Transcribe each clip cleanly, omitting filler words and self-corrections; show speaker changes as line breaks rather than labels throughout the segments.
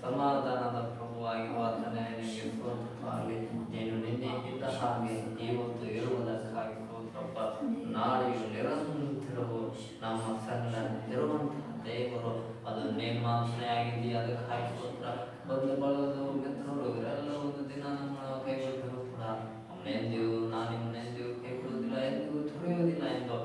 ಸಮಾಧಾನದ ಪ್ರಭುವಾಗಿರುವ ಆತನೇ ನಿನಗೆ ಸ್ತೋತ್ರವಾಗಲಿ. ನೀನು ನಿನ್ನೆ ಇದ್ದ ಹಾಗೆ ಇವತ್ತು ಇರುವುದಕ್ಕಾಗಿ ಸ್ತೋತ್ರಪ್ಪ. ನಾಳೆಯು ನಿರಂತರವು ನಮ್ಮ ಸಂಗಡ ಇರುವಂತಹ ದೇವರು ಅದು ನೀನು ಮಾತ್ರನೇ ಆಗಿದ್ದೀಯ. ಅದಕ್ಕಾಗಿ ಸ್ತೋತ್ರ. ಬಂದು ಬಳದು ಮಿತ್ರರು ಇವರೆಲ್ಲ ಒಂದು ದಿನ ನಮ್ಮ ಕೈ ಬಿಟ್ಟರು ಕೂಡ ಎಂದಿಗೂ ನಾನು ನಿಮ್ಮನ್ನೆಂದಿಗೂ ಕೈ ಬಿಡುವುದಿಲ್ಲ, ಎಂದಿಗೂ ತೊರೆಯುವುದಿಲ್ಲ ಎಂದು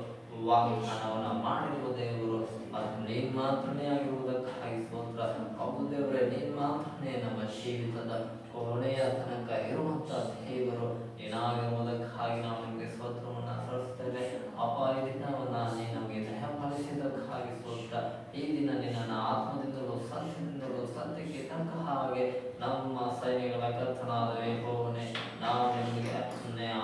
ವಾಗ್ದಾನವನ್ನು ಮಾಡಿರುವ ದೇವರು ಅದು ನೀನು ಮಾತ್ರನೇ ಆಗಿರುವುದಕ್ಕಾಗಿ ಸ್ತೋತ್ರ. ಹೌದು ದೇವರೇ, ನೀನು ಮಾತ್ರನೇ ನಮ್ಮ ಜೀವಿತದ ಕೊನೆಯ ತನಕ ಇರುವಂತ ದೇವರು ನೀನಾಗಿರುವುದಕ್ಕಾಗಿ ನಾವು ನಿಮಗೆ ಸ್ತೋತ್ರವನ್ನು ಸಲ್ಲಿಸ್ತೇವೆ. ಅಪ್ಪ, ಈ ದಿನವನ್ನು ನೀನು ನಮಗೆ ದಯಪಾಲಿಸಿದ್ದಕ್ಕಾಗಿ ಸ್ತೋತ್ರ. ಈ ದಿನ ನಿನ್ನನ್ನು ಆತ್ಮದಿಂದಲೂ ಸತ್ಯಕ್ಕೆ ತಕ್ಕ ಹಾಗೆ ನಮ್ಮ ಸೈನ್ಯಗಳ ಕರ್ತನಾದ ಯೆಹೋವನೇ ನಾವು ನಿಮಗೆ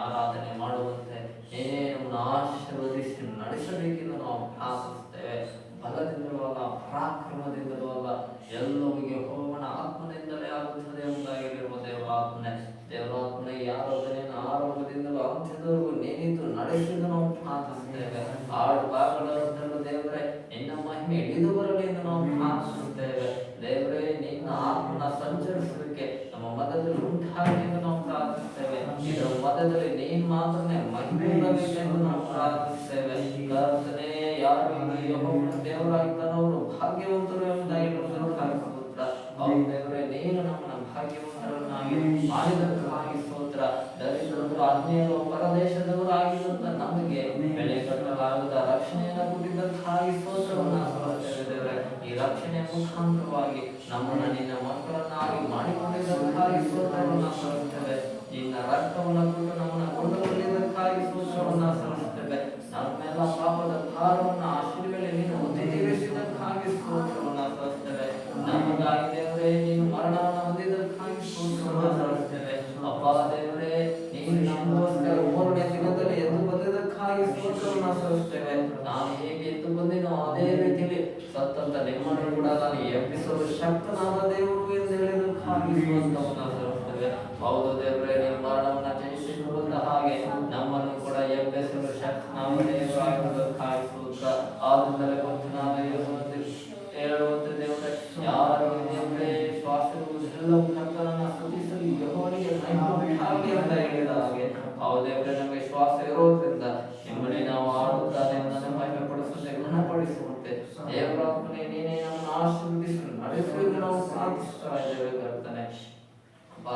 ಆರಾಧನೆ ಮಾಡುವಂತೆ ಏನೇ ನಮ್ಮನ್ನು ಆಶೀರ್ವದಿಸಿ ನಡೆಸಬೇಕೆಂದು ನಾವು ಪ್ರಾರ್ಥಿಸುತ್ತೇವೆ. ಬಲದಿಂದಲೂ ಅಲ್ಲ, ಪರಾಕ್ರಮದಿಂದಲೂ ಅಲ್ಲ, ಎಲ್ಲರಿಗೆ ಹೋಮನ ಆತ್ಮನಿಂದಲೇ ಆಗುತ್ತದೆ ಎಂಬುದಾಗಿರುವ ದೇವರಾತ್ಮನೆ. ಯಾರೊಬ್ಬನೇನು ಆರಂಭದಿಂದಲೂ ಅಂತ್ಯದವರೆಗೂ ನೀನಿದ್ದು ನಡೆಸಿದ್ದು ನಾವು ಪ್ರಾರ್ಥಿಸುತ್ತೇವೆ. ಆಡು ಭಾಗಗಳಂತಲೂ ದೇವರೇ ನಿನ್ನ ಮಹಿಮೆ ಇಳಿದು ಬರಲಿ ಎಂದು ನಾವು ಪ್ರಾರ್ಥಿಸುತ್ತೇವೆ. ದೇವರೇ, ನಿನ್ನ ಆತ್ಮನ ಸಂಚರಿಸಲಿಕ್ಕೆ ನಮ್ಮ ಮಧ್ಯದಲ್ಲಿ ಉಂಟಾಗಲಿ ಎಂದು ನಾವು ಪ್ರಾರ್ಥಿಸುತ್ತೇವೆ. ಇದರ ಮಧ್ಯದಲ್ಲಿ ನೀನು ಮಾತ್ರನೇ ಮಹಿಮೆ ಇರಬೇಕೆಂದು ನಾವು ಪ್ರಾರ್ಥಿಸುತ್ತೇವೆ. ಕರ್ತನೇ, ಯಾರು ಯೆಹೋವನ ದೇವರಾಗಿದ್ದಾನವರು ಭಾಗ್ಯವಂತರು ಎಂಬುದಾಗಿ ಸ್ತೋತ್ರ. ಹೌದು ದೇವರೇ, ನೀನು ನಮ್ಮನ್ನು ಭಾಗ್ಯವಂತರನ್ನಾಗಿ ಮಾಡಿದ್ದಕ್ಕಾಗಿ ಸ್ತೋತ್ರ. ದರಿದ್ರರು, ಅನ್ಯರು, ಪರದೇಶದವರು ಆಗಿದ್ದಂತ ನಮಗೆ ಬೆಳೆ ಕಟ್ಟಲಾಗದ ರಕ್ಷಣೆಯನ್ನು ಕೊಟ್ಟಿದ್ದಕ್ಕಾಗಿ ಸ್ತೋತ್ರವನ್ನು ಸಲ್ಲಿಸುತ್ತೇವೆ. ದೇವರೇ, ಈ ರಕ್ಷಣೆಯ ಮುಖಾಂತರವಾಗಿ ನಮ್ಮನ್ನು ನಿನ್ನ ಮಕ್ಕಳನ್ನಾಗಿ ಮಾಡಿಕೊಂಡಿದ್ದಕ್ಕಾಗಿ ಸ್ತೋತ್ರವನ್ನು ಸಲ್ಲಿಸುತ್ತೇವೆ. ನಿನ್ನ ರಕ್ತವನ್ನು ಕೊಟ್ಟು ನಮ್ಮನ್ನು ಕೊಂಡುಕೊಳ್ಳಿದ್ದಕ್ಕಾಗಿ ಸ್ತೋತ್ರವನ್ನು ಸಲ್ಲಿಸುತ್ತೇವೆ. ನಮ್ಮೆಲ್ಲ ಪಾಪದ ಭಾರವನ್ನು ಆ ಶಿಲುಬೆಯಲ್ಲಿ ನೀನು ಹೊತ್ತು ತೀರಿಸಿದ್ದಕ್ಕಾಗಿ ಸ್ತೋತ್ರವನ್ನು ಸಲ್ಲಿಸುತ್ತೇವೆ. ನಮಗಾಗಿ ದೇವರೇ ನೀನು ಮರಣವನ್ನು ಹೊಂದಿದ್ದಕ್ಕಾಗಿ ಸ್ತೋತ್ರವನ್ನು ಸಲ್ಲಿಸುತ್ತೇವೆ. ಅಪ್ಪ ದೇವರೇ, ನೀನು ನಮಗೋಸ್ಕರ ಮೂರನೇ ದಿನದಲ್ಲಿ ಎದ್ದು ಬಂದಿದ್ದಕ್ಕಾಗಿ ಸ್ತೋತ್ರವನ್ನು ಸಲ್ಲಿಸುತ್ತೇವೆ. ನಾನು ಹೇಗೆ ಎದ್ದು ಬಂದಿನೋ ಅದೇ ರೀತಿಯಲ್ಲಿ ಸತ್ತಂತ ನಿಮ್ಮನ್ನು ಕೂಡ ನಾನು ಎಬ್ಬಿಸಲು ಶಕ್ತನಾದ ದೇವರು ಎಂದು ಹೇಳಿದ್ದಕ್ಕಾಗಿ ಸ್ತೋತ್ರವನ್ನು ಸಲ್ಲಿಸುತ್ತೇವೆ. ಹೌದು ದೇವರೇ, ನಿಮ್ಮ ಮರಣವನ್ನು ಜಯಿಸಿಕೊಳ್ಳುವಂತ ಹಾಗೆ ನಮ್ಮನ್ನು ಕೂಡ ಎಬ್ಬಿಸಲು ಶಕ್ತನಾದ ದೇವರಾಗಿರುವುದಕ್ಕಾಗಿ ಸ್ತೋತ್ರ. ಆದ್ದರಿಂದಲೇ ಹೇಳುವಂತೆ ದೇವರೇ, ಯಾರು ದೇವರೇ ಶ್ವಾಸವೆಲ್ಲವೂ ಕರ್ತನನ್ನು ಸ್ತುತಿಸಲು ಯೆಹೋವನಿಗೆ ಮಹಿಮೆಯಾಗಲಿ ಅಂತ ಹೇಳಿದ ಹಾಗೆ, ಹೌದು ದೇವರೇ, ನಮಗೆ ಶ್ವಾಸ ಇರೋದ್ರಿಂದ ನಿಮ್ಮನ್ನೇ ನಾವು ಆಡುತ್ತಾ ನಿಮ್ಮನ್ನು ಮಹಿಮೆ ಪಡಿಸುತ್ತೆ, ಗುಣಪಡಿಸುವಂತೆ ದೇವರಾತ್ಮನೇ ನೀನೇ ನಮ್ಮನ್ನು ಆಶೀರ್ವದಿಸಿ ನಡೆಸುವುದು ನಾವು ಪ್ರಾರ್ಥಿಸ್ತಾ ಇದ್ದೇವೆ. ಕರ್ತನೆ,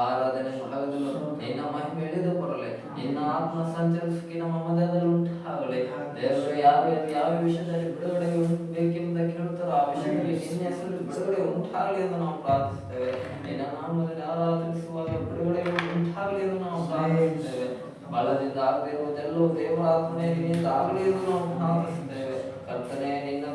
ಆರಾಧನೆ ಭಾಗದಲ್ಲೂ ನಿನ್ನ ಮಹಿಮೆ ಇಳಿದು ಬರಲಿ, ನಿನ್ನ ಆತ್ಮ ಸಂಚರಿಸಿ ನಮ್ಮ ಮಧ್ಯದಲ್ಲಿ ಉಂಟಾಗಲಿ. ದೇವರೇ, ಯಾವ ವಿಷಯದಲ್ಲಿ ಬಿಡುಗಡೆ ಬೇಕೆಂಬುದಾಗಿ ಕೇಳುತ್ತಾರೋ ಆ ವಿಷಯದಲ್ಲಿ ನಿನ್ನ ಹೆಸರು ಬಿಡುಗಡೆ ಉಂಟಾಗಲಿ ಎಂದು ನಾವು ಪ್ರಾರ್ಥಿಸುತ್ತೇವೆ. ನಿನ್ನ ನಾಮದಲ್ಲಿ ಆರಾಧಿಸುವಾಗ ಬಿಡುಗಡೆ ಉಂಟಾಗಲಿ ಎಂದು ನಾವು ಪ್ರಾರ್ಥಿಸುತ್ತೇವೆ. ಬಲದಿಂದ ಆಗದೆ ಇರುವುದೆಲ್ಲವೂ ದೇವರಾತ್ಮನೇ ನಿನ್ನಿಂದ ಆಗಲಿ ಎಂದು ನಾವು ಪ್ರಾರ್ಥಿಸುತ್ತೇವೆ. ಕರ್ತನೆ, ನಿನ್ನ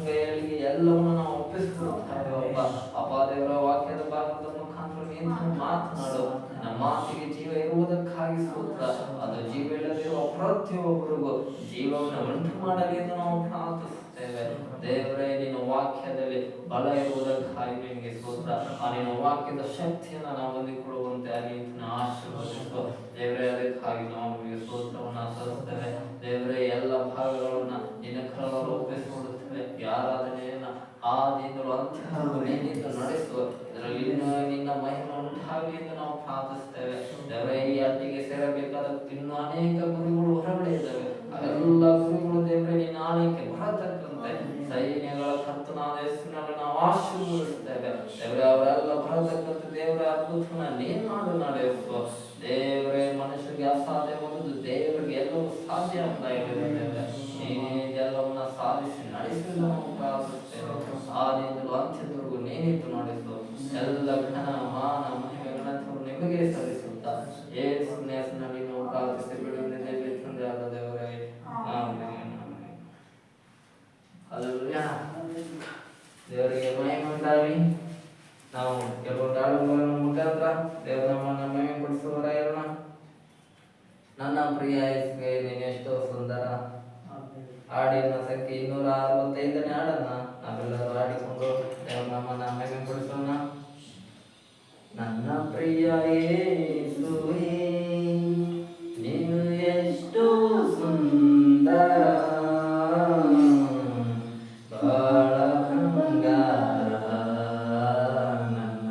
ಕೈಯಲ್ಲಿ ಎಲ್ಲವನ್ನು ನಾವು ಒಪ್ಪಿಸಿಕೊಳ್ಳುತ್ತೇವೆ. ಅಪ್ಪ ದೇವರ ವಾಕ್ಯದ ಭಾಗದ ಮುಖಾಂತರ ನೀನು ಮಾತನಾಡು. ನಮ್ಮ ಮಾತಿಗೆ ಜೀವ ಇರುವುದಕ್ಕಾಗಿ ಸ್ತೋತ್ರ. ಅದು ಜೀವ ಇಲ್ಲದಿರುವ ಪ್ರತಿಯೊಬ್ಬರಿಗೂ ಜೀವವನ್ನು ಉಂಟು ಮಾಡಲಿ ಎಂದು ನಾವು ಪ್ರಾರ್ಥಿಸುತ್ತೇವೆ. ದೇವರೇ, ನಿನ್ನ ವಾಕ್ಯದಲ್ಲಿ ಬಲ ಇರುವುದಕ್ಕಾಗಿ ನಿನಗೆ ಸ್ತೋತ್ರ. ಆ ನಿನ್ನ ವಾಕ್ಯದ ಶಕ್ತಿಯನ್ನು ನಾವು ಹೊಂದಿಕೊಳ್ಳುವಂತೆ ಆಗಿ ಆಶೀರ್ವದಿಸು ದೇವರೇ. ಅದಕ್ಕಾಗಿ ನಾವು ನಿಮಗೆ ಸ್ತೋತ್ರವನ್ನು ಸಲ್ಲಿಸುತ್ತೇವೆ. ದೇವರೇ, ಎಲ್ಲ ಭಾಗಗಳನ್ನು ನಿನ್ನ ಕರದಲ್ಲಿ ಒಪ್ಪಿಸಿಕೊಳ್ಳುತ್ತೇವೆ. ಆರಾಧನೆಯನ್ನು ಆದಿಯಿಂದಲೂ ಅಂತ್ಯವರೆಗೂ ನೀನಿಂದ ನಡೆಸುವ ಇದರಲ್ಲಿ ನಿನ್ನ ಮಹಿಮೆ ಉಂಟಾಗಲಿ ಎಂದು ನಾವು ಪ್ರಾರ್ಥಿಸುತ್ತೇವೆ. ದೇವರೇ, ಈ ಅಡ್ಡಿಗೆ ಸೇರಬೇಕಾದ ಇನ್ನೂ ಅನೇಕ ಗುರಿಗಳು ಹೊರಗಡೆ ಇದ್ದಾವೆ. ಎಲ್ಲ ಗುರಿಗಳು ದೇವರೇ ನಿನ್ನ ಆಲಯಕ್ಕೆ ಬರತಕ್ಕಂತೆ ಸೈನ್ಯಗಳ ಕರ್ತನಾದ ಹೆಸರಿನಲ್ಲಿ ನಾವು ಆಶೀರ್ವದಿಸುತ್ತೇವೆ. ದೇವರೇ, ಅವರೆಲ್ಲ ಬರತಕ್ಕಂತೆ ದೇವರೇ ಅದ್ಭುತವನ್ನು ನೀನು ಮಾಡು ನಡೆಸುವ ದೇವರೇ. ಮನುಷ್ಯರಿಗೆ ಅಸಾಧ್ಯವಾದುದು ದೇವರಿಗೆ ಎಲ್ಲವೂ ಸಾಧ್ಯ ಅಂತ ಹೇಳಿದ್ದೇವೆ. ನೀನೇ ಎಲ್ಲವನ್ನ ಸಾಧಿಸಿ ನಡೆಸಲು ನಾವು ಪ್ರಾರ್ಥಿಸುತ್ತೇವೆ. ಆದಿಯಿಂದಲೂ ಅಂತ್ಯದವರೆಗೂ ನೀನಿದ್ದು ನಡೆಸು. ಎಲ್ಲ ಘನ ಮಾನ ಮಹಿಮೆ ಘನತೆಯನ್ನು ನಿಮಗೆ ಸಲ್ಲಿಸುತ್ತಾ ಯೇಸುವಿನ ಹೆಸರಿನಲ್ಲಿ ನಾವು ಪ್ರಾರ್ಥಿಸಿ ಬಿಡುವುದೇ ತಂದೆಯಾದ ದೇವರೇ, ಆಮೆನ್. ಹಲ್ಲೆಲೂಯಾ. ದೇವರಿಗೆ ಮಹಿಮೆ ಉಂಟಾಗಲಿ. ನಾವು ಕೆಲವೊಂದು ಹಾಡುಗಳ ಮುಖಾಂತರ ದೇವರ ನಮ್ಮನ್ನು ಮಹಿಮೆ ಪಡಿಸುವವರಾಗಿರೋಣ. ನನ್ನ ಪ್ರಿಯ ಯೇಸುವೇ, ನೀನೆಷ್ಟೋ ಸುಂದರ. ಹಾಡಿನ ಸಂಖ್ಯೆ 265ನೇ ಹಾಡನ್ನ ನಾವೆಲ್ಲರೂ ಹಾಡಿಕೊಂಡು ದೇವರ ನಮ್ಮನ್ನು ಮಹಿಮೆ ಪಡಿಸೋಣ. ನನ್ನ ಪ್ರಿಯ ಯೇಸುವೇ, ನೀನು ಎಷ್ಟು ಸುಂದರ, ಬಹಳ ಬಂಗಾರ. ನನ್ನ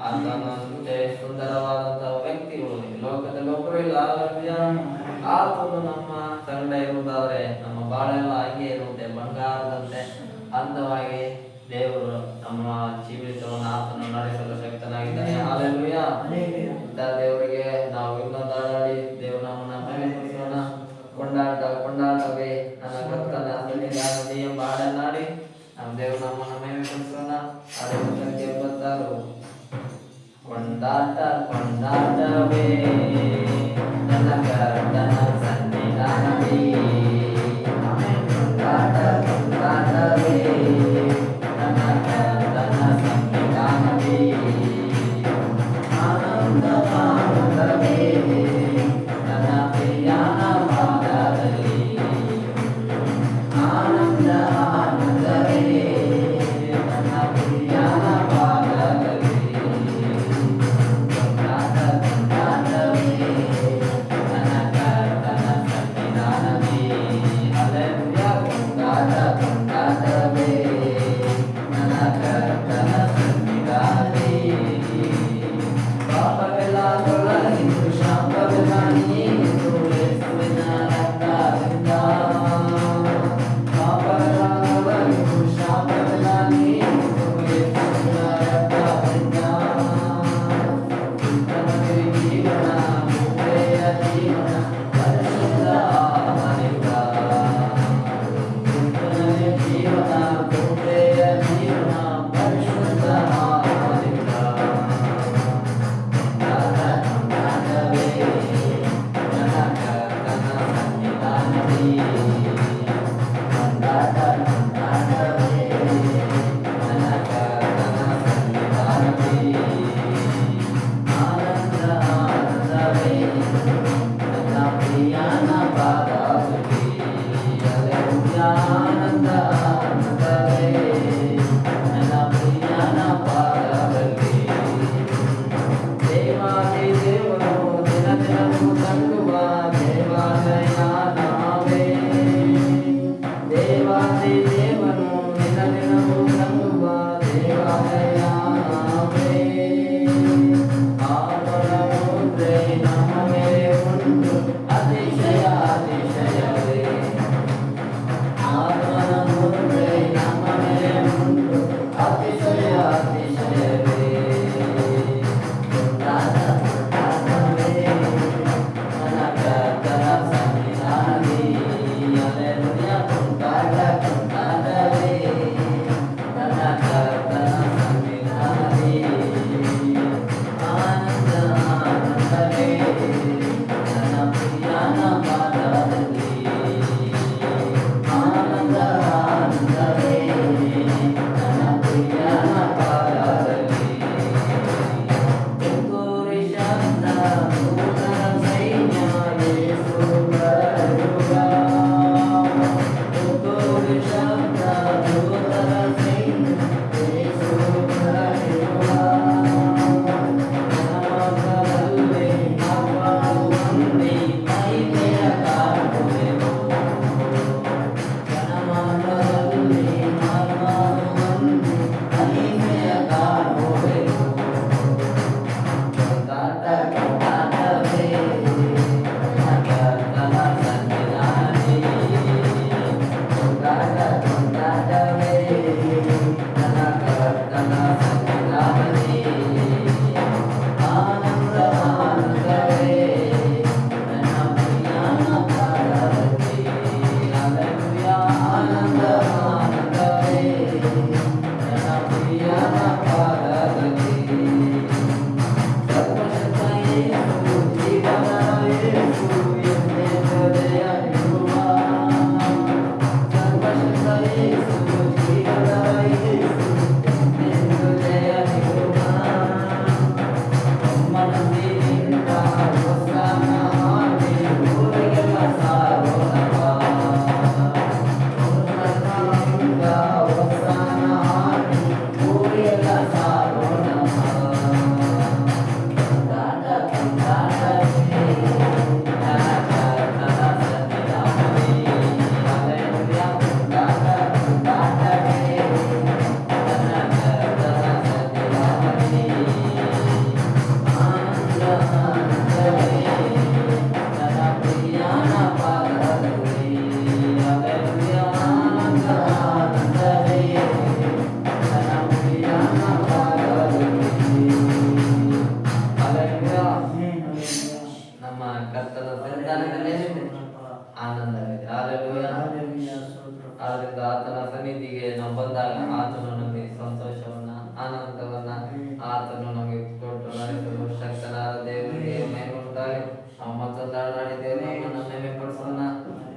ಆತನಂತೆ ಸುಂದರವಾದಂತಹ ವ್ಯಕ್ತಿಯು ಈ ಲೋಕದಲ್ಲಿ ಒಬ್ಬರು ಇಲ್ಲ. ಆತನು ನಮ್ಮ ಸಂಗಡ ಇರುವುದಾದ್ರೆ ನಮ್ಮ ಬಾಳೆಲ್ಲ ಹಂಗೆ ಇರುತ್ತೆ, ಬಂಗಾರದಂತೆ ಅಂದವಾಗಿ ದೇವರು ನಮ್ಮ ಜೀವಿತವನ್ನು ಆತನು ನಡೆಸಲು ಶಕ್ತನಾಗಿದ್ದಾನೆ. ಹಾಲೆಲೂಯಾ. ಇಂಥ ದೇವರಿಗೆ ನಾವು ಇನ್ನೊಂದು ಹಾಡಿ ದೇವರು ನಮ್ಮನ್ನ ಮಹಿಮೆಪಡಿಸೋಣ. ಕೊಂಡಾಟವೇ ನನ್ನ ಕರ್ತನ ನದಿ ಎಂಬ ಹಾಡನ್ನಾಡಿ ನಮ್ಮ ದೇವರು ನಮ್ಮನ್ನ ಮಹಿಮೆಪಡಿಸೋಣ. ಹಾಡಿನ ಸಂಖ್ಯೆ 86. ಕೊಂಡಾಟವೇ ನನ್ನ ಕರ್ತನ ಸನ್ನಿಧಾನವೇ, ಕೊಂಡಾಟವೇ ನನ್ನ ಕರ್ತನ ಸನ್ನಿಧಾನವೇ, ಆನಂದವೇ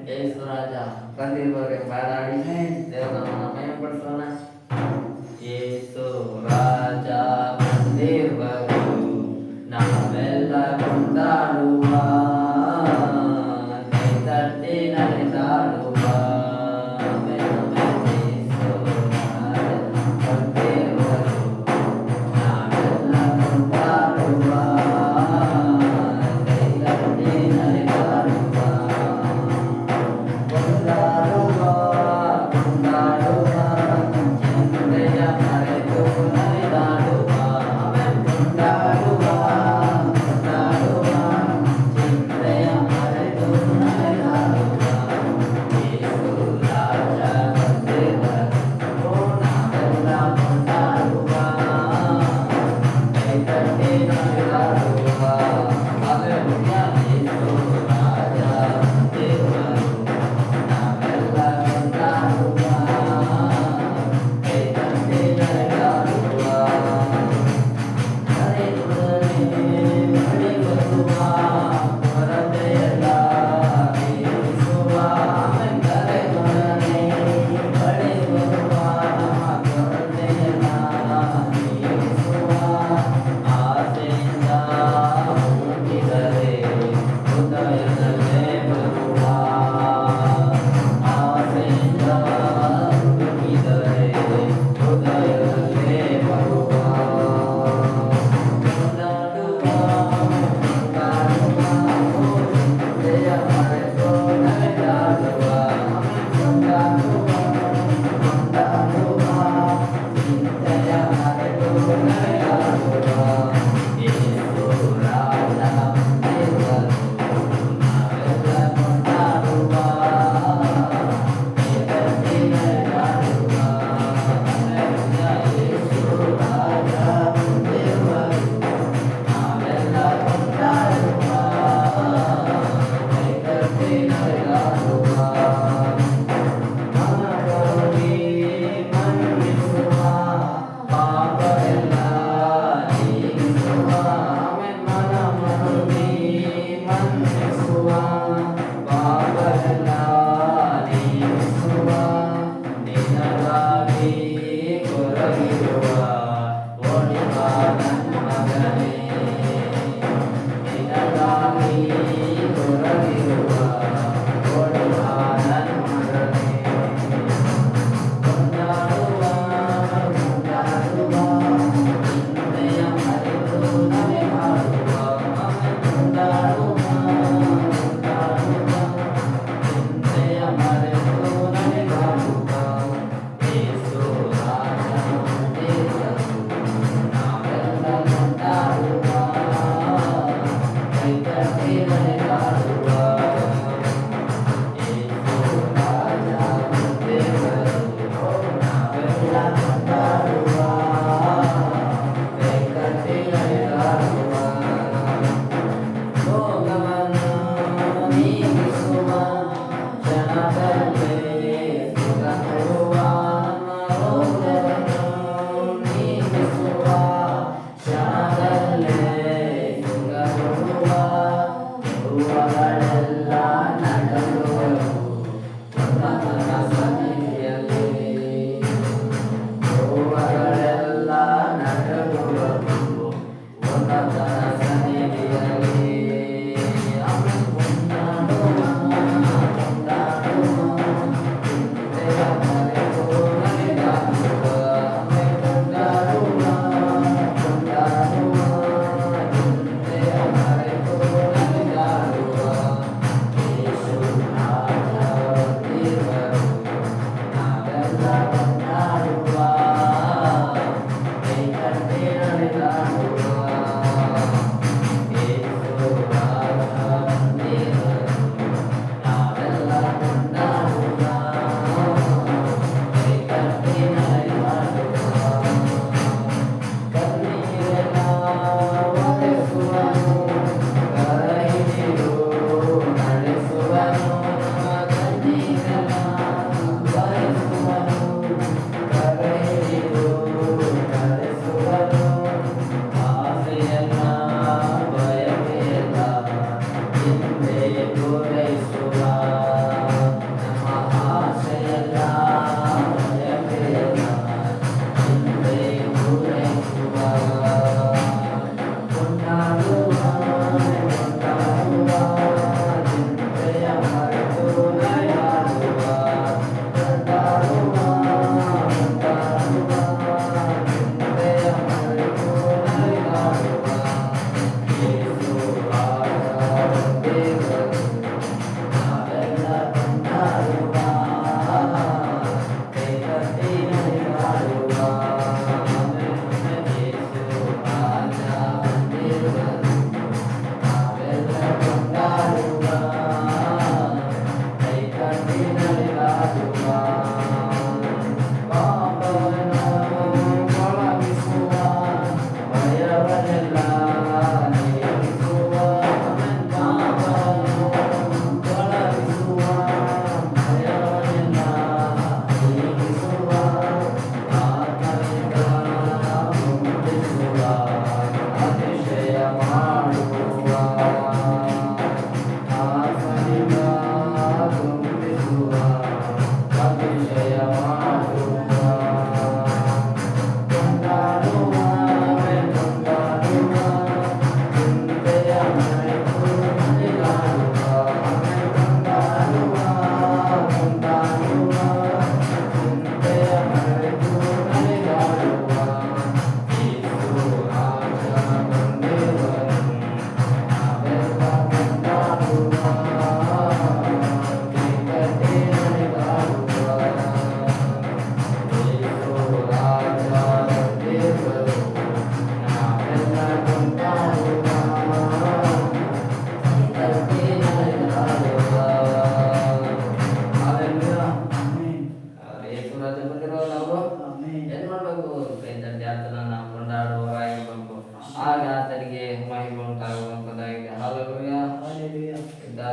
ಯೇಸು ರಾಜ ಬಂದಿರುವವರಿಗೆ ಬಾರಾಡಿ ದೇವರನ್ನು ಮಹಿಮೆಪಡಿಸೋಣ. ಯೇಸು ರಾಜ ಬಂದಿರುವರು ನಾವೆಲ್ಲ ಕೊಂಡಾಡುವ, ಕೈತಟ್ಟಿ ನಡೆದಾಡುವ. ಯೇಸು ರಾಜ ಬಂದಿರುವರು ನಾವೆಲ್ಲ ಕೊಂಡಾಡುವ, ಕೈತಟ್ಟಿ ನಡೆದಾಡುವ. ಕೊಂಡಾಡುವ ಕೊಂಡಾಡುವ ಚಿಂತೆಯ ಮರೆತು ನಡೆದಾಡುವ. ಕೊಂಡಾಡುವ ಕೊಂಡಾಡುವ ಚಿಂತೆಯ ಮರೆತು ನಡೆದಾಡುವ. ಯೇಸು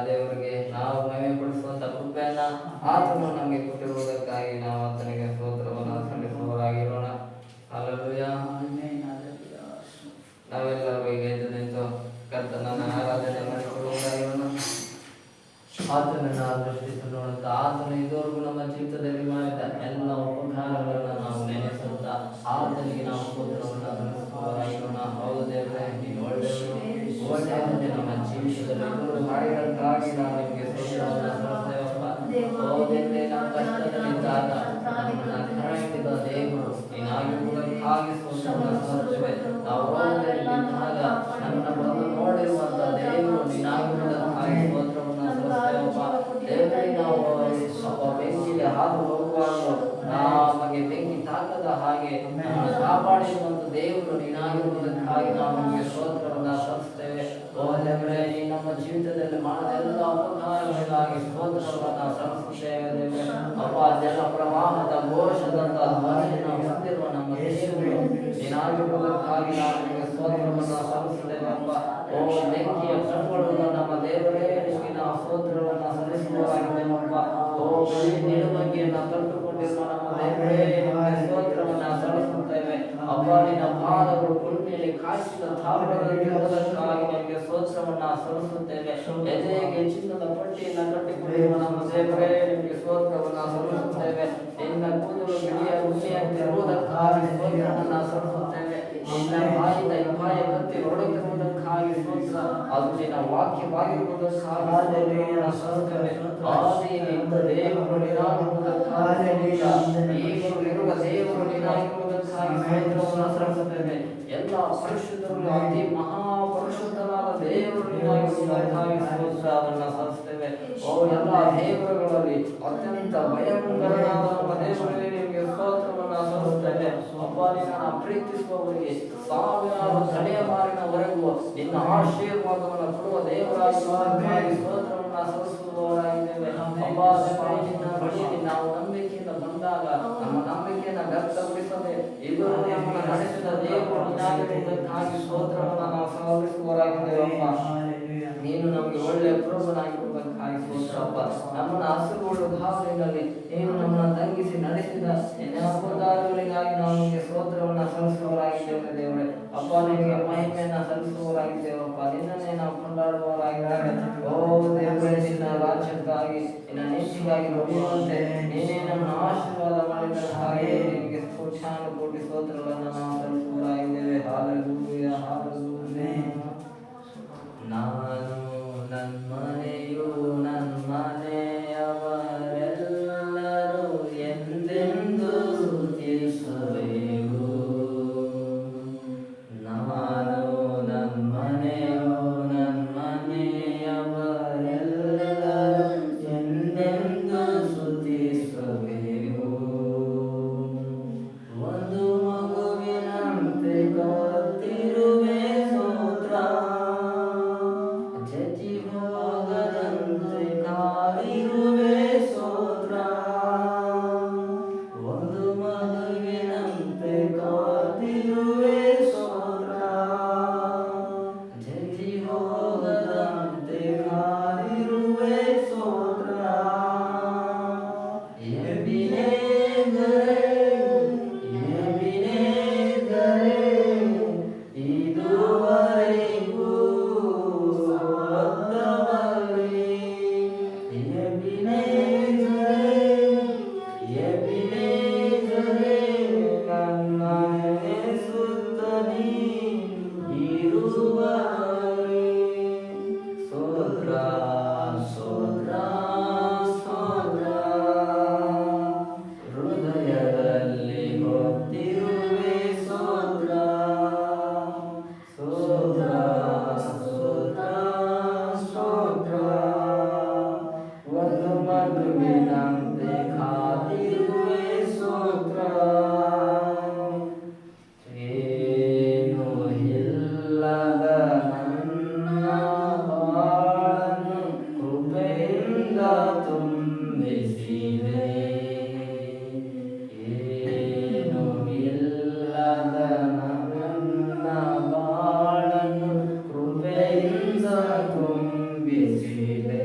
ದೇವರಿಗೆ ನಾವು ಮಹಿಮೆ ಪಡಿಸುವಂತ ಕೃಪೆಯನ್ನ ಆತನು ನಮಗೆ ಕೊಟ್ಟಿರುವುದಕ್ಕಾಗಿ ನಾವು ಆತನಿಗೆ ಸ್ತೋತ್ರವನ್ನು ಸಲ್ಲಿಸುವವರಾಗಿರೋಣ. ಹಲ್ಲೆಲೂಯಾ. ನಾವೆಲ್ಲರೂ ಈಗ ಎದ್ದು ನಿಂತು ಕರ್ತನನ್ನ ಆರಾಧನೆ ಮಾಡಿಕೊಳ್ಳುವುದಾಗಿರೋಣ. ಆತನನ್ನು ದೃಷ್ಟಿಸಿ ನೋಡುತ್ತಾ ಆತನು ಇದುವರೆಗೂ ನಮ್ಮ ಜೀವಿತದಲ್ಲಿ ಮಾಡಿದ ಎಲ್ಲ ಉಪಕಾರಗಳನ್ನು ನಾವು ನೆನೆಸುತ್ತ ಆತನಿಗೆ ನಾವು ಸ್ತೋತ್ರವನ್ನು ಸಲ್ಲಿಸುವವರಾಗಿರೋಣ. ಹೌದು ದೇವರೇ, ನೀನು ಒಳ್ಳೆಯವರು, ಒಳ್ಳೆಯವಂತೆ ನಮ್ಮ ಜೀವಿತದಲ್ಲಿ ಇದುವರೆಗೂ ಮಾಡಿದ್ದಕ್ಕಾಗಿ ನಾವು ನಿಮಗೆ ಸ್ತೋತ್ರವನ್ನು ಸಲ್ಲಿಸುತ್ತೇವಪ್ಪ. ಓ ದೇವರೇ, ನಾವು ಕಷ್ಟದಲ್ಲಿದ್ದಾಗ ನಮ್ಮನ್ನು ಕರೆಯಿಸಿದ ದೇವರು ನೀನಾಗಿರುವುದಕ್ಕಾಗಿ ಸ್ತೋತ್ರವನ್ನು ಸಲ್ಲಿಸುತ್ತೇವೆ. ನಾವು ರೋಗದಲ್ಲಿದ್ದಾಗ ನನ್ನ ಬಂದು ನೋಡಿರುವಂತ ದೇವರು ನೀನಾಗಿರುವುದಕ್ಕಾಗಿ ಸ್ತೋತ್ರವನ್ನು ಸಲ್ಲಿಸುತ್ತೇವಪ್ಪ. ದೇವರೇ, ನಾವು ಬೆಂಕಿಗೆ ಹಾದು ಹೋಗುವಾಗ ನಮಗೆ ಬೆಂಕಿ ತಾಕದ ಹಾಗೆ ನಮ್ಮನ್ನು ಕಾಪಾಡಿರುವಂತ ದೇವರು ನೀನಾಗಿರುವುದಕ್ಕಾಗಿ ನಾವು ನಿಮಗೆ ಸ್ತೋತ್ರವನ್ನು ಸಲ್ಲಿಸುತ್ತೇವೆ. ಓ ದೇವರೇ, ನೀ ನಮ್ಮ ಜೀವಿತದಲ್ಲಿ ಮಾಡಿದ ಎಲ್ಲ ಉಪಕಾರಗಳಿಗಾಗಿ ಸ್ತೋತ್ರವನ್ನು ಸಲ್ಲಿಸುತ್ತೇವೆ. ದೇವರೇ ಅಪ್ಪ, ಜಲ ಪ್ರವಾಹದ ಘೋಷದಂತ ಧ್ವನಿಯನ್ನು ಹೊಂದಿರುವ ನಮ್ಮ ದೇವರು ನೀನಾಗಿರುವುದಕ್ಕಾಗಿ ನಾವು ನಿಮಗೆ ಸ್ತೋತ್ರವನ್ನು ಸಲ್ಲಿಸುತ್ತೇವೆ ಅಪ್ಪ. ಓ ಬೆಂಕಿಯ ಕಣ್ಣುಗಳು ನಮ್ಮ ದೇವರೇ, ನಿಮಗೆ ನಾವು ಸ್ತೋತ್ರವನ್ನು ಸಲ್ಲಿಸುವವರಾಗಿದ್ದೇವಪ್ಪ. ಓ ನಿಲುವಂಗಿಯನ್ನು ಕಟ್ಟುಕೊಂಡಿರುವ ನಮ್ಮ ದೇವರೇ, ನಿಮಗೆ ಸ್ತೋತ್ರವನ್ನು ಸಲ್ಲಿಸುತ್ತೇವೆ ಅಪ್ಪ. ನಿನ್ನ ಪಾದಗಳು ಕುಂಟೆಯಲ್ಲಿ ಕಾಯಿಸಿದ ತಾಮ್ರದಲ್ಲಿರುವುದಕ್ಕಾಗಿ ನಿಮಗೆ ಸ್ತೋತ್ರವನ್ನು ಸಲ್ಲಿಸುತ್ತೇವೆ. ಎದೆಗೆ ಚಿನ್ನದ ಪಟ್ಟಿಯನ್ನು ಕಟ್ಟಿಕೊಂಡಿರುವ ನಮ್ಮ ದೇವರೇ, ನಿಮಗೆ ಸ್ತೋತ್ರವನ್ನು ಸಲ್ಲಿಸುತ್ತೇವೆ. ನಿನ್ನ ಕೂದಲು ಬಿಳಿಯ ಉಣ್ಣೆಯಂತಿರುವುದಕ್ಕಾಗಿ ಸ್ತೋತ್ರವನ್ನು ಸಲ್ಲಿಸುತ್ತೇವೆ. ನಿನ್ನ ಬಾಯಿಂದ ಇಬ್ಬಾಯ ಕತ್ತಿ ಹೊಡೆದಿರುವುದಕ್ಕಾಗಿ ಸ್ತೋತ್ರ, ಅದು ನಿನ್ನ ವಾಕ್ಯವಾಗಿರುವುದಕ್ಕಾಗಿ ಸಲ್ಲಿಸುತ್ತೇವೆ. ಆದಿಯಿಂದ ದೇವರು ನೀನಾಗಿರುವುದಕ್ಕಾಗಿ, ಈಗಲೂ ಇರುವ ದೇವರು ನೀನಾಗಿರುವುದಕ್ಕಾಗಿ ಸ್ತೋತ್ರವನ್ನು ಸಲ್ಲಿಸುತ್ತೇವೆ. ಎಲ್ಲ ಪರಿಶುದ್ಧರು ಅತಿ ಮಹಾಪರಿಶುದ್ಧನಾದ ದೇವರು ನೀನಾಗಿರುವುದಕ್ಕಾಗಿ ಸ್ತೋತ್ರವನ್ನು ಸಲ್ಲಿಸುತ್ತೇವೆ. ಓ ಎಲ್ಲ ದೇವರುಗಳಲ್ಲಿ ಅತ್ಯಂತ ಭಯಂಕರನಾದ ನಮ್ಮ ದೇವರೇ, ನಿಮಗೆ ಸ್ತೋತ್ರವನ್ನು ಸಲ್ಲಿಸುತ್ತೇವೆ ಅಪ್ಪ. ನಿನ್ನನ್ನು ಪ್ರೀತಿಸುವವರಿಗೆ ಸಾವಿರಾರು ತಲೆಮಾರಿನವರೆಗೂ ನಿನ್ನ ಆಶೀರ್ವಾದವನ್ನು ಕೊಡುವ ದೇವರಾಗಿರುವುದಕ್ಕಾಗಿ ಸ್ತೋತ್ರವನ್ನು ಸಲ್ಲಿಸುವವರಾಗಿದ್ದೇವೆ ಅಪ್ಪ. ನಿನ್ನ ಬಳಿಯಲ್ಲಿ ನಾವು ನಂಬಿಕೆಯಿಂದ ಬಂದಾಗ ನಮ್ಮ ನಂಬಿಕೆಯನ್ನು ವ್ಯಕ್ತಪಡಿಸದೆ ಇದು ನಮ್ಮನ್ನು ನಡೆಸಿದ ದೇವರು ನೀನಾಗಿರುವುದಕ್ಕಾಗಿ ಸ್ತೋತ್ರವನ್ನು ನಾವು ಸಲ್ಲಿಸುವವರಾಗಿದ್ದೇವಪ್ಪ. ನೀನು ನಮಗೆ ಒಳ್ಳೆಯ ಪ್ರಭುನಾಗಿರುವುದಕ್ಕಾಗಿ ಸ್ತೋತ್ರಪ್ಪ. ನಮ್ಮನ್ನು ಹಸುರುಗಳು ಹಾಲಿನಲ್ಲಿ ನೀನು ನಮ್ಮನ್ನು ತಂಗಿಸಿ ನಡೆಸಿದ ನಿನ್ನ ಅಪದಾರಗಳಿಗಾಗಿ ನಾವು ನಿಮಗೆ ಸ್ತೋತ್ರವನ್ನು ಸಲ್ಲಿಸುವವರಾಗಿದ್ದೇವೆ ದೇವರೇ ಅಪ್ಪ. ನಿನಗೆ ಮಹಿಮೆಯನ್ನು ಸಲ್ಲಿಸುವವರಾಗಿದ್ದೇವಪ್ಪ. ನಿನ್ನನ್ನೇ ನಾವು ಕೊಂಡಾಡುವವರಾಗಿದ್ದೇವೆ. ಓ ದೇವರೇ, ನಿನ್ನ ರಾಜ್ಯಕ್ಕಾಗಿ ನಿನ್ನ ನೀತಿಗಾಗಿ ನುಡಿಯುವಂತೆ ನೀನೇ ನಮ್ಮನ್ನು ಆಶೀರ್ವಾದ ಮಾಡಿದ್ದಕ್ಕಾಗಿ ನಿನಗೆ ಕೋಟ್ಯಾನುಕೋಟಿ ಸ್ತೋತ್ರಗಳನ್ನು ನಾವು ಸಲ್ಲಿಸುವವರಾಗಿದ್ದೇವೆ. Hallelujah, hallelujah. ನಾನು ನನ್ನ ಮನೆಯು ನನ್ನ ಮನೆಯವರೆಲ್ಲರೂ ಎಂದೆಂದು ಸ್ತುತಿಸುವೆವು. ನಾನು ನನ್ನ ಮನೆಯು ನನ್ನ ಮನೆಯವರೆಲ್ಲರೂ ಎಂದೆಂದು ಸ್ತುತಿಸುವೆವು. ಒಂದು ಮಗುವಿನಂತೆ ಕಾಯುತ್ತಿರುವೆ ಸ್ತೋತ್ರ, ಜಜ್ಜಿ ಹೋಗ ಸ್ತೋತ್ರ. ಒಂದು ಮಗುವಿನಂತೆ ಕಾದಿರುವೆ ಸ್ತೋತ್ರ. ಜಜ್ಜಿ ಹೋಗದಂತೆ ಕಾದಿರುವೆ ಸ್ತೋತ್ರ. ಎಬಿನೇಜರೇ, ಎಬಿನೇಜರೇ, ಇದುವರೆಗೂ ಒದ್ದವರೇ. ಎಬಿನೇಜರೇ, ಎಬಿನೇಜರೇ, ನನ್ನ ಸುತ್ತ ನೀರುವವರೇ. ಸ್ತೋತ್ರ, ಸ್ತೋತ್ರ, ಸ್ತೋತ್ರ. ಹೃದಯದಲ್ಲಿ ಹೊತ್ತಿರುವೆ ಸ್ತೋತ್ರ. ಸ್ತೋತ್ರ, ಸ್ತೋತ್ರ, ಸ್ತೋತ್ರ. ಒಂದು ಮಗುವಿನಂತೆ ಕಾದಿರುವೆ ಸ್ತೋತ್ರ. ಏನೂ ಇಲ್ಲದ ನನ್ನ ಬಾಳನ್ನು ಕೃಪೆಯಿಂದ ತುಂಬಿಸಿದೆ. ಏನೂ ಇಲ್ಲದ ನನ್ನ ಬಾಳನ್ನು ಕೃಪೆಯಿಂದ ತುಂಬಿಸಿದೆ.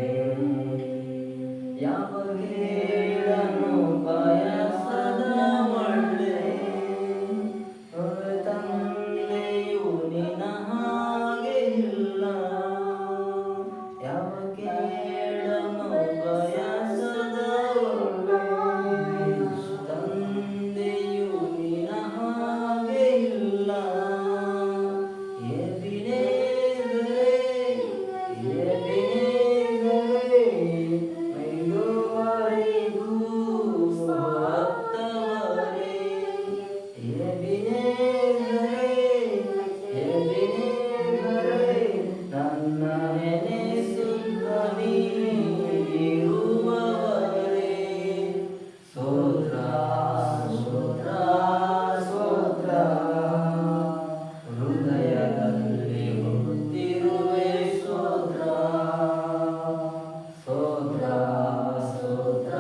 ಯಾವ ಕೇಡನ್ನು ಬಯಸದ ಒಳ್ಳೆ ತಂದೆಯು ನಿನ್ನ ಹಾಗೆ ಇಲ್ಲ. ಯಾವ ಕೇಡನ್ನು ಬಯಸದ ಒಳ್ಳೆ ತಂದೆಯು ನಿನ್ನ ಹಾಗೆ ಇಲ್ಲ. ಎಬಿನೇಜರೇ, ಎಬಿನೇಜರೇ, ಇದುವರೆಗೂ ಒದ್ದವರೇ. ಎಬಿನೇಜರೇ, ಎಬಿನೇಜರೇ, ನನ್ನ ನೆನೆಸುತ್ತ ನೀರುವವರೇ. ಸ್ತೋತ್ರ, ಸ್ತೋತ್ರ, ಸ್ತೋತ್ರ. ಹೃದಯದಲ್ಲಿ ಹೊತ್ತಿರುವೆ ಸ್ತೋತ್ರ. ಸ್ತೋತ್ರ, ಸ್ತೋತ್ರ,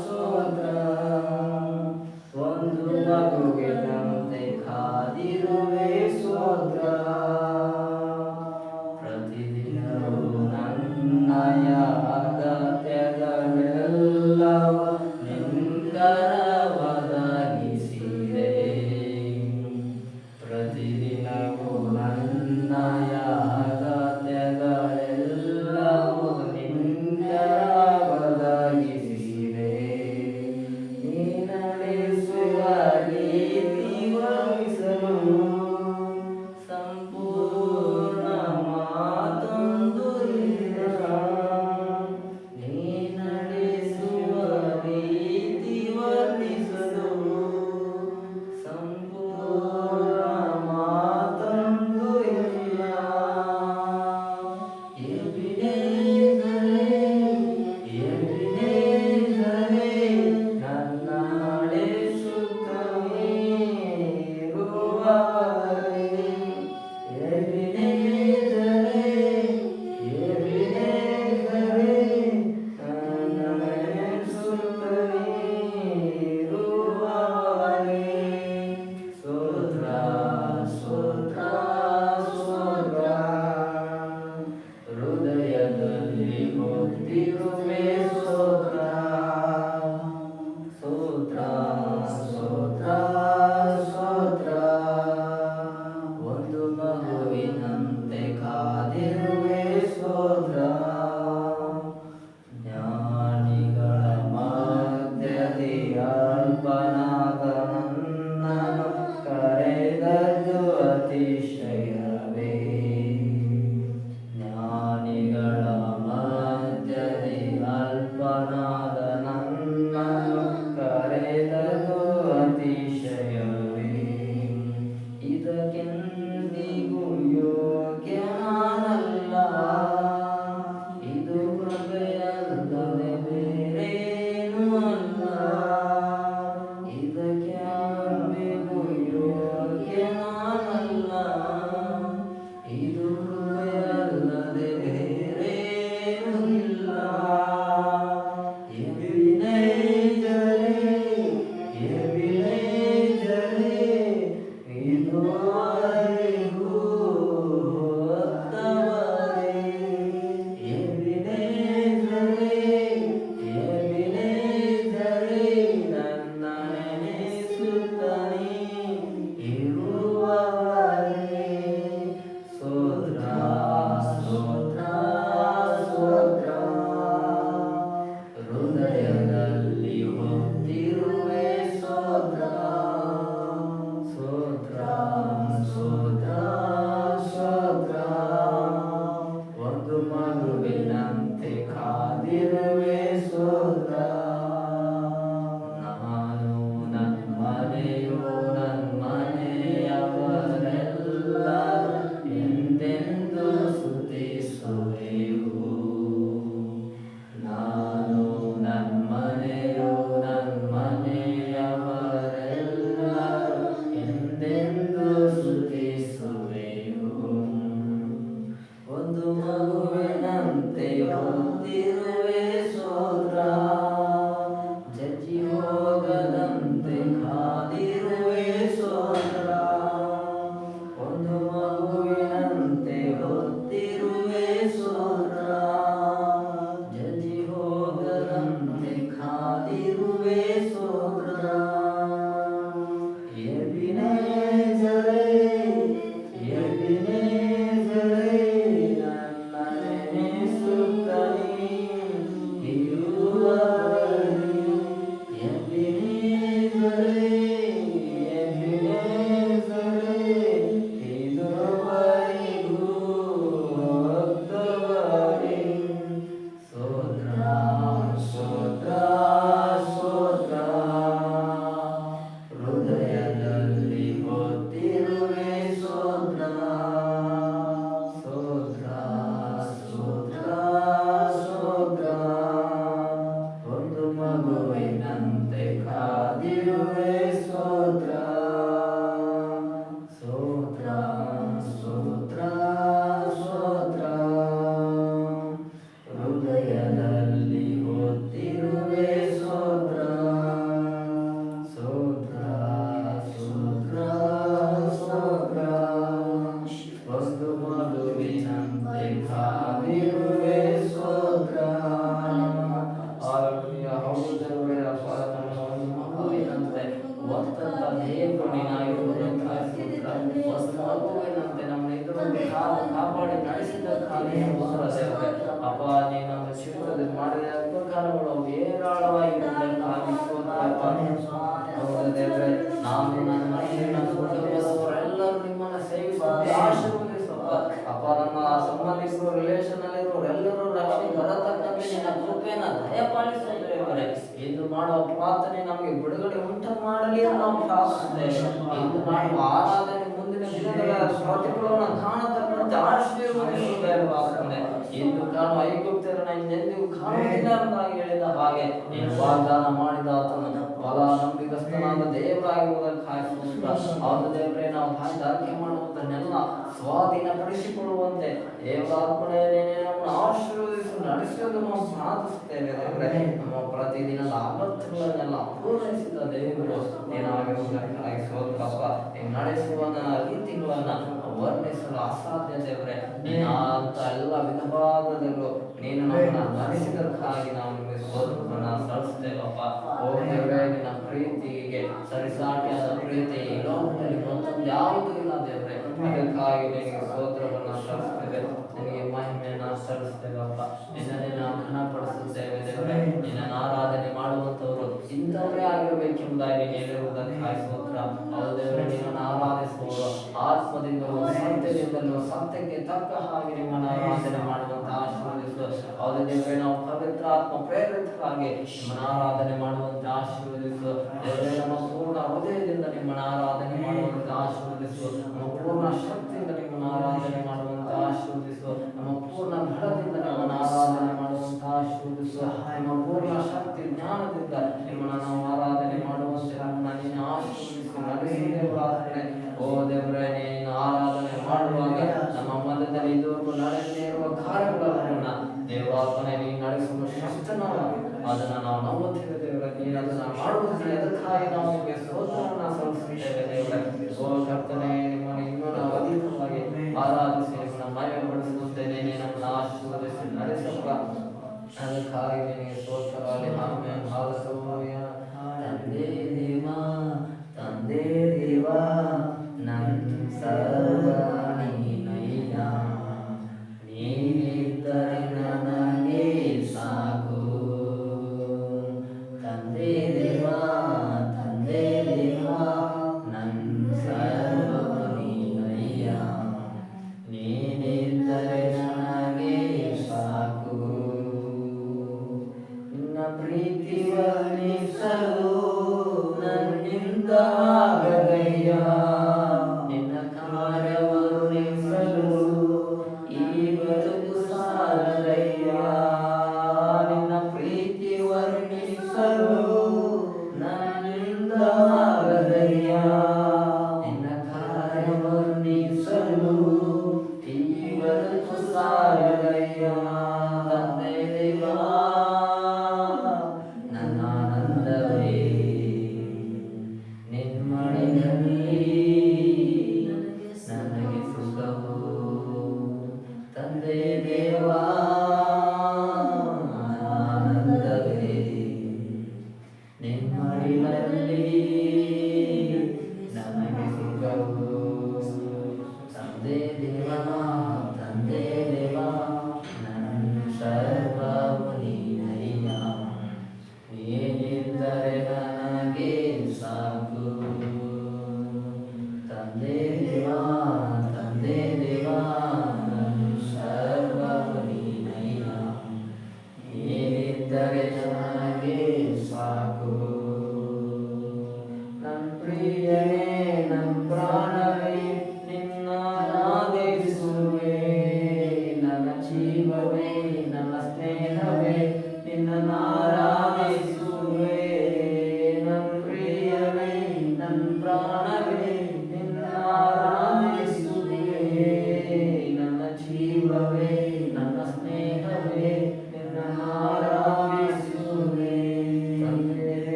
ಸ್ತೋತ್ರ. ಒಂದು ಮಗುವಿನಂತೆ ಕಾದಿರುವೆ ಸ್ತೋತ್ರ. ಪ್ರತಿದಿನವೂ ನನ್ನಯ ಅಗತ್ಯಗಳೆಲ್ಲವ ನಿಂಗರವದಾಗಿಸಿದೆ. ಪ್ರತಿದಿನವೂ ನನ್ನಯ ಅಗತ್ಯಗಳೆಲ್ಲವೂ ನಿಂಗರವದಾಗಿಸಿದೆ. ನೀ ನಡೆಸುವ ರೀತಿ ವರ್ಣಿಸಲು ಸಂಪೂರ್ಣ ಮಾತೊಂದು ಇಲ್ಲ. ನೀ ನಡೆಸುವ ರೀತಿ ವರ್ಣಿಸಲು ಸಂಪೂರ್ಣ ಮಾತೊಂದು ಇಲ್ಲ. ಎಬಿನೇಜರೇ, ಎಬಿನೇಜರೇ, ನನ್ನ ನಡೆಸುತ್ತ ನೀರುವವರೇ. ಎಬಿನೇಜರೇ, ಎಬಿನೇಜರೇ, ನನ್ನ ನಡೆಸುತ್ತ ನೀರುವವರೇ. ಸ್ತೋತ್ರ, ಸ್ತೋತ್ರ, ಸ್ತೋತ್ರ. ಹೃದಯದಲ್ಲಿ ಹೊತ್ತಿರುವೆ ಸ್ತೋತ್ರ. ಸ್ತೋತ್ರ, ಸ್ತೋತ್ರ, ಸ್ತೋತ್ರ. ಒಂದು ಮಗುವಿನಂತೆ ಕಾದಿರುವೆ ಸ್ತೋತ್ರ. ಜ್ಞಾನಿಗಳ ಮಧ್ಯದಿ ಅಲ್ಪನಾದ ನನ್ನನ್ನು ಕರೆದದ್ದು ಅತಿಶಯವೇ. ಜ್ಞಾನಿಗಳ ಮಧ್ಯದಿ ಅಲ್ಪನಾದ ನನ್ನನ್ನು ಕರೆದದ್ದು ಅತಿಶಯವೇ. ಇದಕ್ಕೆಂದಿಗೂ ಯೋಗ್ಯ ನಾನಲ್ಲ. ಇದು ಕೃಪೆಯಲ್ಲದೆ ಬೇರೇನೂ ಅಲ್ಲ. ಇದಕ್ಕೆಂದಿಗೂ ಯೋಗ್ಯ ನಾನಲ್ಲ. ಇದು ಕೃಪೆಯಲ್ಲದೆ ಬೇರೇನೂ ಇಲ್ಲ. ಹೇರಾಳವಾಗಿರುವುದಕ್ಕಾಗಿ ಸ್ತೋತ್ರಪ್ಪ. ಹೌದು ದೇವರೇ, ನಾನು ನನ್ನ ಮನೆಯಲ್ಲಿ ನನ್ನ ಕುಟುಂಬದವರೆಲ್ಲರೂ ನಿಮ್ಮನ್ನು ಸೇವಿಸುವಂತೆ ಆಶೀರ್ವದಿಸಪ್ಪ. ಅಪ್ಪ, ನಮ್ಮ ಸಂಬಂಧಿಕರು, ರಿಲೇಷನ್ ಅಲ್ಲಿರೋರೆಲ್ಲರೂ ರಕ್ಷಣೆ ಬರತಕ್ಕಂತೆ ನಿನ್ನ ಕೃಪೆಯನ್ನು ದಯಪಾಲಿಸು ದೇವರೇ. ಇಂದು ಮಾಡುವ ಪ್ರಾರ್ಥನೆ ನಮಗೆ ಬಿಡುಗಡೆ ಉಂಟು ಮಾಡಲಿ ಅಂತ ನಾವು ಪ್ರಾರ್ಥಿಸುತ್ತೇವೆ. ಇಂದು ಮಾಡುವ ಆರಾಧನೆ ಮುಂದಿನ ದಿನಗಳ ಪ್ರತಿಫಲವನ್ನು ಕಾಣತಕ್ಕಂತೆ ಆಶೀರ್ವದಿಸುತ್ತೇವೆ ಪ್ರಾರ್ಥನೆ. ಇಂದು ಕಾಣುವ ಐಗುಪ್ತ್ಯರನ್ನು ಇನ್ನೆಂದಿಗೂ ಕಾಣುವುದಿಲ್ಲ ಎಂಬುದಾಗಿ ಹೇಳಿದ ಹಾಗೆ ನೀನು ವಾಗ್ದಾನ ಮಾಡಿದ ಆತನು ಬಲ ನಂಬಿಗಸ್ತನಾದ ದೇವರಾಗಿರುವುದಕ್ಕಾಗಿ ಸ್ತೋತ್ರ. ಹೌದು ದೇವರೇ, ನಾವು ಬಾಯಿದಾರಿಕೆ ಮಾಡುವುದನ್ನೆಲ್ಲ ಸ್ವಾಧೀನಪಡಿಸಿಕೊಳ್ಳುವಂತೆ ದೇವರಾತ್ಮನೇ ನಮ್ಮನ್ನು ಆಶೀರ್ವದಿಸಿ ನಡೆಸುವುದು ನಾವು ಪ್ರಾರ್ಥಿಸುತ್ತೇವೆ ದೇವರೇ. ನಮ್ಮ ಪ್ರತಿದಿನದ ಅಗತ್ಯಗಳನ್ನೆಲ್ಲ ಪೂರೈಸಿದ ದೇವರು ನೀನಾಗಿರುವುದಕ್ಕಾಗಿ ಸ್ತೋತ್ರಪ್ಪ. ನೀನು ನಡೆಸುವ ರೀತಿಗಳನ್ನು ವರ್ಣಿಸಲು ಅಸಾಧ್ಯ ದೇವರೇ. ನೀನಂತ ಎಲ್ಲ ವಿಧವಾದದಲ್ಲೂ ನೀನು ನಮ್ಮನ್ನು ನಡೆಸಿದಕ್ಕಾಗಿ ನಾವು ನಿಮಗೆ ಸ್ತೋತ್ರವನ್ನು ಸಲ್ಲಿಸುತ್ತೇವಪ್ಪ. ಓ ದೇವರೇ, ನಿನ್ನ ಪ್ರೀತಿಗೆ ಸರಿಸಾಟಿಯಾದ ಪ್ರೀತಿ ಈ ಲೋಕದಲ್ಲಿ ಮತ್ತೊಂದು ಯಾವುದೂ ಇಲ್ಲ ದೇವರೇ. ಅದಕ್ಕಾಗಿ ನಿನಗೆ ಸ್ತೋತ್ರವನ್ನು ಸಲ್ಲಿಸುತ್ತೇವೆ, ನಿನಗೆ ಮಹಿಮೆಯನ್ನು ಸಲ್ಲಿಸುತ್ತೇವಪ್ಪ. ನಿನ್ನನ್ನೇ ನಾವು ಘನಪಡಿಸುತ್ತೇವೆ ದೇವರೇ. ನಿನ್ನನ್ನು ಆರಾಧನೆ ಮಾಡುವಂಥವರು ಇಂಥವರೇ ಆಗಿರಬೇಕೆಂಬುದಾಗಿ ನೀನು ಹೇಳಿರುವುದಕ್ಕಾಗಿ ಸ್ತೋತ್ರ. ಹೌದು ದೇವರೇ, ನಿನ್ನನ್ನು ಆರಾಧಿಸುವವರು ಆತ್ಮದಿಂದಲೂ ಸತ್ಯದಿಂದಲೂ ಸತ್ಯಕ್ಕೆ ತಕ್ಕ ಹಾಗೆ ನಿಮ್ಮನ್ನು ಆರಾಧನೆ ಮಾಡುವಂತ ಆಶೀರ್ವದಿಸುವ. ಹೌದು ದೇವರೇ, ನಾವು ಪವಿತ್ರ ಆತ್ಮ ಪ್ರೇರಿತರಾಗಿ ನಿಮ್ಮನ್ನು ಆರಾಧನೆ ಮಾಡುವಂತೆ ಆಶೀರ್ವದಿಸುವ ದೇವರೇ. ನಮ್ಮ ಪೂರ್ಣ ಹೃದಯದಿಂದ ನಿಮ್ಮನ್ನು ಆರಾಧನೆ ಮಾಡುವಂತೆ ಆಶೀರ್ವದಿಸುವ. ನಮ್ಮ ಪೂರ್ಣ ಶಕ್ತಿಯಿಂದ ನಿಮ್ಮನ್ನು ಆರಾಧನೆ ಮಾಡುವಂತೆ ಆಶೀರ್ವದಿಸುವ. ನಮ್ಮ ಪೂರ್ಣ ಬಲದಿಂದ ನಿಮ್ಮನ್ನು ಆರಾಧನೆ ಮಾಡುವಂತ ಆಶೀರ್ವದಿಸುವ. ನಮ್ಮ ಪೂರ್ಣ ಶಕ್ತಿ ಜ್ಞಾನದಿಂದ ನಿಮ್ಮನ್ನು ನಾವು ಆರಾಧನೆ ಮಾಡುವಂತೆ ನಮ್ಮನ್ನು ನೀನು ಆಶೀರ್ವದಿಸಿ ನಡೆಸಿದೆ ಪ್ರಾರ್ಥನೆ. ಓ ದೇವರೇ, ನೀನು ಆರಾಧನೆ ಮಾಡುವಾಗ ನಮ್ಮ ಮಧ್ಯದಲ್ಲಿ ಇದುವರೆಗೂ ನಡೆಸದೇ ಇರುವ ಕಾರ್ಯಗಳನ್ನು ದೇವರಾತ್ಮನೆ ನೀನು ನಡೆಸುವ ಶಕ್ತನವ, ಅದನ್ನು ನಾವು ನಂಬುತ್ತೇವೆ ದೇವರೇ. ನೀನು ಅದನ್ನು ಮಾಡುವುದಿಲ್ಲ, ಅದಕ್ಕಾಗಿ ನಾವು ನಿಮಗೆ ಸ್ತೋತ್ರವನ್ನು ಸಲ್ಲಿಸುತ್ತೇವೆ ದೇವರೇ. ಓ ಕರ್ತನೇ, ನಿಮ್ಮನ್ನು ಇನ್ನೂ ನಾವು ಅಧಿಕವಾಗಿ ಆರಾಧಿಸಿ ನಿಮ್ಮನ್ನು ಮಹಿಮೆಪಡಿಸುತ್ತೇನೆ. ನಮ್ಮನ್ನು ಆಶೀರ್ವದಿಸಿ ನಡೆಸಪ್ಪ, ಅದಕ್ಕಾಗಿ ನಿನಗೆ ಸ್ತೋತ್ರವಾಗಲಿ. ಆಮೆನ್. ಹಾಲೆಲೂಯಾ. ತಂದೆ ದೇವಾ, ತಂದೆ ದೇವಾ, ನನ್ನ ಸರ್ವ ನೀನಯ್ಯ, ನೀನಿದ್ದರೆ ನನಗೆ ಸಾಕು. ತಂದೆ ದೇವಾ, ತಂದೆ ದೇವಾ, ನನ್ನ ಸರ್ವ ನೀನಯ್ಯ, ನೀನಿದ್ದರೆ ನನಗೆ ಸಾಕು. ನಿನ್ನ ಪ್ರೀತಿ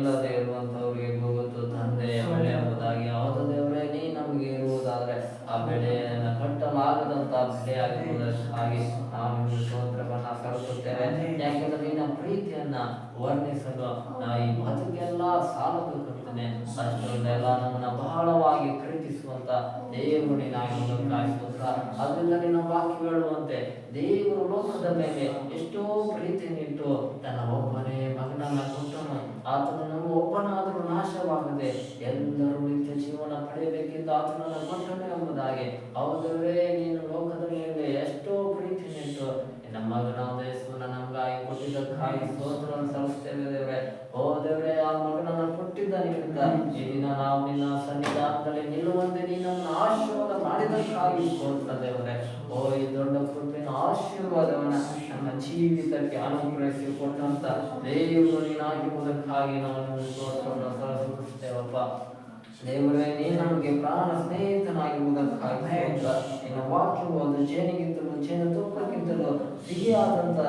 ಇಲ್ಲದೆ ಇರುವಂತವ್ರಿಗೆ ಗೊತ್ತು ತಂದೆಯ ಬೆಳೆ ಎಂಬುದಾಗಿ. ಹೌದು ದೇವರೇ, ನೀ ನಮಗೆ ಇರುವುದಾದ್ರೆ ಆ ಬೆಳೆಯನ್ನು ಕಟ್ಟಲಾಗದಂತ ಬೆಳೆಯಾಗಿರುವುದಕ್ಕಾಗಿ ನಾವು ನಿಮಗೆ ಸ್ತೋತ್ರವನ್ನ ಸಲ್ಲಿಸುತ್ತೇವೆ. ಯಾಕೆಂದ್ರೆ ನಿನ್ನ ಪ್ರೀತಿಯನ್ನ ವರ್ಣಿಸಲು ಈ ಬದುಕೆಲ್ಲ ಸಾಲದು ಕರ್ತನೆ. ಅಷ್ಟರಲ್ಲೆಲ್ಲ ನಮ್ಮನ್ನ ಬಹಳವಾಗಿ ಪ್ರೀತಿಸುವಂತ ದೇವರು ನೀನಾಗಿರುವುದಕ್ಕಾಗಿ ಸ್ತೋತ್ರ. ಅದರಿಂದ ನಿನ್ನ ವಾಕ್ಯ ಹೇಳುವಂತೆ ದೇವರು ಲೋಕದ ಮೇಲೆ ಎಷ್ಟೋ ಪ್ರೀತಿಯನ್ನಿಟ್ಟು ತನ್ನ ಒಬ್ಬನೇ ಮಗನನ್ನ ಕೊಟ್ಟನು. ಆತನು ಒಬ್ಬನಾದರೂ ನಾಶವಾಗದೆ ಎಲ್ಲರೂ ನಿತ್ಯ ಜೀವನ ಪಡೆಯಬೇಕೆಂದು ಆತನನ್ನು ಕೊಟ್ಟನು ಎಂಬುದಾಗಿ. ಹೌದವರೇ, ನೀನು ಲೋಕದ ಮೇಲೆ ಎಷ್ಟೋ ಪ್ರೀತಿಯನ್ನಿಟ್ಟು ನಿನ್ನ ಮಗನಾದ ಯೇಸುವನ್ನ ನಮಗಾಗಿ ಕೊಟ್ಟಿದ್ದಕ್ಕಾಗಿ ಸ್ತೋತ್ರವನ್ನು ಸಲ್ಲಿಸುತ್ತೇವೆ ದೇವರೇ. ಓ ದೇವರೇ, ಆ ಮಗನನ್ನು ಕೊಟ್ಟಿದ್ದ ನಿಮಿತ್ತ ಈ ದಿನ ನಾವು ನಿನ್ನ ಸನ್ನಿಧಾನದಲ್ಲಿ ನಿಲ್ಲುವಂತೆ ನೀನನ್ನು ಆಶೀರ್ವಾದ ಮಾಡಿದಕ್ಕಾಗಿ ಸ್ತೋತ್ರ ದೇವರೇ. ಓ ಈ ದೊಡ್ಡ ಕೃಪೆಯನ್ನು ಆಶೀರ್ವಾದವನ್ನ ನಮ್ಮ ಜೀವಿತಕ್ಕೆ ಅನುಗ್ರಹಿಸಿಕೊಟ್ಟಂತ ದೇವರು ನೀನಾಗಿರುವುದಕ್ಕಾಗಿ ನಾವು ಸ್ತೋತ್ರವನ್ನು ಸಲ್ಲಿಸುತ್ತೇವಪ್ಪ. ದೇವರೇ, ನೀನು ನಮಗೆ ಪ್ರಾಣ ಸ್ನೇಹಿತನಾಗಿರುವುದಕ್ಕಾಗಿ ನಿನ್ನ ವಾಕ್ಯವು ಒಂದು ಜೇನಿಗಿಂತಲೂ ಜೇನುತುಪ್ಪಕ್ಕಿಂತಲೂ ಸಿಹಿಯಾದಂಥ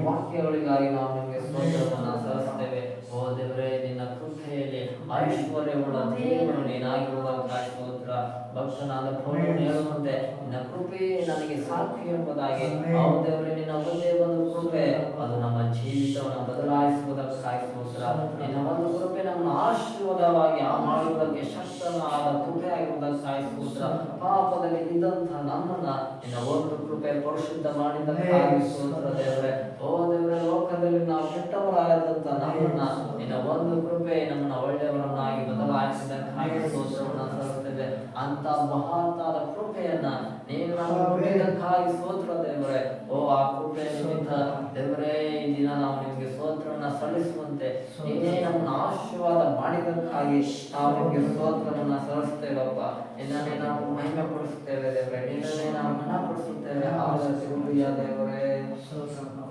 ವಾಕ್ಯಗಳಿಗಾಗಿ ನಾವು ನಿಮಗೆ ಸ್ತೋತ್ರವನ್ನು ಸಲ್ಲಿಸುತ್ತೇವೆ. ಓ ದೇವರೇ, ನಿನ್ನ ಕೃಪೆಯಲ್ಲಿ ಐಶ್ವರ್ಯವುಳ್ಳ ದೇವರು ನೀನಾಗಿರುವುದಕ್ಕಾಗಿ ಸ್ತೋತ್ರ. ಭಕ್ತನಾದ ಪೌಲನು ಹೇಳುವಂತೆ ನಿನ್ನ ಕೃಪೆಯೇ ನನಗೆ ಸಾಕು ಎಂಬುದಾಗಿ. ಹೌದು ದೇವರೇ, ನಿನ್ನ ಒಂದೇ ಒಂದು ಕೃಪೆ ಅದು ನಮ್ಮ ಜೀವಿತವನ್ನು ಬದಲಾಯಿಸುವುದಕ್ಕಾಗಿ ಸ್ತೋತ್ರ. ನಿನ್ನ ಒಂದು ಕೃಪೆ ನಮ್ಮನ್ನು ಆಶೀರ್ವಾದವಾಗಿ ಮಾಡುವುದಕ್ಕೆ ಶಕ್ತನಾದ ಕೃಪೆ ಆಗಿರುವುದಕ್ಕಾಗಿ ಸ್ತೋತ್ರ. ಪಾಪದಲ್ಲಿ ಇದ್ದಂಥ ನಮ್ಮನ್ನ ನಿನ್ನ ಒಂದು ಕೃಪೆ ಪರಿಶುದ್ಧ ಮಾಡಿದ್ದಕ್ಕಾಗಿ ಸ್ತೋತ್ರ ದೇವರೇ. ಓ ದೇವರೇ, ಲೋಕದಲ್ಲಿ ನಾವು ಕೆಟ್ಟವರಾದಂಥ ನಮ್ಮನ್ನ ನಿನ್ನ ಒಂದು ಕೃಪೆ ನಮ್ಮನ್ನ ಒಳ್ಳೆಯವರನ್ನಾಗಿ ಬದಲಾಯಿಸಿದ್ದಕ್ಕಾಗಿ ಸ್ತೋತ್ರವನ್ನು ಸಲ್ಲಿಸುತ್ತೇವೆ. ಅಂತ ಮಹತ್ತಾದ ಕೃಪೆಯನ್ನ ನೀನು ನಮಗೆ ಕೊಟ್ಟಿದ್ದಕ್ಕಾಗಿ ಸ್ತೋತ್ರ ದೇವರೇ. ಓ ಆ ಕೃಪೆ ನಿಮಿತ್ತ ದೇವರೇ, ಈ ದಿನ ನಾವು ನಿಮಗೆ ಸ್ತೋತ್ರವನ್ನು ಸಲ್ಲಿಸುವಂತೆ ನೀನೇ ನಮ್ಮನ್ನು ಆಶೀರ್ವಾದ ಮಾಡಿದ್ದಕ್ಕಾಗಿ ನಾವು ನಿಮಗೆ ಸ್ತೋತ್ರವನ್ನು ಸಲ್ಲಿಸುತ್ತೇವಪ್ಪ. ನಿನ್ನನ್ನೇ ನಾವು ಮಹಿಮೆ ಪಡಿಸುತ್ತೇವೆ ದೇವರೇ, ನಿನ್ನನ್ನೇ ನಾವು ಘನಪಡಿಸುತ್ತೇವೆ. ಹಾಲೆಲೂಯ ದೇವರೇ.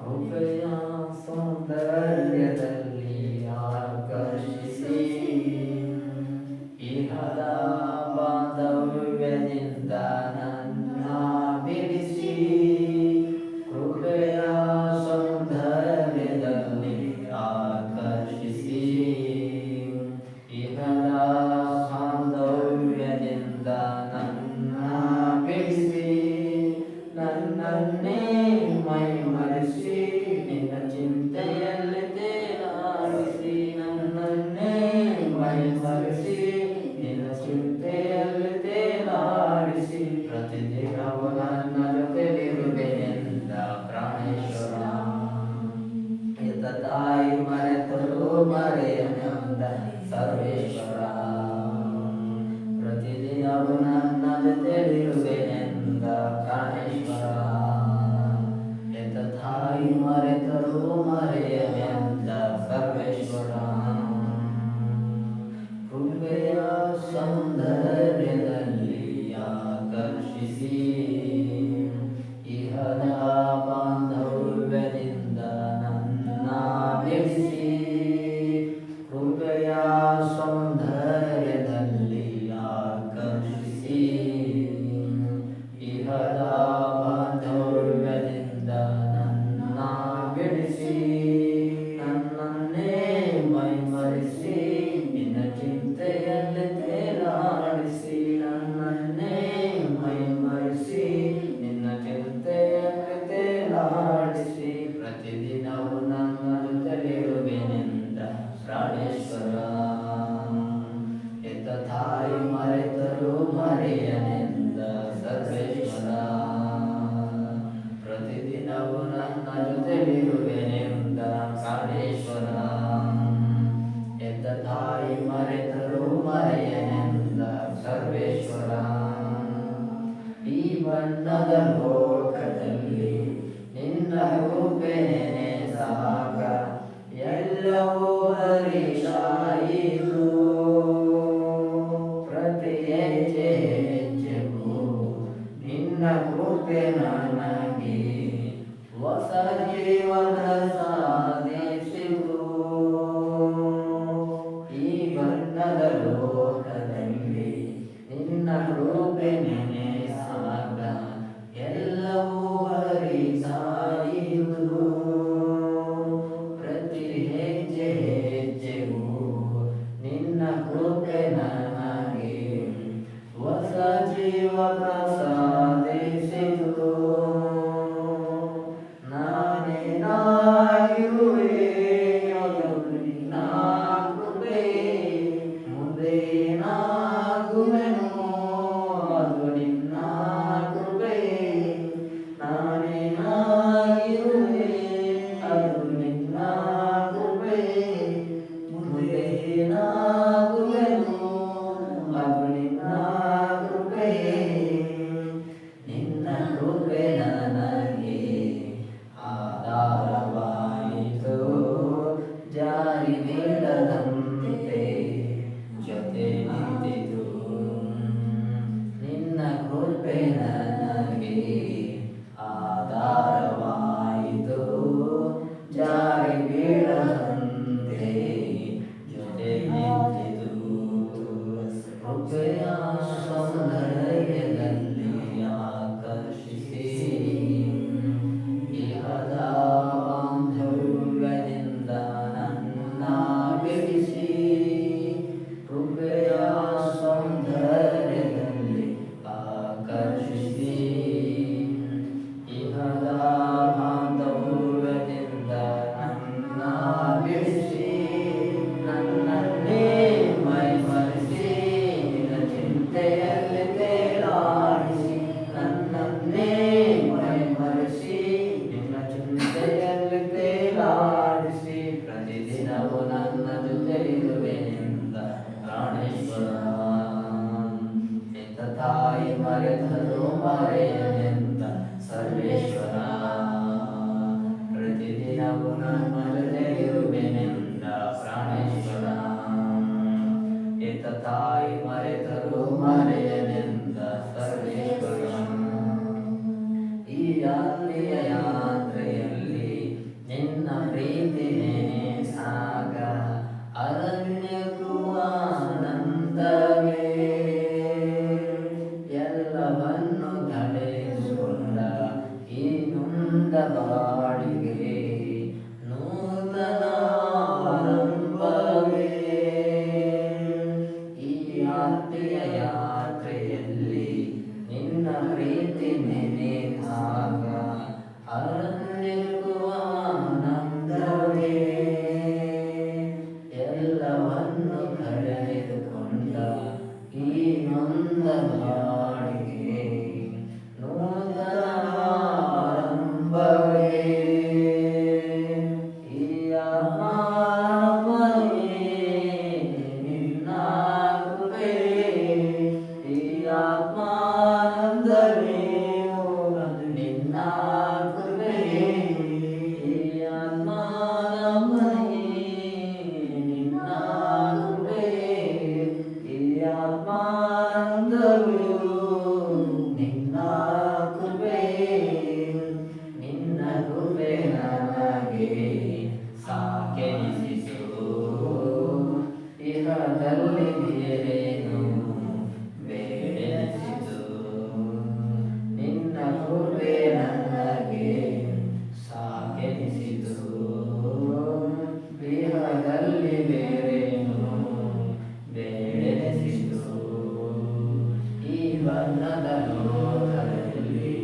ಕೃಪೆಯ ಸೌಂದರ್ಯದಲ್ಲಿ ಆಕರ್ಷಿಸಿ ಇಹದ ಬಾಂಧವ್ಯದಿಂದ ನನ್ನ ಬಿಡಿಸಿ. ಕೃಪೆಯ ಸೌಂದರ್ಯದಲ್ಲಿ ಆಕರ್ಷಿಸಿ ಇಹದ ಬಾಂಧವ್ಯದಿಂದ ನನ್ನ ಬಿಡಿಸಿ. ನನ್ನನ್ನೇ ಮೈಮರೆಸಿ ನಿನ್ನ ಚಿಂತೆಯಲ್ಲಿ ತೇಲಾಡಿಸಿ. ನನ್ನನ್ನೇ ಮೈಮರೆಸಿ ನಿನ್ನ ಚಿಂತೆಯಲ್ಲಿ ತೇಲಾಡಿಸಿ. ಪ್ರತಿದಿನವೂ ನನ್ನ ಜೊತೆಲಿರುವೆನೆಂದ ಪ್ರಾಣೇಶ್ವರ. ಎತ್ತ ತಾಯಿ ಮರೆತರೂ ಮರೆಯನೆಂದ ಸರ್ವೇಶ್ವರ. ಪ್ರತಿದಿನವೂ ನನ್ನ ಜೊತೆಲಿರುವೆನೆಂದ ಪ್ರಾಣೇಶ್ವರ. ಎತ್ತ ತಾಯಿ ಮರೆತರೂ ಮರೆಯನೆಂದ ಸರ್ವೇಶ್ವರ. ಕೃಪೆಯ ಸೌಂದರ್ಯದಲ್ಲಿ ಆಕರ್ಷಿಸಿ ಇಹದ ಬಾಂಧವ್ಯದಿಂದ ನನ್ನ ಬಿಡಿಸಿ. ಕೃಪೆಯ ಸೌಂದರ್ಯದಲ್ಲಿ ಆಕರ್ಷಿಸಿ ಇಹದ ಬಾಂಧವ್ಯದಿಂದ ನನ್ನ ಬಿಡಿಸಿ. ನನ್ನನ್ನೇ ಮೈಮರೆಸಿ ನಿನ್ನ ಚಿಂತೆಯಲ್ಲಿ ತೇಲಾಡಿಸಿ. ನನ್ನನ್ನೇ ಮೈಮರೆಸಿ ನಿನ್ನ ಚಿಂತೆಯಲ್ಲಿ ತೇಲಾಡಿಸಿ. ಪ್ರತಿದಿನವೂ ನನ್ನ ಜೊತೆಲಿರುವೆನೆಂದ ಪ್ರಾಣೇಶ್ವರ. ಎತ್ತ ತಾಯಿ ಮರೆತರೂ ಮರೆಯನೆಂದ ಸರ್ವೇಶ್ವರ. ಪ್ರತಿದಿನವೂ ನನ್ನ ಜೊತೆಲಿರುವೆನೆಂದ ಪ್ರಾಣೇಶ್ವರ. ಎತ್ತ ತಾಯಿ ಮರೆತರೂ ಮರೆಯನೆಂದ ಸರ್ವೇಶ್ವರ. ಈ ಬಣ್ಣದ ಲೋಕದಲ್ಲಿ ನಿನ್ನ ಕೃಪೆನೇ ಸಾಕ. ಎಲ್ಲವೂ ಹರಿದಾಯಿತು. ಪ್ರತಿ ಹೆಜ್ಜೆ ಹೆಜ್ಜೆಗೂ ನಿನ್ನ ಕೃಪೆ ನನಗೆ ಹೊಸ ಜೀವನ ಸಾಧಿಸಿತು. ಈ ಬಣ್ಣದ ಲೋಕದಲ್ಲಿ ನಿನ್ನ ಕೃಪೆ ಸಾಕ. ಎಲ್ಲ ತಾಯಿ ಮರೆತರು ಮರೆಯನೆಂದ ಸರ್ವೇಶ್ವರನು. ಈ ಆತ್ಮೀಯ ಯಾತ್ರೆಯಲ್ಲಿ ನಿನ್ನ ಪ್ರೀತಿ ನೆನೆಸಾಗ ಅರಣ್ಯಕ್ಕೂ ಆನಂದವೇ. ಎಲ್ಲವನ್ನು ತಡೆದುಕೊಂಡ ಈ ನೊಂದ ಬಾಳಿಗೆ ನೂತನ ಆರಂಭವೇ. ಈ ಆತ್ಮೀಯ ಯಾತ್ರೆಯಲ್ಲಿ ನಿನ್ನ ಪ್ರೀತಿ ನೆನೆದಾಗ ಅರಣ್ಯಕ್ಕೂ ಆನಂದವೇ. ಎಲ್ಲವನ್ನು ಕಳೆದುಕೊಂಡ ಈ ನೊಂದ ಬಾಳಿಗೆ ನೂತನ ಆರಂಭವೇ. ಈ ಆತ್ಮಾರ್ಪಣೆ ನಿನ್ನ ಕೃಪೆ. ಈ ಆತ್ಮಾನಂದವೇ ನಿನ್ನ ಕೃಪೆ. ಈ ಆತ್ಮಾನಂದವೇ ನಿನ್ನ ಕೃಪೆ. ಈ ಆತ್ಮಾನಂದವೇ ನಿನ್ನ ಕೃಪೆ. ನಿನ್ನ ಕೃಪೆ ನನಗೆ ಸಾಕೆನಿಸಿತು. ಇಹದಲ್ಲಿ ಬೇರೇನು ಬೇಡೆನಿಸಿತು. ನಿನ್ನ ಕೃಪೆ ನನಗೆ ಸಾಕೆನಿಸಿತು. ಇಹದಲ್ಲಿ ಬೇರೇನು ಬೇಡೆನಿಸಿತು. ಈ ಬಣ್ಣದ ಲೋಕದಲ್ಲಿ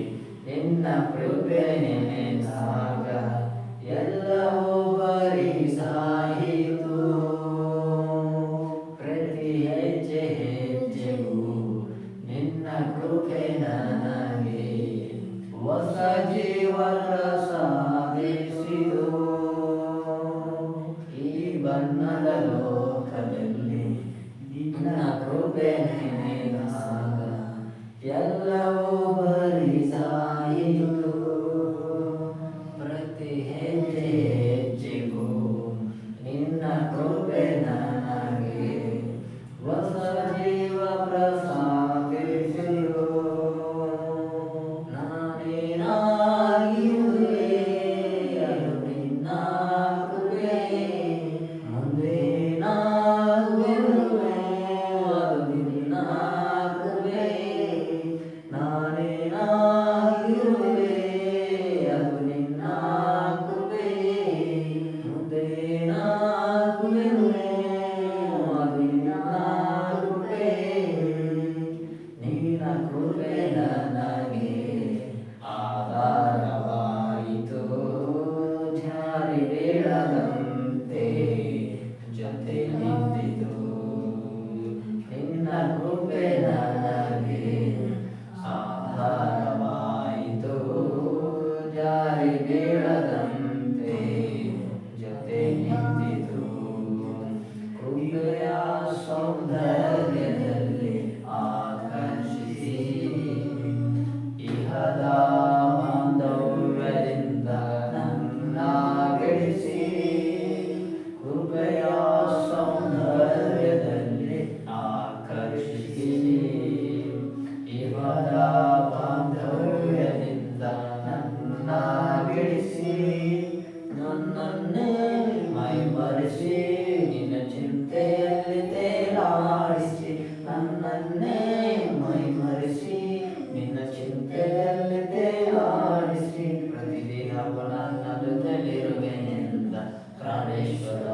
ನಿನ್ನ ಕೃಪೆ ನೆನೆದಾಗ ಎಲ್ಲವೂ ಬರೀ ಸಾಯಿತು. ಪ್ರತಿ ಹೆಜ್ಜೆ ಹೆಜ್ಜೆಗೂ ನಿನ್ನ ಕೃಪೆ ನನಗೆ ಹೊಸ ಜೀವನ ಸಾಧಿಸಿತು. ಈ ಬಣ್ಣದ ಲೋಕದಲ್ಲಿ ನಿನ್ನ ಕೃಪೆ ನೆನೆದಾಗ ಎಲ್ಲವೂ ಬರೀ ಸಾಯಿತು. ಪ್ರತಿ ಹೆಜ್ಜೆ ಹೆಜ್ಜೆಗೂ ನಿನ್ನ ಕೃಪೆ ನನಗೆ ಹೊಸ ಜೀವ ಪ್ರಸಾದಿಸಿತು. ನಾನೇನಾಗಿರುವೆ ಅದು ನಿನ್ನ ಕೃಪೆ. ಮುಂದೆ ನಾಗುವೆ ಅದು ನಿನ್ನ ಕೃಪೆ. ನಾನೇನಾಗಿರುವೆ ಅದು ನಿನ್ನ ಕೃಪೆ. ಮುಂದೆ ನಾಗುವೆ ಅದು ನಿನ್ನ ಕೃಪೆ. ನಿನ್ನ ಕೃಪೆ ನನಗೆ ಆಧಾರವಾಯಿತು. ಜಾರಿ ಬೀಳದಂತೆ ಜೊತೆ ನಿಂತಿತು. ನಿನ್ನ ಕೃಪೆ ನನಗೆ ಆಧಾರವಾಯಿತು. ಜಾರಿ ಬೀಳದಂತೆ ಜೊತೆ ನಿಂತಿತು. ಕೃಪೆಯ ಸೌಂದರ್ಯದಲ್ಲಿ ಆಕರ್ಷಿಸಿ ಇಹದ ಬಾಂಧವ್ಯದಿಂದ ನನ್ನ ಗೆಳಿಸಿ. ಕೃಪೆಯ ಸೌಂದರ್ಯದಲ್ಲಿ ಆಕರ್ಷಿಸಿ ಇಹದ ಬಾಂಧವ್ಯದಿಂದ ನನ್ನ ಗೆಳಿಸಿ. ನನ್ನನ್ನೇ ಮೈಮರೆಸಿ ನಿನ್ನ ಚಿಂತೆಯಲ್ಲಿ ತೇಲಾಡಿಸಿ. ನನ್ನನ್ನೇ ಮೈಮರೆಸಿ ನಿನ್ನ ಚಿಂತೆಯಲ್ಲಿ ತೇಲಾಡಿಸಿ. ಪ್ರತಿದಿನವೂ ನನ್ನ ಜೊತೆಲಿರುವೆನೆಂದ ಪ್ರಾಣೇಶ್ವರ.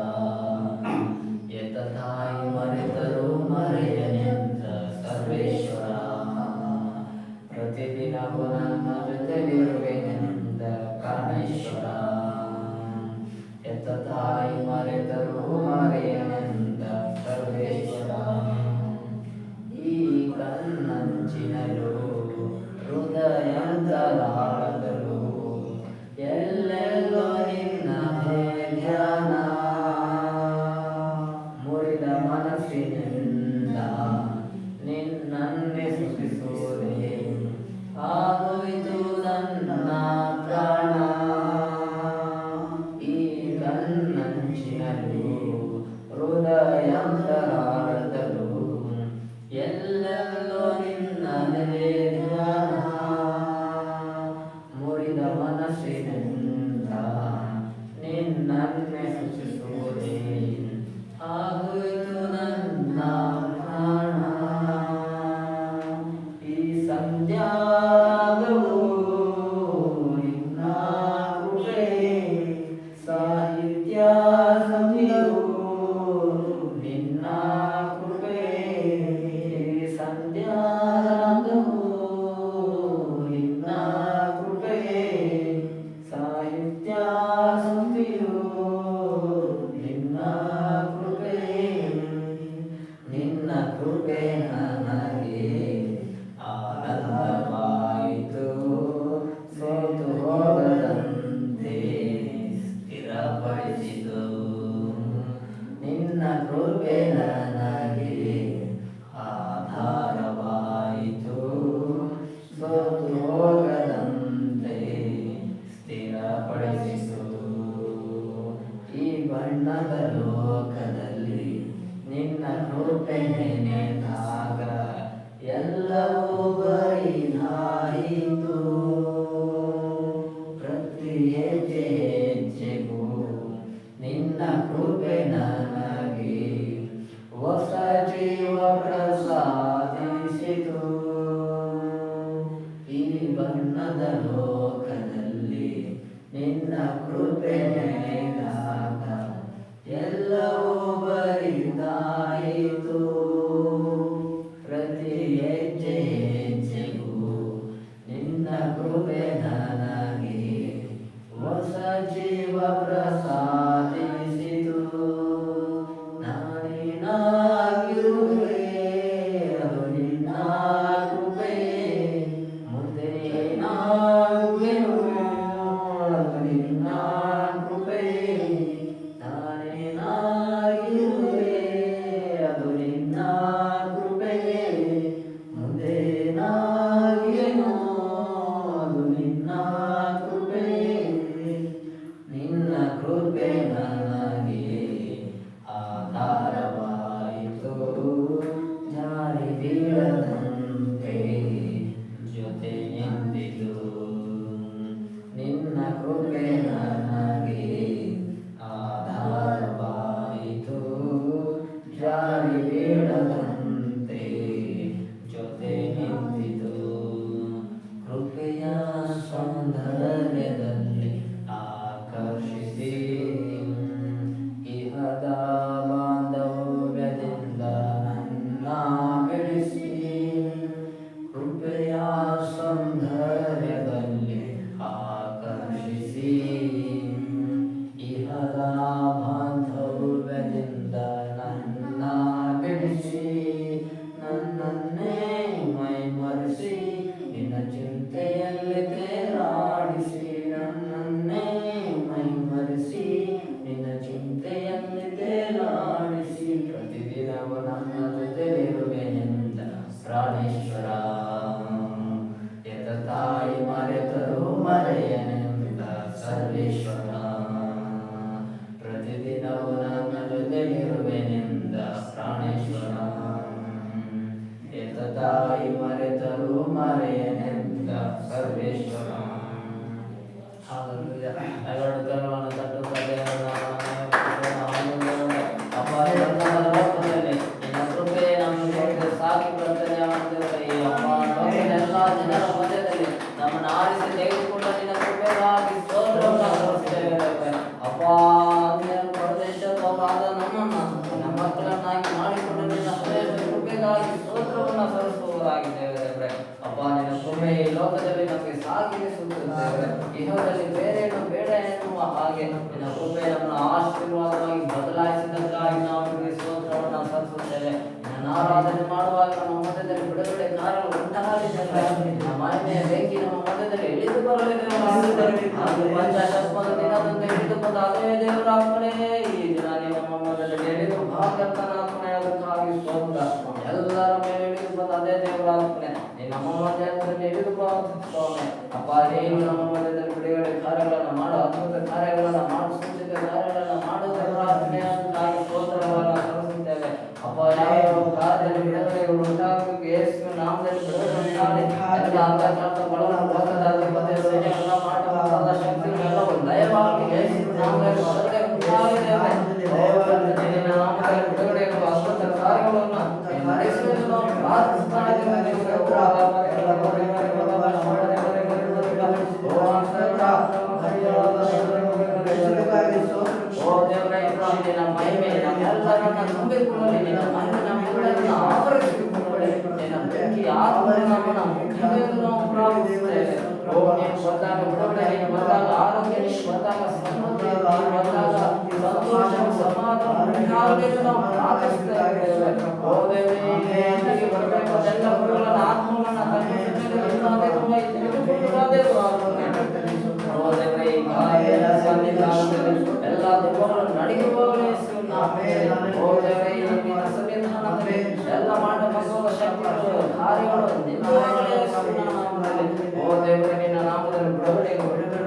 ಎತ್ತ ತಾಯಿ ಮರೆತರು ಮರೆಯನೆಂದ ಸರ್ವೇಶ್ವರ. ಪ್ರತಿದಿನವೂ ನನ್ನ ಜೊತೆಲಿರುವೆನೆಂದ ಪ್ರಾಣೇಶ್ವರ. ಎತ್ತ ತಾಯಿ ಮರೆತರು ಮರೆಯನೆಂದ ಸರ್ವೇಶ್ವರ. ಈ ಕಣ್ಣಂಚಿನಲ್ಲೂ ಹೃದಯಾಂತರಾಳದಲ್ಲೂ ಎಲ್ಲೆಲ್ಲೋ ನಿನ್ನ ಧ್ಯಾನ. ಮುರಿದ ಮನಸ್ಸಿನಿಂದ ನಿನ್ನನ್ನೇ ಸ್ತುತಿಸುವುದೇ ಆಗೋಯಿತು ನನ್ನ ಪ್ರಾಣ. ಈ ಕಣ್ಣಂಚಿನಲ್ಲೂ ಹೃದಯಾಂತರಾಳದಲ್ಲೂ ನನಗೆ ಆಧಾರವಾಯಿತು. ಸೋತು ಹೋಗದಂತೆ ಸ್ಥಿರಪಡಿಸಿತು. ಈ ಬಣ್ಣದ ಲೋಕದಲ್ಲಿ ನಿನ್ನ ಕೃಪೆ ನೆನೆದಾಗ ಎಲ್ಲವೂ ಬರಿದಾಯಿತು. ಪ್ರತಿ ಹೆಜ್ಜೆ ಹೆಜ್ಜೆಗೂ ನಿನ್ನ ಕೃಪೆ ನನಗೆ ಹೊಸ ಜೀವ ಪ್ರಸಾದಿಸಿತು. ಈ ಬಣ್ಣದ ಲೋಕದಲ್ಲಿ ನಿನ್ನ ಕೃಪೆ ನೆನೆದಾಗ ಎಲ್ಲವೂ ಬರಿದಾಯಿತು. ಪ್ರತಿ ಹೆಜ್ಜೆ ಹೆಜ್ಜೆಗೂ ನಿನ್ನ ಕೃಪೆ ನನಗೆ ಹೊಸ ಜೀವ ಪ್ರಸಾದಿಸಿತು. ನಾನೇನಾಗಿರುವೆ ಅದು ನಿನ್ನ ಕೃಪೆ, ಮುಂದೆ ಏನಾಗುವೆನು ಅದು ನಿನ್ನ ಕೃಪೆ. ನಾನೇನಾಗಿರುವೆ ಅದು ನಿನ್ನ ಕೃಪೆ, ಮುಂದೆ ಏನಾಗುವೆನು ಅದು ನಿನ್ನ ಕೃಪೆ. ನಿನ್ನ ಕೃಪೆ ನನಗೆ ಆಧಾರವಾಯಿತು. ಜಾರಿ ಬೀಳದಂತೆ ಜೊತೆ ನಿಂತಿತು. ನಿನ್ನ ಕೃಪೆ ನನಗೆ ಆಧಾರವಾಯಿತು. ಜಾರಿ ಬೀಳದಂತೆ ಜೊತೆ ನಿಂತಿತು. ಕೃಪೆಯ ಸೌಂದರ್ಯದಲ್ಲಿ ಆಕರ್ಷಿಸಿ ಇಹದ ಬಾಂಧವ್ಯದಿಂದ ನನ್ನ ಬೆಳೆಸಿ. ಕೃಪೆಯ ಸೌಂದರ್ಯದಲ್ಲಿ ಆಕರ್ಷಿಸಿ ಇಹದ ಬಾಂಧವ್ಯದಿಂದ ನನ್ನ ಬೆಳೆಸಿ. ನನ್ನನ್ನೇ ಮೈಮರೆಸಿ ನಿನ್ನ ಚಿಂತೆಯಲ್ಲಿ ತೇಲಾಡಿಸಿ. ನನ್ನನ್ನೇ ಮೈಮರೆಸಿ ನಿನ್ನ ಚಿಂತೆಯಲ್ಲಿ ತೇಲಾಡಿಸಿ. ಪ್ರತಿದಿನವೂ ನನ್ನ ಜೊತೆಲಿರುವೆನೆಂದ ಪ್ರಾಣೇಶ್ವರ. ಎತ್ತ ತಾಯಿ ಮರೆತರೂ ಮರೆಯನೆಂದ ಸರ್ವೇಶ್ವರ. ಪ್ರತಿದಿನವೂ ನನ್ನ ಜೊತೆಲಿರುವೆನೆಂದ ಪ್ರಾಣೇಶ್ವರ. ಎತ್ತ ತಾಯಿ ಮರೆತರೂ ಮರೆಯನೆಂದ ಸರ್ವೇಶ್ವರ. ಎರಡು ಕರವನ್ನು ತಟ್ಟುತ್ತಾ ದೇವರ ಲೋಕದಲ್ಲಿ ನಿನ್ನ ಕೃಪೆ ನಮಗೆ ಸಾಕಿ ಬರ್ತದೆ. ಈ ಅಪ್ಪ ಎಲ್ಲ ಜನರ ಮಧ್ಯದಲ್ಲಿ ನಮ್ಮನ್ನು ಆರಿಸಿ ತೆಗೆದುಕೊಂಡ ನಿನ್ನ ಕೃಪೆಗಾಗಿ ಸ್ತೋತ್ರವನ್ನು ಸಲ್ಲಿಸುತ್ತೇವೆ. ಅಪ್ಪ ಪ್ರದೇಶವಾದ ನಮ್ಮನ್ನು ನಿನ್ನ ಮಕ್ಕಳನ್ನಾಗಿ ಮಾಡಿಕೊಂಡು ನಿನ್ನ ಕೃಪೆಗಾಗಿ ಸ್ತೋತ್ರವನ್ನು ಸಲ್ಲಿಸುವುದಾಗಿದ್ದೇವೆ. ಅಪ್ಪ ನಿನ್ನ ಕೃಪೆ ಈ ಲೋಕದಲ್ಲಿ ನಮಗೆ ಸಾಗಿಸುತ್ತೇವೆ. ಇಹದಲ್ಲಿ ಬೇರೇನು ಬೇಡ ಎನ್ನುವ ಹಾಗೆ ನಿನ್ನ ಕೃಪೆ ನಮ್ಮನ್ನು ಆಶೀರ್ವಾದವಾಗಿ ಬದಲಾಯಿಸಿದ್ದಕ್ಕಾಗಿ ನಾವು ನಿಮಗೆ ಸ್ತೋತ್ರವನ್ನು ಸಲ್ಲಿಸುತ್ತೇವೆ. ನಿನ್ನ ಆರಾಧನೆ ಮಾಡುವಾಗ ನಮ್ಮ ಮಧ್ಯದಲ್ಲಿ ಬಿಡುಗಡೆ ಕಾರ್ಯಗಳು ಉಂಟಾಗಲಿದೆ. ನಿನ್ನ ಮಹಿಮೆಯ ಬೆಂಕಿ ನಮ್ಮ ಮಧ್ಯದಲ್ಲಿ ಇಳಿದು ಬರಲಿದೆ. ಪಂಚಾಶತ್ಮದ ದಿನದಂತೆ ಇಳಿದು ಬಂದ ಅದೇ ದೇವರಾತ್ಮನೇ ಈ ದಿನ ನಮ್ಮ ಮಧ್ಯದಲ್ಲಿ ಇಳಿದು ಭಾಗರ್ತನಾತ್ಮನೆ ಅದಕ್ಕಾಗಿ ಸ್ತೋತ್ರ. ಎಲ್ಲರ ಮೇಲೆ ಇಳಿದು ಬಂದ ಅದೇ ದೇವರಾತ್ಮನೆ ನಮ್ಮ ಮಧ್ಯದಲ್ಲಿ ಇಳಿದು ಸ್ವಾಮಿ. ಅಪ್ಪ ನೀನು ನಮ್ಮ ಮಧ್ಯದಲ್ಲಿ ಬಿಡುಗಡೆ ಕಾರ್ಯಗಳನ್ನು ಮಾಡು, ಅದ್ಭುತ ಕಾರ್ಯಗಳನ್ನು ಮಾಡು, ಸೂಚಿತ ಕಾರ್ಯಗಳನ್ನು ಮಾಡು ದೇವರಾತ್ಮನೆ ಅದಕ್ಕಾಗಿ ಸ್ತೋತ್ರವನ್ನು ಸಲ್ಲಿಸುತ್ತೇವೆ. ಅಪ್ಪ ಯಾವ ಕಾರ್ಯದಲ್ಲಿ ಬಿಡುಗಡೆಗಳು ಉಂಟಾಗಬೇಕು ಯೇಸುವಿನ ನಾಮದಲ್ಲಿ ಬಿಡುಗಡೆ ಉಂಟಾಗಲಿ. ಎಲ್ಲ ಅಂಧಕಾರದ ಬಲವನ್ನು ಲೋಕದ ಸೈನ್ಯಗಳ ಮಾಡಬಹುದಾದ ಶಕ್ತಿಗಳೆಲ್ಲವೂ ದಯವಾಗಿ ಯೇಸುವಿನ ನಾಮದಲ್ಲಿ ಬಿಡುಗಡೆ ಉಂಟಾಗಲಿ. ನಿನ್ನ ನಾಮದಲ್ಲಿ ಬಿಡುಗಡೆಗಳು ಅದ್ಭುತ ಕಾರ್ಯಗಳನ್ನು ನಡೆಸುವುದು ನಾವು ಪ್ರಾರ್ಥಿಸ್ತಾ ಇದ್ದೇವೆ. ಓ ದೇವರೇ, ನಿನ್ನ ಮಹಿಮೆ ನಮ್ಮೆಲ್ಲರನ್ನ ತುಂಬಿಕೊಳ್ಳಲಿ. ನಿನ್ನ ಮಹಿಮೆ ನಮ್ಮೆಲ್ಲರನ್ನ ಆವರಿಸಿಕೊಳ್ಳಲಿ. ನಿನ್ನ ಬೆಂಕಿ ಆತ್ಮನು ನಮ್ಮನ್ನು ಮುಖ್ಯವೆಂದು ನಾವು ಪ್ರಾರ್ಥಿಸುತ್ತೇವೆ. ಓ ನೀನು ಬಂದಾಗ ಬಿಡುಗಡೆ, ನೀನು ಬಂದಾಗ ಆರೋಗ್ಯ, ನೀನು ಬಂದಾಗ ಸಮೃದ್ಧಿ, ನೀನು ಬಂದಾಗ ಸಂತೋಷ ಸಮಾಧಾನ ಉಂಟಾಗಲೆಂದು ನಾವು ಪ್ರಾರ್ಥಿಸುತ್ತೇವೆ. ಓ ದೇವರೇ, ನಿನಗೆ ಬರಬೇಕು ಅದೆಲ್ಲ ಗುರುಗಳನ್ನು ಆತ್ಮವನ್ನು ಎಲ್ಲ ದುಃಖಗಳನ್ನು ನಡೆಯುವವರೇ. ಓ ದೇವರೇ, ಕಾರ್ಯಗಳು ನಿಲ್ಲುವಂತೆ ಯೇಸುವಿನ ನಾಮದಲ್ಲಿ ಓ ದೇವರೇ ನಿನ್ನ ನಾಮದಲ್ಲಿ ಬಿಡುಗಡೆ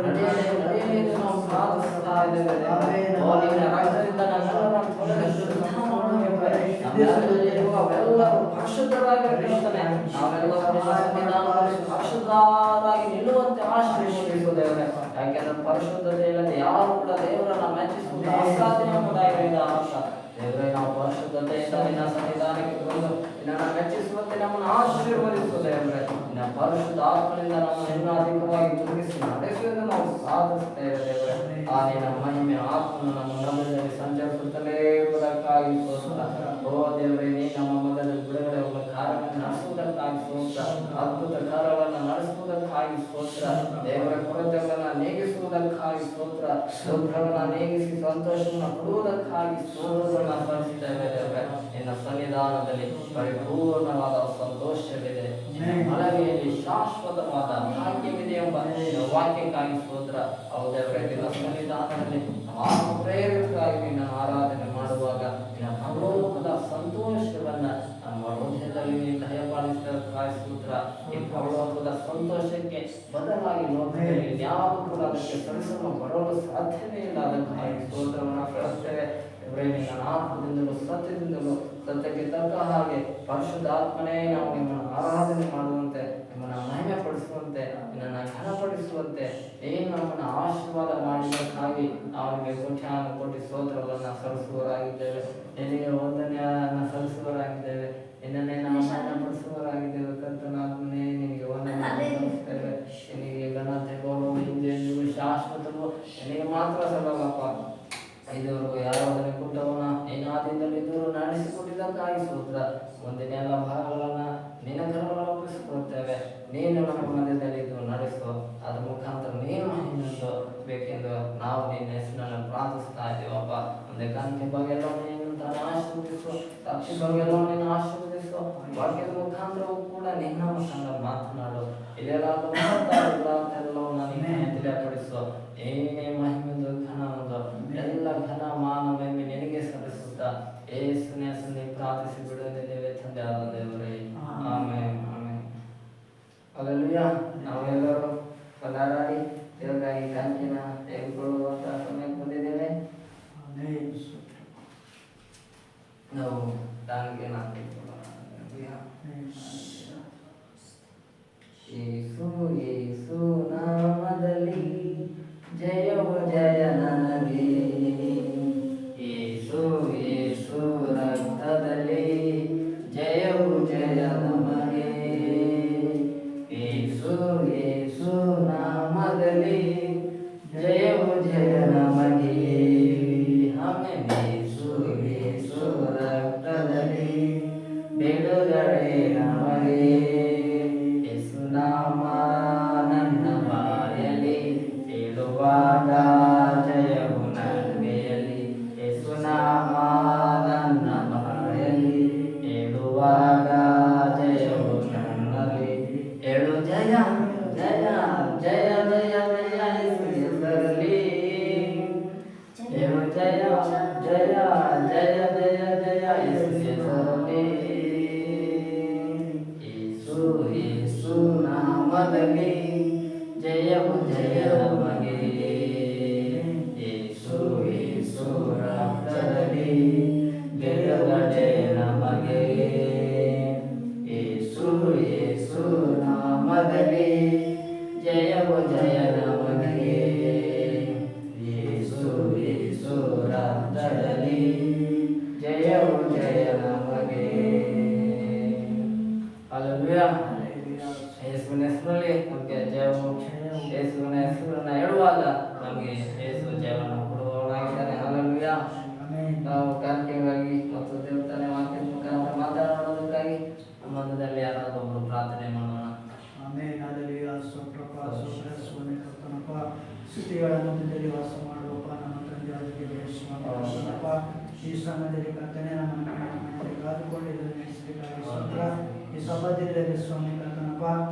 ನಡೆಯಲಿ ನಡೆಯಲಿ ಎಂದು ನಾವು ಪ್ರಾರ್ಥಿಸ್ತಾ ಇದ್ದೇವೆ ದೇವರೇ. ಓ ನಿನ್ನ ರಕ್ತದಿಂದ ನಮ್ಮೆಲ್ಲರನ್ನು ತೊಳೆದು ಶುದ್ಧ ಮಾಡಬೇಕೇ. ನಮ್ಮೆಲ್ಲರಲ್ಲಿರುವ ಅವೆಲ್ಲರೂ ಪರಿಶುದ್ಧರಾಗಿರುತ್ತಾನೆ. ನಾವೆಲ್ಲರೂ ನಿನ್ನ ಸನ್ನಿಧಾನದಲ್ಲಿ ಪರಿಶುದ್ಧರಾಗಿ ನಿಲ್ಲುವಂತೆ ಆಶೀರ್ವದಿಸು ದೇವರೇ. ಯಾಕೆಂದ್ರೆ ಪರಿಶುದ್ಧತೆ ಇಲ್ಲದೆ ಯಾರು ಕೂಡ ದೇವರನ್ನ ಮೆಚ್ಚಿಸುವುದು ಅಸಾಧ್ಯ ಎಂಬುದಾಗಿರುವ ಆಶಾ ದೇವರೇ. ನಾವು ಪರಿಶುದ್ಧತೆಯಿಂದ ನಿನ್ನ ಸನ್ನಿಧಾನಕ್ಕೆ ಬಂದು ನಿನ್ನನ್ನು ಮೆಚ್ಚಿಸುವಂತೆ ನಮ್ಮನ್ನು ಆಶೀರ್ವದಿಸು ದೇವರೇ. ನಿನ್ನ ಪರಿಶುದ್ಧ ಆತ್ಮನಿಂದ ನಮ್ಮನ್ನು ಇನ್ನೂ ಅಧಿಕವಾಗಿ ತುಂಬಿಸಿ ನಡೆಸುವುದು ನಾವು ಸಾಧಿಸುತ್ತೇವೆ ದೇವರೇ. ಆ ನಿನ್ನ ಮಹಿಮೆ ಆತ್ಮನು ನಮ್ಮ ಮಧ್ಯದಲ್ಲಿ ಸಂಚರಿಸುತ್ತಲೇ ಇರುವುದಕ್ಕಾಗಿ ಸ್ತೋತ್ರ. ಓ ದೇವರೇ, ನೀ ನಮ್ಮ ಮಧ್ಯದಲ್ಲಿ ಬಿಡುಗಡೆ ಹೋಗುವ ಕಾರ್ಯವನ್ನು ನಡೆಸುವುದಕ್ಕಾಗಿ ಸ್ತೋತ್ರ. ಅದ್ಭುತ ಕಾರ್ಯಗಳನ್ನು ನಡೆಸುವುದಕ್ಕಾಗಿ ಸ್ತೋತ್ರ ದೇವರ. ಕೊರತೆಗಳನ್ನು ನೀಗಿಸುವುದಕ್ಕಾಗಿ ಸ್ತೋತ್ರ. ದುಃಖಗಳನ್ನು ನೀಗಿಸಿ ಸಂತೋಷವನ್ನು ಕೊಡುವುದಕ್ಕಾಗಿ ಸ್ತೋತ್ರವನ್ನು ಸಲ್ಲಿಸುತ್ತೇವೆ ದೇವರೇ. ನಿನ್ನ ಸನ್ನಿಧಾನದಲ್ಲಿ ಪರಿಪೂರ್ಣವಾದ ಸಂತೋಷವಿದೆ. ಮಳಗೆಯಲ್ಲಿ ಶಾಶ್ವತವಾದ ಭಾಗ್ಯವಿದೆ ಎಂಬ ವಾಕ್ಯಕ್ಕಾಗಿ ಸ್ತೋತ್ರ. ಹೌದೇವರೇ, ನಿನ್ನ ಸನ್ನಿಧಾನದಲ್ಲಿ ಆತ್ಮ ಪ್ರೇರಿತರಾಗಿ ನಿನ್ನ ಆರಾಧನೆ ಮಾಡುವಾಗ ನಿನ್ನ ಪರಲೋಕದ ಸಂತೋಷವನ್ನ ನಮ್ಮ ಹೃದಯದಲ್ಲಿ ನೀನು ದಯಪಾಲಿಸುವುದಕ್ಕಾಗಿ ಸ್ತೋತ್ರ. ಈ ಪರಲೋಕದ ಸಂತೋಷಕ್ಕೆ ಬದಲಾಗಿ ಲೋಕದಲ್ಲಿ ಯಾವುದು ಕೂಡ ಅದಕ್ಕೆ ಸರಿಸಲು ಬರಲು ಸಾಧ್ಯವೇ ಇಲ್ಲ. ಅದಕ್ಕಾಗಿ ಸ್ತೋತ್ರವನ್ನು ಪಡಿಸ್ತೇವೆ ದೇವರೇ. ನಿನ್ನ ಆತ್ಮದಿಂದಲೂ ಸತ್ಯದಿಂದಲೂ ಸತ್ಯಕ್ಕೆ ತಕ್ಕ ಹಾಗೆ ಪರಿಶುದ್ಧ ಆತ್ಮನೇ ನಾವು ನಿಮ್ಮನ್ನು ಆರಾಧನೆ ಮಾಡುವಂತೆ, ನಿಮ್ಮನ್ನು ಮಹಿಮೆ ಪಡಿಸುವಂತೆ, ನಿನ್ನನ್ನು ಘನಪಡಿಸುವಂತೆ, ಏನು ನಮ್ಮನ್ನು ಆಶೀರ್ವಾದ ಮಾಡಿದ್ದಕ್ಕಾಗಿ ನಾವು ನಿಮಗೆ ಕೋಟಿ ಸ್ತೋತ್ರಗಳನ್ನು ಸಲ್ಲಿಸುವವರಾಗಿದ್ದೇವೆ. ನಿನಗೆ ವಂದನೆಯನ್ನು ಸಲ್ಲಿಸುವವರಾಗಿದ್ದೇವೆ. ನಿನ್ನನ್ನೇ ನಾವು ಮಹಿಮೆಪಡಿಸುವವರಾಗಿದ್ದೇವೆ. ಕರ್ತನಾತ್ಮನೇ, ನಿನಗೆ ವಂದನೆ ಸಲ್ಲಿಸುತ್ತೇವೆ. ನಿನಗೆ ಘನತೆ ಗೌರವ ಹಿಂದೆಂದಿಗೂ ಶಾಶ್ವತವು ನಿನಗೆ ಮಾತ್ರ ಸಲ್ಲಲ್ಲಪ್ಪ. ಇದುವರೆಗೂ ಯಾರಾದರೂ ಕೊಟ್ಟವನ ನೀನಾದಿಂದಲೂ ಇದುವರೆಗೂ ನಡೆಸಿಕೊಟ್ಟಿದ್ದಕ್ಕಾಗಿ ಸ್ತೋತ್ರ. ಮುಂದಿನ ಎಲ್ಲ ಭಾಗಗಳನ್ನು ನಿನ್ನ ಕರಗಳಲ್ಲಿ ಒಪ್ಪಿಸಿಕೊಡ್ತೇವೆ. ನೀನು ನಮ್ಮ ಮಧ್ಯದಲ್ಲಿ ಇದು ನಡೆಸು. ಅದ್ರ ಮುಖಾಂತರ ನೀನು ಇನ್ನೊಂದು ಬೇಕೆಂದು ನಾವು ನಿನ್ನ ಹೆಸರನ್ನು ಪ್ರಾರ್ಥಿಸ್ತಾ ಇದ್ದೀವಪ್ಪ. ಮುಂದೆ ಕಾಣಿಕೆ ಬಗ್ಗೆ ಎಲ್ಲ ನೀನು ತಾನು ಆಶೀರ್ವದಿಸು. ಸಾಕ್ಷಿ ಬಗ್ಗೆ ಎಲ್ಲ ನೀನು ಆಶೀರ್ವದಿಸು. ವಾಕ್ಯದ ಮುಖಾಂತರವೂ ಕೂಡ ನಿನ್ನ ಮುಖಾಂತರ ಮಾತನಾಡು. ಇದೆಲ್ಲ ಎಲ್ಲವನ್ನ ನೀನೇ ತಿಳಿಯಪಡಿಸು. ಏನೇ ಮಹಿಮೆಂದು ಘನವೊಂದು ಎಲ್ಲ ಘನ ಮಾನ ಮಹಿಮೆ ನಿನಗೆ ಸಲ್ಲಿಸುತ್ತಾ ಯೇಸುವಿನ ಹೆಸರಿನಲ್ಲಿ ಪ್ರಾರ್ಥಿಸಿ ಬಿಡುವುದಿದ್ದೇವೆ ತಂದೆ ಆದ ದೇವರೇ. Amen amen. ಹಲ್ಲೆಲೂಯಾ. ನಾವೆಲ್ಲರೂ ಪದಾಡಿ ದೇವರಾಗಿ ಕಾಂಚಿನ ತೆಗೆದುಕೊಳ್ಳುವಂತ ಸಮಯಕ್ಕೆ ಬಂದಿದ್ದೇವೆ. ನಾವು ಕಾಣಿಕೆನ ಯೇಸು ಯೇಸು ನಾಮದಲ್ಲಿ ಜಯವು ಜಯ ನನಗೆ. ಯೇಸು ಯೇಸು ರಕ್ತದಲ್ಲಿ ಜಯವು ಜಯ ನಮಗೆ. ಯೇಸು ಯೇಸು ನಾಮದಲ್ಲಿ ಜಯವು ಜಯ ನಮಗೆ. ಆಮೆನ್. ಯೇಸು ಯೇಸು ರಕ್ತದಲ್ಲಿ ಬಿಡುಗಡೆ ನಮಗೆ. ಯೇಸು ನಾಮ ನನ್ನ ಬಾಯಲ್ಲಿ ಹೇಳುವಾಗ ಜಯವು ನನಗೆಯಲ್ಲಿ. ಯೇಸು ನಾಮ ನನ್ನ ಬಾಯಲ್ಲಿ ಹೇಳುವಾಗ ಜಯವು ನನ್ನಲ್ಲಿ. ಹೇಳು ಜಯ ಜಯ ಜಯ ಜಯ ಜಯ ಯೇಸು ಹೆಸರಲ್ಲಿ. ಹೇಳು ಜಯ ಜಯ ಜಯ ಜಯ ಜಯ ಯೇಸು ಹೆಸರಲ್ಲಿ. ಯೇಸು ಯೇಸು ನಾಮದಲ್ಲಿ ಜಯವು ಜಯ ನಮಗೆ. ಯೇಸು ಯೇಸು ರಕ್ತದಲ್ಲಿ ಬಿಡುಗಡೆ ನಮಗೆ. ಯೇಸು ಯೇಸು ನಾಮದಲ್ಲಿ ಜಯವು ಜಯ ನಮಗೆ. ಯೇಸು ಯೇಸು ರಕ್ತದಲ್ಲಿ ಜಯವು ಜಯ ನಮಗೆ. ಹಲ್ಲೆಲೂಯಾ. ಯೇಸುವಿನ ಹೆಸರಲ್ಲಿ ನಮಗೆ ಜಯವು. ಯೇಸುವಿನ ಹೆಸರನ್ನ ಹೇಳುವಾಗ ನಮಗೆ ಯೇಸು ಜಯವನ್ನು ಕೊಡುವವನಾಗಿದ್ದಾನೆ. ಹಲ್ಲೆಲೂಯಾ. ನಾವು ಕಾಣಿಕೆಗಾಗಿ ಮತ್ತು ದೇವತಾನೆ ವಾಕ್ಯದ ಮುಖಾಂತರ ಮಾತನಾಡೋದಕ್ಕಾಗಿ ನಮ್ಮ ಮಧ್ಯದಲ್ಲಿ ಯಾರಾದರೂ ಒಬ್ಬರು ಪ್ರಾರ್ಥನೆ ಮಾಡೋಣ.
ಆಮೆನ್. ಹಲ್ಲೆಲೂಯಾ. ಸ್ತೋತ್ರಪ್ಪ, ಸ್ತೋತ್ರ ಸ್ವಾಮಿ ಕರ್ತನಪ್ಪ. ಸ್ತುತಿಗಳ ಮಧ್ಯದಲ್ಲಿ ವಾಸ ಮಾಡುವಪ್ಪ ನಮ್ಮ ತಂದೆಯವರಿಗೆ ಬೆಳೆಸುವಪ್ಪ. ಈ ಸಮಯದಲ್ಲಿ ಕರ್ತನೆ ನಮ್ಮನ್ನು ಮನೆಯಲ್ಲಿ ಕಾದುಕೊಂಡಿದ್ದನ್ನು ನಡೆಸಬೇಕಾಗಿ ಸ್ತೋತ್ರ. ಈ ಸಭಾದಲ್ಲಿ ಸ್ವಾಮಿ ಕರ್ತನಪ್ಪ,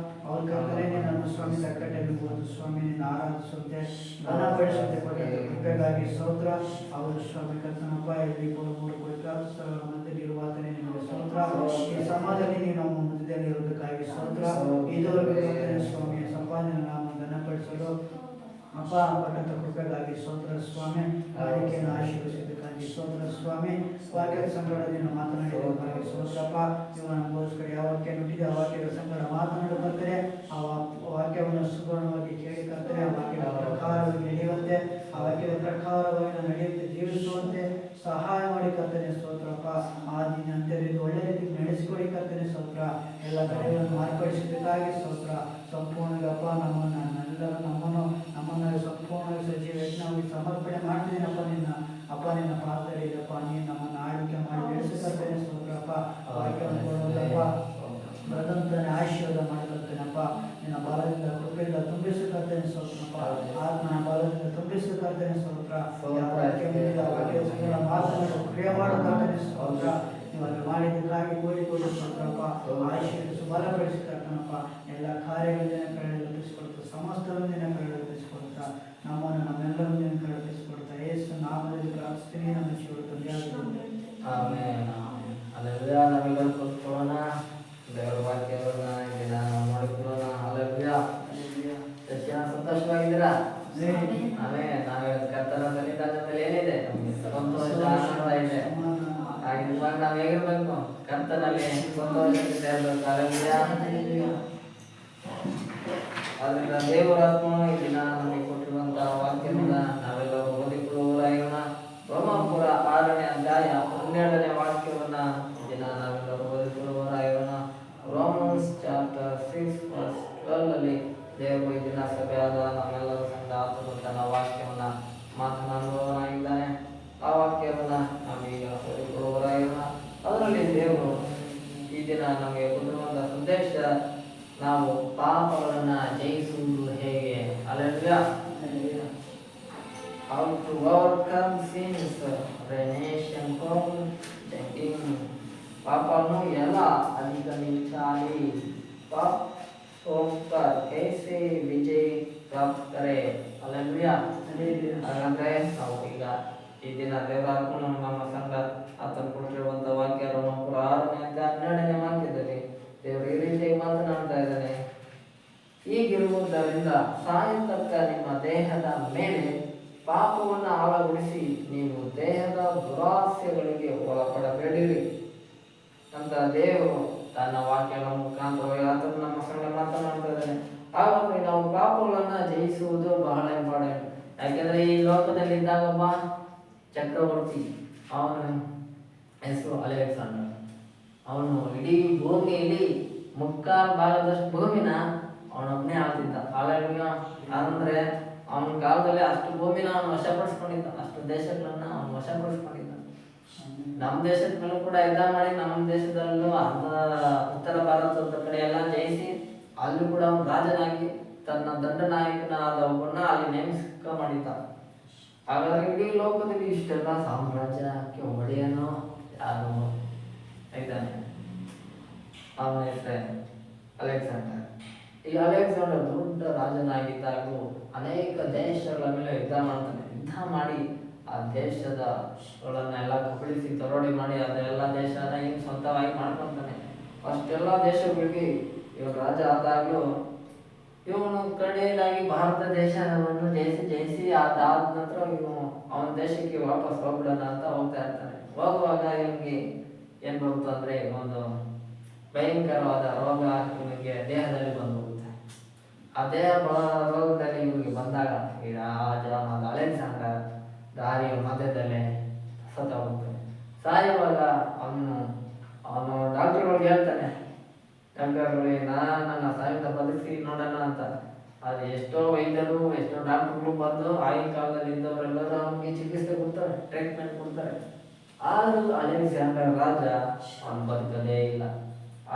ಅವ್ರ ಕರ್ತನೆ ನಿನ್ನನ್ನು ಸ್ವಾಮಿ ತಕ್ಕಟ್ಟಲ್ಲಿ ಓದು ಸ್ವಾಮಿ ನಿನ್ನ ಆರಾಧಿಸುವಂತೆ ಘನಪಡಿಸುವಂತೆ ಕೊಟ್ಟಿದ್ದ ಕೃಪೆಗಾಗಿ ಸ್ತೋತ್ರ. ಅವರು ಸ್ವಾಮಿ ಕರ್ತನಪ್ಪ ಇಲ್ಲಿ ಮೂರು ಪವಿತ್ರ ಸ್ಥಳಗಳ ಮಧ್ಯದಲ್ಲಿ ಇರುವಾತನೇ ನಿಮಗೆ ಸ್ತೋತ್ರ. ಈ ಸಮಾಜದಲ್ಲಿ ನೀನು ನಮ್ಮ ಮಧ್ಯದಲ್ಲಿ ಇರುವುದಕ್ಕಾಗಿ ಸ್ತೋತ್ರ. ಇದುವರೆಗೂ ಕರ್ತನೆ ಸ್ವಾಮಿ ಸಂಪಾದನೆ ನಾಮ ಘನಪಡಿಸಲು ಅಪ್ಪ ಪಟ್ಟಂತ ಕೃಪೆಗಾಗಿ ಸ್ತೋತ್ರ ಸ್ವಾಮಿ. ವಾಕ್ಯವನ್ನು ಆಶೀರ್ವದಿಸಿದ್ದಕ್ಕಾಗಿ ಸ್ತೋತ್ರ ಸ್ವಾಮಿ. ವಾಕ್ಯದ ಸಂಗಡದಿಂದ ಮಾತನಾಡಿದ್ದಕ್ಕಾಗಿ ಸ್ತೋತ್ರಪ್ಪ. ನೀವು ನಮಗೋಸ್ಕರ ಯಾವ ವಾಕ್ಯ ನುಡಿದೆ ಆ ವಾಕ್ಯದ ಸಂಗಡ ಮಾತನಾಡಿ ಬರ್ತಾರೆ. ಆ ವಾಕ್ಯವನ್ನು ಸುಗುಣವಾಗಿ ಕೇಳಿ ಕರ್ತಾರೆ. ಆ ವಾಕ್ಯದ ಪ್ರಕಾರವಾಗಿ ನಡೆಯುವಂತೆ, ಆ ವಾಕ್ಯದ ಪ್ರಕಾರವಾಗಿ ನಡೆಯುತ್ತೆ ಜೀವಿಸುವಂತೆ ಸಹಾಯ ಮಾಡಿ ಕರ್ತನೆ ಸ್ತೋತ್ರಪ್ಪ. ಆ ದಿನ ಅಂತ್ಯದಿಂದ ಒಳ್ಳೆ ರೀತಿ ನಡೆಸಿಕೊಡಿ ಕರ್ತನೆ ಸ್ತೋತ್ರ. ಎಲ್ಲ ಕಡೆಗಳನ್ನು ಮಾರ್ಪಡಿಸಿದ್ದಕ್ಕಾಗಿ ಸ್ತೋತ್ರ. ಸಂಪೂರ್ಣಗಪ್ಪ ನಮ್ಮನ್ನು ಸಂಪೂರ್ಣವಾಗಿ ಸಜೀವ ಯಜ್ಞವಾಗಿ ಸಮರ್ಪಣೆ ಮಾಡ್ತಿದ್ದೀನಪ್ಪ. ನಿನ್ನ ಪಾತ್ರದಲ್ಲಿದ್ದಪ್ಪ. ನೀನು ನಮ್ಮನ್ನು ಆಳ್ವಿಕೆ ಮಾಡಿ ಬೆಳೆಸಿರ್ತೇನೆ ಸ್ತೋತ್ರಪ್ಪ. ವಾಕ್ಯವನ್ನು ಕೊಡುವುದಪ್ಪ ಬರೆದಂತಾನೆ ಆಶೀರ್ವಾದ ಮಾಡಿರ್ತೇನಪ್ಪ. ನಿನ್ನ ಬಲದಿಂದ ಕೃಪೆಯಿಂದ ತುಂಬಿಸಿರ್ತೇನೆ ಸ್ತೋತ್ರಪ್ಪ. ಆತ್ಮನ ಬಲದಿಂದ ತುಂಬಿಸಿರ್ತೇನೆ ಸ್ತೋತ್ರ. ವಾಕ್ಯದ ಮಾತನ್ನು ಕ್ರಿಯೆ ಮಾಡತಕ್ಕಂಥ ಸ್ತೋತ್ರ. ನೀವು ಅಲ್ಲಿ ಮಾಡಿದ್ದಕ್ಕಾಗಿ ಕೋಟಿ ಸ್ತೋತ್ರಪ್ಪ. ಆಶೀರ್ವದಿಸಿ ಬಲಪಡಿಸಿರ್ತಕ್ಕನಪ್ಪ. ಎಲ್ಲ ಕಾರ್ಯಗಳನ್ನ ಕಳೆದುಕೊಳ್ತಾ ಸಮಸ್ತವನ್ನಿನ ಕಳೆದುಕೊಳ್ತಾ ನಮ್ಮೆಲ್ಲರೂ ನೀನು ಕಳೆದುಕೊಳ್ತಾ ಯೇಸು ನಾಮದಲ್ಲಿ ಪ್ರಾರ್ಥಿಸ್ತೀನಿ. ನಮ್ಮ
ನಾವೆಲ್ಲರೂ ಕೂತ್ಕೊಳ್ಳೋಣ. ದೇವರ ವಾಕ್ಯವನ್ನ ದಿನ ನೋಡಿಕೊಳ್ಳೋಣ. ಹಲ್ಲೆಲೂಯಾ. ಸಂತೋಷವಾಗಿದ್ದೀರಾ? ನಾವೇ ಕರ್ತನ ಸನ್ನಿಧಾನದಲ್ಲಿ ಏನಿದೆ ನಮಗೆ ಸಂತೋಷ ಆನಂದ ಇದೆ. ಹಾಗೆ ಇವಾಗ ನಾವು ಹೇಗಿರ್ಬೇಕು? ಕರ್ತನಲ್ಲಿ ಸಂತೋಷದಿಂದ ಇರಬೇಕು. ಹಲ್ಲೆಲೂಯಾ. ಆದ್ರಿಂದ ದೇವರ ಆತ್ಮನು ಈ ದಿನ ನಮಗೆ ಕೊಟ್ಟಿರುವಂತಹ ವಾಕ್ಯದಿಂದ ನಾವೆಲ್ಲರೂ ಓದಿಕೊಳ್ಳುವವರಾಗೋಣ. ರೋಮಾಪುರ 6ನೇ ಅಧ್ಯಾಯ 12ನೇ ವಾಕ್ಯವನ್ನ ಈ ದಿನ ನಾವೆಲ್ಲರೂ ಓದಿಕೊಳ್ಳುವವರಾಗೋಣ. ರೋಮನ್ಸ್ ಚಾಪ್ಟರ್ 6:12 ದೇವರು ಈ ದಿನ ಸಭೆಯಾದ ನಮ್ಮೆಲ್ಲರ ಸಂಘ ಆತನು ತನ್ನ ವಾಕ್ಯವನ್ನ ಮಾತನಾಡುವವನಾಗಿದ್ದಾನೆ. ಆ ವಾಕ್ಯವನ್ನ ನಾವೀಗ ಓದಿಕೊಳ್ಳುವವರಾಗೋಣ. ಅದರಲ್ಲಿ ದೇವರು ಈ ದಿನ ನಮಗೆ ಕೊಟ್ಟಿರುವಂತಹ ಸಂದೇಶ, ನಾವು ಪಾಪಗಳನ್ನು ಜಯಿಸುವುದು ಹೇಗೆ. Hallelujah. How to overcome sins, remission from tempting. पापों ఎలా అధిగమించాలి, पापों पर कैसे विजय प्राप्त करें. हालेलुया. ಹಾಗಾದ್ರೆ ನಾವು ಈಗ ಈ ದಿನ ದೇವರಾತ್ಮನು ನಮ್ಮ ಸಂಘ ಆತನು ಕೊಟ್ಟಿರುವಂತ ವಾಕ್ಯ ರೋಮಾಪುರ 6ನೇ ಅಧ್ಯಾಯ 12ನೇ ವಾಕ್ಯದಲ್ಲಿ ದೇವರು ಈ ರೀತಿಯಾಗಿ ಮಾತನಾಡ್ತಾ ಇದ್ದಾನೆ. ಹೀಗಿರುವುದರಿಂದ ಸಾಯತಕ್ಕ ನಿಮ್ಮ ದೇಹದ ಮೇಲೆ ಪಾಪವನ್ನು ಆಳಗೊಳಿಸಿ ನೀವು ದೇಹದ ದುರಾಸೆಗಳಿಗೆ ಒಳಪಡಬೇಡಿರಿ ಅಂತ ದೇವರು ತನ್ನ ವಾಕ್ಯಗಳ ಮುಖಾಂತರವಾಗಿ ಆತನು ನಮ್ಮ ಸಂಘ ಮಾತನಾಡ್ತಾ ಇದ್ದಾನೆ. ಹಾಗಾಗಿ ನಾವು ಪಾಪಗಳನ್ನ ಜಯಿಸುವುದು ಬಹಳ ಇಂಪಾರ್ಟೆಂಟ್. ಯಾಕೆಂದ್ರೆ ಈ ಲೋಕದಲ್ಲಿ ಇದ್ದಾಗ ಒಬ್ಬ ಚಕ್ರವರ್ತಿ, ಅವನ ಹೆಸರು ಅಲೆಕ್ಸಾಂಡರ್. ಅವನು ಇಡೀ ಭೂಮಿಯಲ್ಲಿ ಮುಕ್ಕಾಲು ಭಾಗದಷ್ಟು ಭೂಮಿನ ಅವನೊಬ್ಬನೇ ಆಳ್ತಿದ್ದ. ಹಾಲೆಲೂಯಾ. ಅಂದ್ರೆ ಅವನ ಕಾಲದಲ್ಲಿ ಅಷ್ಟು ಭೂಮಿನ ಅವನು ವಶಪಡಿಸ್ಕೊಂಡಿದ್ದ, ಅಷ್ಟು ದೇಶಗಳನ್ನ ಅವನು ವಶಪಡಿಸ್ಕೊಂಡಿದ್ದ. ನಮ್ಮ ದೇಶದ ಮೇಲೂ ಕೂಡ ಯುದ್ಧ ಮಾಡಿ ನಮ್ಮ ದೇಶದಲ್ಲೂ ಉತ್ತರ ಭಾರತದ ಕಡೆ ಎಲ್ಲ ಜಯಿಸಿ ಅಲ್ಲಿ ಕೂಡ ಅವನು ರಾಜನಾಗಿ ತನ್ನ ದಂಡನಾಯಕನಾದ ಒಬ್ಬನ್ನ ಅಲ್ಲಿ ನೇಮಕ ಮಾಡಿದ್ದ. ಹಾಗಾದ್ರೆ ಇಡೀ ಲೋಕದಲ್ಲಿ ಇಷ್ಟೆಲ್ಲ ಸಾಮ್ರಾಜ್ಯಕ್ಕೆ ಒಡೆಯನು ಯಾರು ಇದ್ದಾನೆ? ಅವನ ಹೆಸರೇ ಅಲೆಕ್ಸಾಂಡರ್. ಈ ಅಲೆಕ್ಸಾಂಡರ್ ದೊಡ್ಡ ರಾಜನಾಗಿದ್ದಾಗಲೂ ಅನೇಕ ದೇಶಗಳ ಮೇಲೆ ಯುದ್ಧ ಮಾಡ್ತಾನೆ. ಯುದ್ಧ ಮಾಡಿ ಆ ದೇಶದಗಳನ್ನೆಲ್ಲ ಕಬಳಿಸಿ ತರೋಡಿ ಮಾಡಿ ಅದೆಲ್ಲ ದೇಶನ ಏನು ಸ್ವಂತವಾಗಿ ಮಾಡ್ಕೊತಾನೆ. ಅಷ್ಟೆಲ್ಲ ದೇಶಗಳಿಗೆ ಇವನು ರಾಜ ಆದಾಗಲೂ ಇವನು ಕಡೆಯದಾಗಿ ಭಾರತ ದೇಶವನ್ನು ಜಯಿಸಿ ಅದಾದ ನಂತರ ಇವನು ಅವನ ದೇಶಕ್ಕೆ ವಾಪಸ್ ಹೋಗ್ಬಿಡೋಣ ಅಂತ ಹೋಗ್ತಾ ಇರ್ತಾನೆ. ಹೋಗುವಾಗ ಇವನಿಗೆ ಏನ್ ಬರುತ್ತಂದ್ರೆ ಒಂದು ಭಯಂಕರವಾದ ರೋಗ ಇವನಿಗೆ ದೇಹದಲ್ಲಿ ಬಂದು ಹೋಗುತ್ತೆ. ಆ ದೇಹ ರೋಗದಲ್ಲಿ ಇವನಿಗೆ ಬಂದಾಗ ಈ ರಾಜನಾದ ಅಲೆಕ್ಸಾಂಡರ್ ದಾರಿಯ ಮಧ್ಯದಲ್ಲೇ ಸತ್ತ ಹೋಗ್ತಾನೆ. ಸಾಯುವಾಗ ಅವನು ಡಾಕ್ಟರ್ಗಳಿಗೆ ಹೇಳ್ತಾನೆ, ಡಾಕ್ಟರ್ಗಳಿಗೆ ನನ್ನ ಸಾಯುಧ ಬದುಕಿಸಿ ನೋಡೋಣ ಅಂತ. ಅದು ಎಷ್ಟೋ ವೈದ್ಯರು ಎಷ್ಟೋ ಡಾಕ್ಟರ್ಗಳು ಬಂದು ಆಗಿನ ಕಾಲದಲ್ಲಿ ಇದ್ದವರೆಲ್ಲರೂ ಅವನಿಗೆ ಚಿಕಿತ್ಸೆ ಕೊಡ್ತಾರೆ, ಟ್ರೀಟ್ಮೆಂಟ್ ಕೊಡ್ತಾರೆ. ಆದರೂ ಅಲೆಕ್ಸಾಂಡರ್ ರಾಜ ಅವನು ಬದುಕದೇ ಇಲ್ಲ.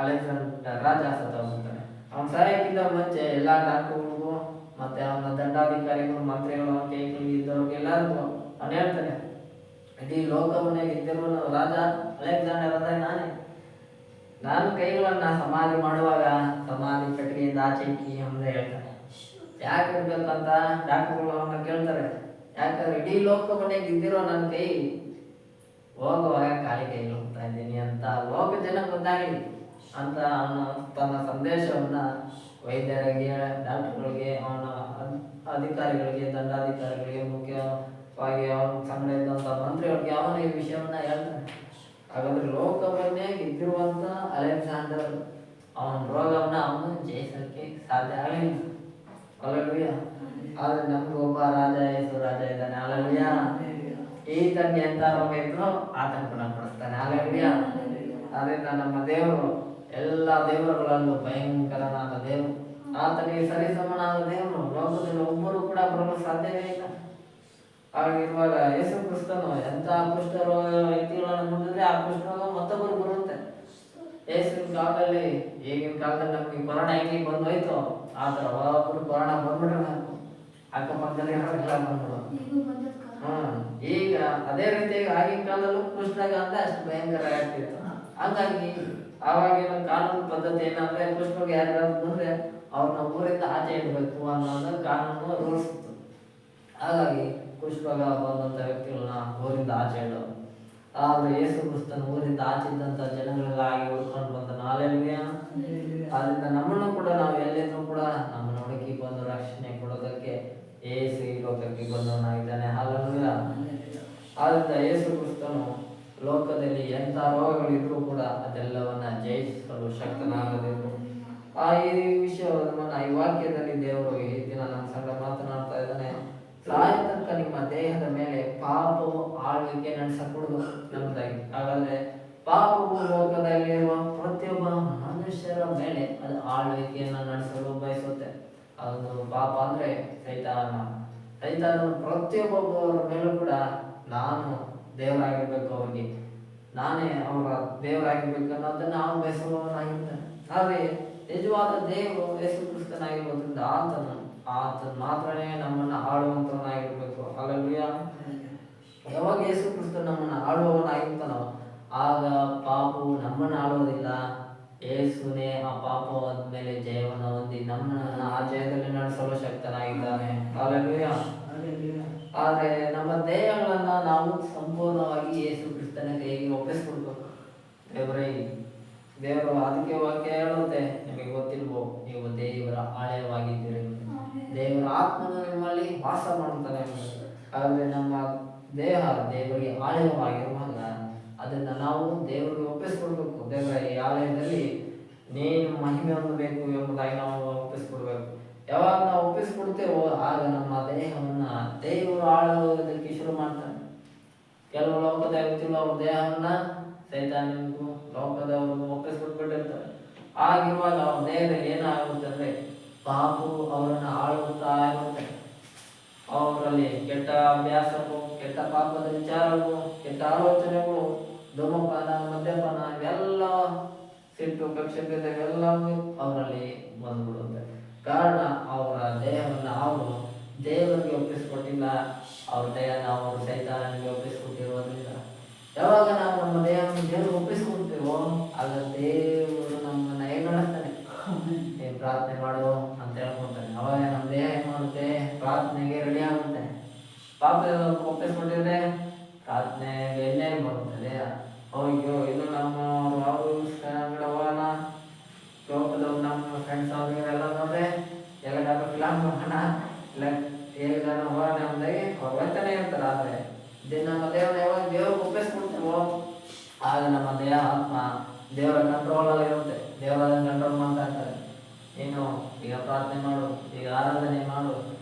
ಅಲೆಕ್ಸಾಂಡರ್ ರಾಜ ಸತ್ತ ಹೋಗ್ತಾನೆ. ಅವನು ಸಾಯಕ್ಕಿಂತ ಮುಂಚೆ ಎಲ್ಲ ಡಾಕ್ಟರ್ಗಳಿಗೂ ಮತ್ತೆ ಅವನ ದಂಡಾಧಿಕಾರಿಗಳು ಮಂತ್ರಿಗಳು ಅವನ ಕೈಗಳಿಗೆ ಇದ್ದವ್ರಿಗೆಲ್ಲರಿಗೂ ಅವನು ಹೇಳ್ತಾನೆ, ಇಡೀ ಲೋಕವನ್ನೇ ಗೆದ್ದಿರುವ ರಾಜ ಅಲೆಕ್ಸಾಂಡರ್ ಅಂದ್ರೆ ನಾನು ಕೈಗಳನ್ನ ಸಮಾಧಿ ಮಾಡುವಾಗ ಸಮಾಧಿ ಪೆಟ್ಟಿಗೆಯಿಂದ ಆಚೆ ಇಕ್ಕಿ ಅಂತ ಹೇಳ್ತಾನೆ. ಯಾಕೆ ಇರ್ಬೇಕಂತ ಡಾಕ್ಟರ್ಗಳು ಅವನ್ನ ಕೇಳ್ತಾರೆ. ಯಾಕಂದ್ರೆ ಇಡೀ ಲೋಕವನ್ನೇ ಗೆದ್ದಿರೋ ನನ್ನ ಕೈ ಹೋಗುವಾಗ ಖಾಲಿ ಕೈಗೆ ಹೋಗ್ತಾ ಇದ್ದೀನಿ ಅಂತ ಲೋಕ ಜನ ಗೊತ್ತಾಗಲಿ ಅಂತ ಅವನು ತನ್ನ ಸಂದೇಶವನ್ನು ವೈದ್ಯರಿಗೆ, ಡಾಕ್ಟರ್ಗಳಿಗೆ, ಅವನ ಅಧಿಕಾರಿಗಳಿಗೆ, ದಂಡಾಧಿಕಾರಿಗಳಿಗೆ, ಮುಖ್ಯವಾಗಿ ಅವನ ಸಂಗಡ ಇದ್ದಂಥ ಮಂತ್ರಿಗಳಿಗೆ ಅವನ ಈ ವಿಷಯವನ್ನು ಹೇಳ್ತಾನೆ. ಹಾಗಾದ್ರೆ ಲೋಕವನ್ನೇ ಗೆದ್ದಿರುವಂಥ ಅಲೆಕ್ಸಾಂಡರ್ ಅವನ ರೋಗವನ್ನು ಅವನು ಜಯಿಸಲಿಕ್ಕೆ ಸಾಧ್ಯ ಆಗಲಿಲ್ಲ. ಅಲ್ಲಲ್ವಿಯ. ಆದರೆ ನಮ್ಗೆ ಒಬ್ಬ ರಾಜ, ಯೇಸು ರಾಜ ಇದ್ದಾನೆ. ಅಲ್ಲಲ್ವಿಯ. ಈತನಿಗೆ ಎಂಥ ರೋಗ ಇದ್ರು ಆತನ ಗುಣಪಡಿಸ್ತಾನೆ. ಅಲ್ಲಲ್ವಿಯ. ಅದರಿಂದ ನಮ್ಮ ದೇವರು ಎಲ್ಲ ದೇವರುಗಳಲ್ಲೂ ಭಯಂಕರನಾದ ದೇವರು, ಆತನಿಗೆ ಸರಿಸಮನಾದ ದೇವರು. ಲೋಕದಲ್ಲಿ ಒಬ್ಬರು ಕೂಡ ಬರಲು ಸಾಧ್ಯವೇ ಇಲ್ಲ. ಹಾಗಿರುವಾಗ ಯೇಸು ಕ್ರಿಸ್ತನು ಎಂಥ ಕುಷ್ಠರೋಗ ವ್ಯಕ್ತಿಗಳನ್ನು ನೋಡಿದ್ರೆ ಆ ಕುಷ್ಠರೋಗ ಮತ್ತೊಬ್ಬರು ಬರುತ್ತೆ. ಯೇಸುವಿನ ಕಾಲದಲ್ಲಿ, ಈಗಿನ ಕಾಲದಲ್ಲಿ ನಮಗೆ ಕೊರೋನಾ ಹೆಂಗೆ ಬಂದೋಯ್ತು ಆ ಥರ ಒಬ್ಬರು ಕೊರೋನಾ ಬಂದ್ಬಿಟ್ರೆ ಅಕ್ಕಪಕ್ಕದಲ್ಲಿ ಬಂದ್ಬಿಡು. ಈಗ ಅದೇ ರೀತಿ ಆಗಿನ ಕಾಲದಲ್ಲೂ ಕುಷ್ಠರೋಗ ಅಂತ ಅಷ್ಟು ಭಯಂಕರ ಆಗ್ತಿತ್ತು. ಹಾಗಾಗಿ ಆವಾಗಿನ ಕಾನೂನು ಪದ್ಧತಿ ಏನಂದ್ರೆ ಕುಷ್ಠರೋಗ ಯಾರು ಬಂದ್ರೆ ಅವ್ರನ್ನ ಊರಿಂದ ಆಚೆ ಇಡಬೇಕು ಅನ್ನೋದು ಕಾನೂನು ರೂಲ್ಸ್ ಇತ್ತು. ಹಾಗಾಗಿ ಕುಷ್ಠರೋಗ ಬಂದಂಥ ವ್ಯಕ್ತಿಗಳನ್ನ ಊರಿಂದ ಆಚೆ ಇಡೋದು. ಆದ್ರೆ ಯೇಸು ಕ್ರಿಸ್ತನ ಊರಿಂದ ಆಚೆ ಇದ್ದಂಥ ಜನಗಳೆಲ್ಲ ಆಗಿ ಹುಡ್ಕೊಂಡು ಬಂದನು. ಹಲ್ಲೆಲೂಯಾ. ಆದ್ರಿಂದ ನಮ್ಮನ್ನು ಕೂಡ ನಾವು ಎಲ್ಲಿಂದ್ರೂ ಕೂಡ ನಮ್ಮನ್ನು ಹುಡುಕಿ ಬಂದು ರಕ್ಷಣೆ ಕೊಡೋದಕ್ಕೆ ಯೇಸು ಈ ಲೋಕಕ್ಕೆ ಬಂದವನಾಗಿದ್ದಾನೆ. ಹಲ್ಲೆಲೂಯಾ. ಆದ್ರಿಂದ ಯೇಸು ಕ್ರಿಸ್ತನು ಲೋಕದಲ್ಲಿ ಎಂಥ ರೋಗಗಳಿದ್ರೂ ಕೂಡ ಅದೆಲ್ಲವನ್ನ ಜಯಿಸಲು ಶಕ್ತನಾಗಬೇಕು. ಈ ವಿಷಯವನ್ನು ಈ ವಾಕ್ಯದಲ್ಲಿ ದೇವರು ಈ ದಿನ ನಮ್ಮ ಸಂಘ ಮಾತನಾಡ್ತಾ ಇದ್ದಾನೆ. ಸಾಯ ತನಕ ನಿಮ್ಮ ದೇಹದ ಮೇಲೆ ಪಾಪವು ಆಳ್ವಿಕೆ ನಡೆಸಕೂಡದು ನಮ್ಮದಾಗಿ. ಹಾಗಾದ್ರೆ ಪಾಪವು ಲೋಕದಲ್ಲಿರುವ ಪ್ರತಿಯೊಬ್ಬ ಮನುಷ್ಯರ ಮೇಲೆ ಅದು ಆಳ್ವಿಕೆಯನ್ನು ನಡೆಸಲು ಬಯಸುತ್ತೆ. ಅದು ಪಾಪ ಅಂದ್ರೆ ಸೈತಾನ ಪ್ರತಿಯೊಬ್ಬೊಬ್ಬರ ಮೇಲೂ ಕೂಡ ನಾನು ದೇವರಾಗಿರ್ಬೇಕು, ಅವ್ರಿಗೆ ನಾನೇ ಅವರ ದೇವರಾಗಿರ್ಬೇಕು ಅನ್ನೋದನ್ನ ನಾವು ಬಯಸುವವನಾಗಿರ್ತಾನೆ. ಆದರೆ ನಿಜವಾದ ದೇವರು ಯೇಸು ಕ್ರಿಸ್ತನಾಗಿರೋದ್ರಿಂದ ಆತನು ಮಾತ್ರನೇ ನಮ್ಮನ್ನು ಆಳುವಂತವನಾಗಿರ್ಬೇಕು. ಹಲ್ಲೆಲೂಯಾ. ಯಾವಾಗ ಯೇಸು ಕ್ರಿಸ್ತ ನಮ್ಮನ್ನು ಆಳುವವನಾಗಿರ್ತಾನೋ ಆಗ ಪಾಪವು ನಮ್ಮನ್ನು ಆಳುವುದಿಲ್ಲ. ಯೇಸುನೇ ಆ ಪಾಪವಾದ ಮೇಲೆ ಜಯವನ್ನು ಹೊಂದಿ ನಮ್ಮನ್ನು ಆ ಜಯದಲ್ಲಿ ನಡೆಸಲು ಶಕ್ತನಾಗಿದ್ದಾನೆ. ಹಲ್ಲೆಲೂಯಾ. ಆದರೆ ನಮ್ಮ ದೇಹಗಳನ್ನ ನಾವು ಸಂಪೂರ್ಣವಾಗಿ ಯೇಸು ಕ್ರಿಸ್ತನ ಕೈಗೆ ಒಪ್ಪಿಸ್ಕೊಡ್ಬೇಕು. ದೇವರು ಅದಕ್ಕೆ ವಾಕ್ಯ ಹೇಳುತ್ತೆ, ನಿಮಗೆ ಗೊತ್ತಿಲ್ವೋ ನೀವು ದೇವರ ಆಲಯವಾಗಿದ್ದೀರಿ, ದೇವರ ಆತ್ಮನು ನಿಮ್ಮಲ್ಲಿ ವಾಸ ಮಾಡುತ್ತಾನೆ. ಹಾಗಾದ್ರೆ ನಮ್ಮ ದೇಹ ದೇವರಿಗೆ ಆಲಯವಾಗಿರುವಾಗ ಅದನ್ನ ನಾವು ದೇವರಿಗೆ ಒಪ್ಪಿಸ್ಕೊಡ್ಬೇಕು. ದೇವರ ಈ ಆಲಯದಲ್ಲಿ ನೀನು ಮಹಿಮೆ ಹೊಂದಬೇಕು ಎಂಬುದಾಗಿ ನಾವು ಒಪ್ಪಿಸ್ಕೊಡ್ಬೇಕು. ಯಾವಾಗ ನಾವು ಒಪ್ಪಿಸ್ಕೊಡ್ತೇವೋ ಆಗ ನಮ್ಮ ದೇಹವನ್ನ ದೇವರು ಆಳುವುದಕ್ಕೆ ಶುರು ಮಾಡ್ತಾನೆ. ಕೆಲವು ಲೋಕದ ವ್ಯಕ್ತಿಗಳು ಅವ್ರ ದೇಹವನ್ನ ಸೈತಾನನಿಗೂ ಲೋಕದವ್ರಿಗೂ ಒಪ್ಪಿಸ್ಕೊಟ್ಬಿಟ್ಟಿರ್ತಾರೆ. ಆಗಿರುವಾಗ ಅವ್ರ ದೇಹದಲ್ಲಿ ಏನಾಗುತ್ತೆ ಅಂದ್ರೆ ಪಾಪವು ಅವರನ್ನು ಆಳುತ್ತಾ ಇರುತ್ತೆ. ಅವರಲ್ಲಿ ಕೆಟ್ಟ ಅಭ್ಯಾಸಗಳು, ಕೆಟ್ಟ ಪಾಪದ ವಿಚಾರಗಳು, ಕೆಟ್ಟ ಆಲೋಚನೆಗಳು, ಧೂಮಪಾನ, ಮದ್ಯಪಾನ, ಇವೆಲ್ಲ ಸಿಟ್ಟು, ಕಕ್ಷತೆ ಇವೆಲ್ಲವೂ ಅವರಲ್ಲಿ ಬಂದ್ಬಿಡುತ್ತೆ. ಕಾರಣ ಅವರ ದೇಹವನ್ನು ಅವರು ದೇವರಿಗೆ ಒಪ್ಪಿಸ್ಕೊಟ್ಟಿಲ್ಲ. ಅವ್ರ ದೇಹನ ಅವರು ಸೈತಾನನಿಗೆ ಒಪ್ಪಿಸ್ಕೊಟ್ಟಿರೋದ್ರಿಂದ ಯಾವಾಗ ನಾವು ನಮ್ಮ ದೇಹವನ್ನು ದೇವರು ಒಪ್ಪಿಸ್ಕೊಡ್ತೇವೋ ಆಗ ದೇವರು ನಮ್ಮನ್ನ ಏನ್ ನಡೆಸ್ತಾನೆ, ಏನ್ ಪ್ರಾರ್ಥನೆ ಮಾಡು ಅಂತ ಹೇಳ್ಕೊಡ್ತಾನೆ. ಅವಾಗ ನಮ್ಮ ದೇಹ ಏನ್ ಮಾಡುತ್ತೆ, ಪ್ರಾರ್ಥನೆಗೆ ರೆಡಿ ಆಗುತ್ತೆ. ಪಾಪ ಒಪ್ಪಿಸ್ಕೊಟ್ಟಿದ್ರೆ ಪ್ರಾರ್ಥನೆಗೆ ಎಣ್ಣೆ ಬರುತ್ತದೆ. ಅಯ್ಯೋ ಇನ್ನು ನಮ್ಮ ಹೋಗೋಣ, ಲೋಕದವ್ರು ನಮ್ಮ ಫ್ರೆಂಡ್ಸ್ ಅವ್ರಿಗೆಲ್ಲ ನೋಡ್ರೆ ಎಲ್ಲಾದ್ರೂ ಫಿಲಾಮ್ ಹೋಗೋಣ, ಇಲ್ಲ ಎಲ್ಲಿಗಾರ ಹೋಗೋಣ ಅಂದಾಗೆ ಅವ್ರು ಹೋಗ್ತಾನೆ ಇರ್ತಾರೆ. ಆದ್ರೆ ನಮ್ಮ ದೇವನ ಯಾವಾಗ ದೇವ್ರಿಗೆ ಒಪ್ಪಿಸ್ಕೊಡ್ತೀವೋ ಆಗ ನಮ್ಮ ದೇಹ ಆತ್ಮ ದೇವರ ಕಂಟ್ರೋಲ್ ಅಲ್ಲಿ ಇರುತ್ತೆ. ದೇವರ ಕಂಟ್ರೋಲ್ ಮಾಡ್ತಾ ಇರ್ತಾರೆ. ನೀನು ಈಗ ಪ್ರಾರ್ಥನೆ ಮಾಡು, ಈಗ ಆರಾಧನೆ ಮಾಡು,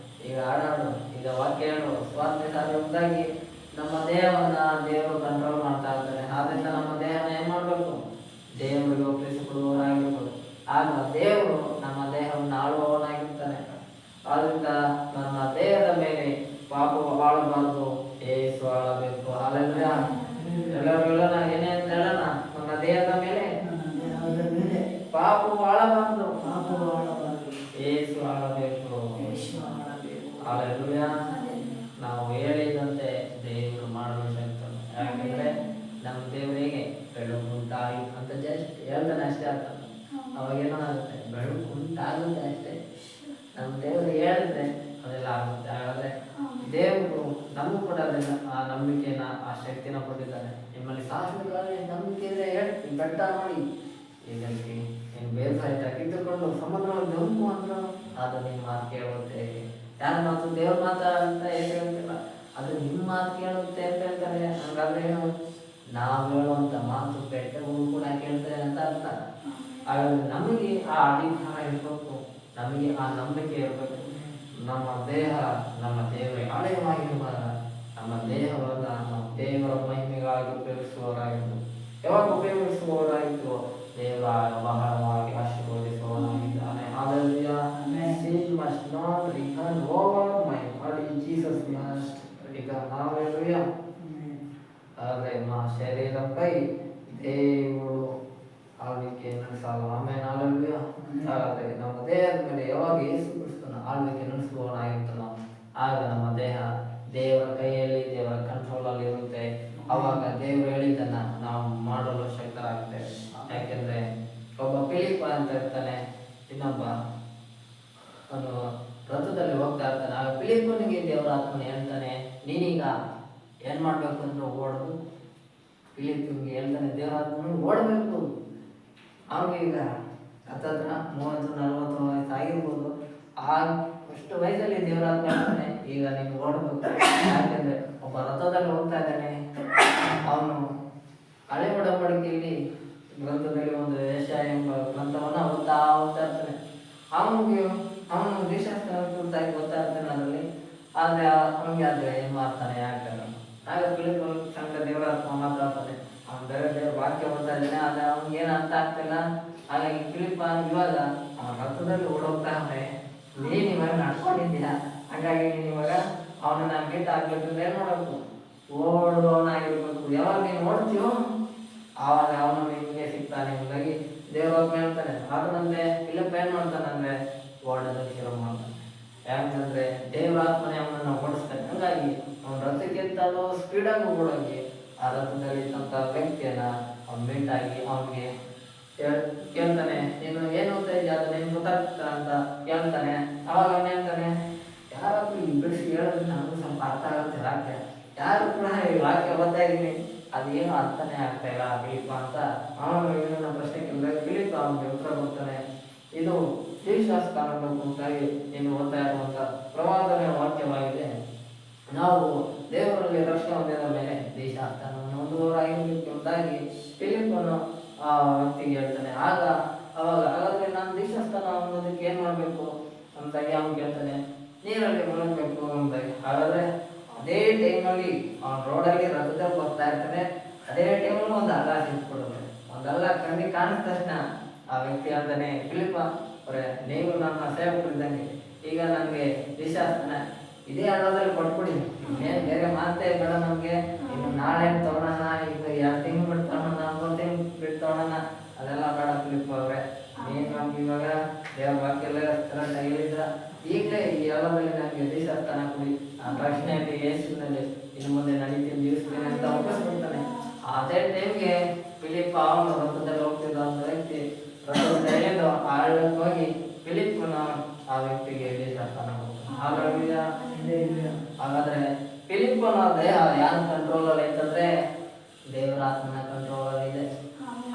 ಈಗ ಹಾಡಾಡು, ಈಗ ವಾಕ್ಯ ಹೇಳು, ಸ್ವಾರ್ಥೆ ಸಾಧ್ಯವಾಗಿ ನಮ್ಮ ದೇಹವನ್ನ ದೇವರು ಕಂಟ್ರೋಲ್ ಮಾಡ್ತಾ ಇರ್ತಾರೆ. ಆದ್ರಿಂದ ನಮ್ಮ ದೇಹನ ಏನ್ ಮಾಡ್ಬೇಕು, ದೇವರಿಗೆ ಒಪ್ಪಿಸಿಕೊಡುವವರಾಗಿರ್ಬೋದು. ಆಗ ದೇವರು ನಮ್ಮ ದೇಹವನ್ನು ಆಳುವವನಾಗಿರ್ತಾನೆ. ಆದ್ರಿಂದ ನಮ್ಮ ದೇಹದ ಮೇಲೆ ಪಾಪವು ಆಳಬಾರದು, ಏಸು ಆಳಬೇಕು. ಹಲ್ಲೆಲೂಯಾ. ಎಲ್ಲರೂ ಹೇಳೋಣ, ಏನೇ ಅಂತ ಹೇಳೋಣ, ನನ್ನ ದೇಹದ ಮೇಲೆ ಪಾಪವು ಆಳಬಾರದು, ಏಸು ಆಳಬೇಕು. ಹಲ್ಲೆಲೂಯಾ. ನಾವು ಹೇಳಿದಂತೆ ದೇವರು ಮಾಡಲು ಶಕ್ತನು. ಯಾಕಂದ್ರೆ ನಮ್ಮ ದೇವರಿಗೆ ಬೆಳಕು ಉಂಟಾಗಿ ಅಂತ ಜಸ್ಟ್ ಹೇಳ್ತಾನೆ ಅಷ್ಟೇ. ಆಗ್ತದೆ ಅವಾಗ ಏನಾಗುತ್ತೆ, ಬೆಳಕು ಉಂಟಾಗುತ್ತೆ ಅಷ್ಟೇ. ನಮ್ಮ ದೇವರು ಹೇಳಿದ್ರೆ ಅದೆಲ್ಲ ಆಗುತ್ತೆ. ಹಾಗಾದ್ರೆ ದೇವರು ನಮಗೂ ಕೂಡ ಅದನ್ನ ಆ ನಂಬಿಕೆನ, ಆ ಶಕ್ತಿನ ಕೊಟ್ಟಿದ್ದಾನೆ. ನಿಮ್ಮಲ್ಲಿ ಸಾಹಸಗಳಲ್ಲಿ ನಂಬಿಕೆ ಇದ್ರೆ ಹೇಳ್ತೀನಿ, ಬೆಟ್ಟ ನೋಡಿ ಇದಕ್ಕೆ ನೀನು ಬೇಸಾಯ ಕಿತ್ತುಕೊಂಡು ಸಮುದ್ರವನ್ನು ಧುಮುಕು ಅಂದ್ರು ಅದು ನಿಮ್ಮ ಮಾತು ಕೇಳುತ್ತೆ. ಯಾರ ಮಾತು ದೇವ್ರ ಮಾತಾ ಅಂತ ಏನು ಹೇಳ್ತಿಲ್ಲ, ಅದು ನಿಮ್ಮ ಮಾತು ಕೇಳುತ್ತೆ ಅಂತ ಹೇಳ್ತಾರೆ. ಹಂಗಾದ್ರೆ ಏನು, ನಾವು ಹೇಳುವಂಥ ಮಾತು ಬೆಟ್ಟಗಳು ಕೂಡ ಕೇಳ್ತಾರೆ ಅಂತ ಅರ್ಥ. ಹಾಗಾದ್ರೆ ನಮಗೆ ಆ ಅಧಿಕಾರ ಇರಬೇಕು, ನಮಗೆ ಆ ನಂಬಿಕೆ ಇರಬೇಕು. ನಮ್ಮ ದೇಹ ನಮ್ಮ ದೇವರ ಆಲಯವಾಗಿರುವಾಗ ನಮ್ಮ ದೇಹವನ್ನು ನಮ್ಮ ದೇವರ ಮಹಿಮೆಗಾಗಿ ಉಪಯೋಗಿಸುವವರಾಗಿದ್ದು, ಯಾವಾಗ ಉಪಯೋಗಿಸುವವರಾಗಿದ್ದು ದೇವರ ಬಹಳವಾಗಿ ಆಶೀರ್ವದಿಸುವವನಾಗಿದ್ದಾನೆ. Hallelujah. Sin must not return over my body. Jesus must return. Hallelujah. ಆದರೆ మా శరీరంపై దేవుడు ಆಳ್ವಿಕೆ ನಡೆಸಲ್ಲ. ಆಮೇಲೆ Hallelujah. ಹಾಗಾದ್ರೆ ನಮ್ಮ ದೇಹದ ಮೇಲೆ ಯಾವಾಗ ಯೇಸು ಕ್ರಿಸ್ತನ ಆಳ್ವಿಕೆ ನಡೆಸುವವನಾಗಿರ್ತಾನೋ ಆಗ ನಮ್ಮ ದೇಹ ದೇವರ ಕೈಯಲ್ಲಿ ದೇವರ ಕಂಟ್ರೋಲಲ್ಲಿ ಇರುತ್ತೆ. ಅವಾಗ ದೇವರು ಹೇಳಿದ್ದನ್ನ ನಾವು ಮಾಡಲು ಶಕ್ತರಾಗ್ತೇವೆ. ಯಾಕೆಂದ್ರೆ ಒಬ್ಬ ಫಿಲಿಪ್ ಅಂತ ಇರ್ತಾನೆ, ಇನ್ನೊಬ್ಬ ಅವನು ರಥದಲ್ಲಿ ಹೋಗ್ತಾ ಇರ್ತಾನೆ. ಆಗ ಫಿಲಿಪ್ಪನಿಗೆ ದೇವರ ಆತ್ಮನ ಹೇಳ್ತಾನೆ, ನೀನೀಗ ಏನ್ ಮಾಡ್ಬೇಕು ಅಂದ್ರೆ ಓಡೋದು. ಫಿಲಿಪ್ಪಿಗೆ ಹೇಳ್ತಾನೆ ದೇವರ ಆತ್ಮನ ಓಡಬೇಕು. ಅವನಿಗೀಗ ಹತ್ತತ್ರ 30-40 ವಯಸ್ಸು ಆಗಿರ್ಬೋದು. ಅಷ್ಟು ವಯಸ್ಸಲ್ಲಿ ದೇವರ ಆತ್ಮ ಹೇಳ್ತಾನೆ ಈಗ ನೀನು ಓಡಬೇಕು. ಯಾಕೆಂದ್ರೆ ಒಬ್ಬ ರಥದಲ್ಲಿ ಹೋಗ್ತಾ ಇದ್ದಾನೆ. ಅವನು ಹಳೆ ಒಡಂಬಡಿಕೆಯಲ್ಲಿ ಗ್ರಂಥದಲ್ಲಿ ಒಂದು ಯೆಶಾಯ ಎಂಬ ಗ್ರಂಥವನ್ನು ಓದ್ತಾ ಇರ್ತಾನೆ. ಅವನು ದೇಶಾಸ್ತಾಗಿ ಓದ್ತಾ ಇರ್ತಾನೆ ಅದರಲ್ಲಿ. ಆದರೆ ಅವನಿಗೆ ಆದರೆ ಏನು ಮಾಡ್ತಾನೆ ಯಾಕಂದ್ರೆ ಆಗ ಫಿಲಿಪ್ ಸಂಘ ದೇವರ ಆತ್ಮ ಮಾತಾಡ್ತಾನೆ. ಅವ್ನು ಬೇರೆ ಬೇರೆ ವಾಕ್ಯ ಓದ್ತಾ ಇದ್ದಾನೆ, ಆದರೆ ಅವ್ನಿಗೆ ಏನು ಅರ್ಥ ಆಗ್ತಿಲ್ಲ. ಹಾಗಾಗಿ ಫಿಲಿಪ್ ಇವಾಗ ಅವನ ರಥದಲ್ಲಿ ಓಡೋಗ್ತಾ ಇದ್ದಾನೆ. ನೀನು ಇವಾಗ ನಡ್ಕೊಂಡಿದ್ದೀಯ, ಹಾಗಾಗಿ ನೀನು ಇವಾಗ ಅವನನ್ನ ಬಿಟ್ಟು ಹಾಕ್ಬೇಕಂದ್ರೆ ಏನು ಮಾಡಬೇಕು, ಓಡುವವನಾಗಿರ್ಬೇಕು. ಯಾವಾಗ ನೀನು ಓಡ್ತೀವೋ ಆವಾಗ ಅವನು ನಿಮಗೆ ಸಿಗ್ತಾನೆ. ಹೀಗಾಗಿ ದೇವರ ಹೇಳ್ತಾನೆ. ಅದರಂತೆ ಫಿಲಿಪ್ ಏನು ಮಾಡ್ತಾನಂದ್ರೆ ಓಡೋದಕ್ಕೆ ಶುರು ಮಾಡ್ತಾನೆ. ಯಾಕಂದ್ರೆ ದೇವರ ಆತ್ಮನೆ ಅವನನ್ನು ಓಡಿಸ್ತಾನೆ. ಹಂಗಾಗಿ ಅವನ ರಥಕ್ಕಿಂತ ಸ್ಪೀಡಾಗಿ ಓಡೋಗಿ ಆ ರಥದಲ್ಲಿ ಇದ್ದಂಥ ವ್ಯಕ್ತಿಯನ್ನ ಅವ್ನು ಮೀಟಾಗಿ ಅವನಿಗೆ ಕೇಳ್ತಾನೆ, ನೀನು ಏನು ಓದ್ತಾ ಇದೆಯಾ, ಅದು ನೀನು ಗೊತ್ತಾಗ್ತಾ ಅಂತ ಕೇಳ್ತಾನೆ. ಅವಾಗ ಅವನು ಹೇಳ್ತಾನೆ, ಯಾರಾದ್ರೂ ಈ ಬಿಡಿಸಿ ಹೇಳೋದ್ರೆ ನನಗೂ ಸ್ವಲ್ಪ ಅರ್ಥ ಆಗುತ್ತೆ. ವಾಕ್ಯ ಯಾರು ಕೂಡ ಈ ವಾಕ್ಯ ಓದ್ತಾ ಇದ್ದೀನಿ ಅದೇನು ಅರ್ಥನೇ ಆಗ್ತಾ ಇಲ್ಲ ಫಿಲಿಪ್ ಅಂತ ಅವನು ಇವನ ಪ್ರಶ್ನೆ ಕೇಳಿದಾಗ ಫಿಲಿಪ್ ಅವನಿಗೆ ಉತ್ತರ ಕೊಡ್ತಾನೆ. ಇದು ದೇಶಾಸ್ಥಾನದ ಕುರಿತಾಗಿ ನೀನು ಓದ್ತಾ ಇರುವಂಥ ಪ್ರವಾದನೆ ವಾಕ್ಯವಾಗಿದೆ. ನಾವು ದೇವರಲ್ಲಿ ರಕ್ಷಣೆ ಹೊಂದಿದ ಮೇಲೆ ದೇಶಾಸ್ಥಾನವನ್ನು ಹೊಂದುವವರಾಗಿರಬೇಕು ಎಂಬುದಾಗಿ ಫಿಲಿಪ್ಪನು ಆ ವ್ಯಕ್ತಿಗೆ ಹೇಳ್ತಾನೆ. ಹಾಗಾದ್ರೆ ನಾನು ದೇಶಾಸ್ಥಾನ ಹೊಂದೋದಕ್ಕೆ ಏನು ಮಾಡಬೇಕು ಅಂತಾಗಿ ಅವನು ಕೇಳ್ತಾನೆ. ನೀರಲ್ಲಿ ಮುಳುಗಬೇಕು ಅಂತಾಗಿ. ಹಾಗಾದ್ರೆ ಅದೇ ಟೈಮಲ್ಲಿ ಅವನ ರೋಡಲ್ಲಿ ರಥದಲ್ಲಿ ಬರ್ತಾ ಇರ್ತಾನೆ. ಅದೇ ಟೈಮಲ್ಲಿ ಒಂದು ಹಗ್ಗ ಸಿಕ್ಬಿಡುತ್ತೆ. ಒಂದು ಹಗ್ಗ ಕಣ್ಣಿಗೆ ಕಾಣಿದ ತಕ್ಷಣ ಆ ವ್ಯಕ್ತಿ ಹೇಳ್ತಾನೆ, ಫಿಲಿಪ್ಪ ಅವರೇ, ನೀವು ನನ್ನ ಸೇವಕರಿದ್ದಂಗೆ, ಈಗ ನನಗೆ ದೇಶಾಸ್ಥಾನ ಇದೇ ಹಳ್ಳದಲ್ಲಿ ಕೊಟ್ಬಿಡಿ. ಇನ್ನೇನು ಬೇರೆ ಮಾತೇ ಬೇಡ ನಮಗೆ. ಇನ್ನು ನಾಳೆ ತಗೊಳೋಣ, ಈಗ 2 ತಿಂಗಳು ಬಿಟ್ಟು ತಗೊಳೋಣ, 3 ತಿಂಗಳು ಬಿಟ್ಟು ತಗೊಳೋಣ, ಅದೆಲ್ಲ ಬೇಡ ಫಿಲಿಪ್ ಅವರೇ. ನೀನು ನಮ್ಗೆ ಇವಾಗ ದೇವ್ರ ವಾಕ್ಯ ಹೇಳಿದ್ರ ಈಗಲೇ ಈ ಹಳ್ಳದಲ್ಲಿ ನನಗೆ ದೇಶಾಸ್ಥಾನ ಕೊಡಿ. ಆ ರಕ್ಷಣೆಯಲ್ಲಿ ಯೇಸುವಿನಲ್ಲಿ ಇನ್ನು ಮುಂದೆ ನಡೀತೀನಿ ಜೀವಿಸ್ತೇನೆ ಅಂತ ಒಪ್ಪಿಸ್ಬಿಡ್ತಾನೆ. ಅದೇ ಟೈಮ್ಗೆ ಫಿಲಿಪ್ ಅವನು ರಥದಲ್ಲಿ ಹೋಗ್ತಿದ್ದ ಒಂದು ವ್ಯಕ್ತಿ ರಥದಿಂದ ಎಳೆದು ಆ ಹಳ್ಳಕ್ಕೆ ಹೋಗಿ ಫಿಲಿಪ್ಪನ ಆ ವ್ಯಕ್ತಿಗೆ ದೇಶಾಸ್ಥಾನ ಹೋಗ್ತಾನೆ. ಹಾಗಾದ್ರೆ ಫಿಲಿಪ್ಪನ ದೇಹ ಯಾರ ಕಂಟ್ರೋಲ್ ಅಲ್ಲಿ ಐತಂದ್ರೆ ದೇವರ ಆತ್ಮನ ಕಂಟ್ರೋಲ್ ಅಲ್ಲಿ ಇದೆ.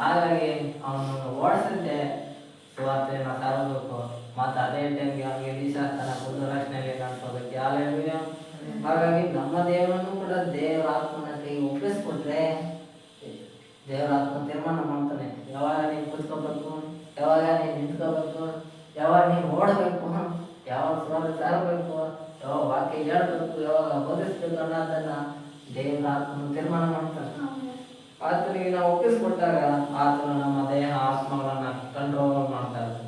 ಹಾಗಾಗಿ ಅವನನ್ನು ಓಡಿಸಿದ್ದೆ ಸುವಾರ್ತೆಯನ್ನು ಸಾರಬೇಕು. ಮತ್ತು ಅದೇ ಟೈಮ್ಗೆ ಅವನಿಗೆ ದೇಶಾಸ್ಥಾನ ಕೊಟ್ಟು ರಕ್ಷಣೆಯಲ್ಲಿ ನಡೆಸೋದಕ್ಕೆ ಹಾಲೆಲೂಯಾ. ಹಾಗಾಗಿ ನಮ್ಮ ದೇವರನ್ನು ಕೂಡ ದೇವರ ಆತ್ಮನ ಕೈಗೆ ಒಪ್ಪಿಸ್ಕೊಟ್ರೆ ದೇವರ ಆತ್ಮ ತೀರ್ಮಾನ ಮಾಡ್ತಾನೆ. ಯಾವಾಗ ನೀನು ಕೂತ್ಕೋಬೇಕು, ಯಾವಾಗ ನೀನು ನಿಂತ್ಕೋಬೇಕು, ಯಾವಾಗ ನೀನು ಓಡಬೇಕು, ಯಾವಾಗ ಸುವಾರ್ತೆ ಸಾರಬೇಕು, ಯಾವಾಗ ವಾಕ್ಯ ಹೇಳ್ಬೇಕು, ಯಾವಾಗ ಬೋಧಿಸ್ಬೇಕು ಅನ್ನೋದನ್ನ ದೇವರ ಆತ್ಮನ ತೀರ್ಮಾನ ಮಾಡ್ತಾನೆ. ಆತನಿಗೆ ನಾವು ಒಪ್ಪಿಸ್ಕೊಟ್ಟಾಗ ಆತನು ನಮ್ಮ ದೇಹ ಆತ್ಮಗಳನ್ನ ಕಂಟ್ರೋಲ್ ಮಾಡ್ತಾ ಇರ್ತಾನೆ.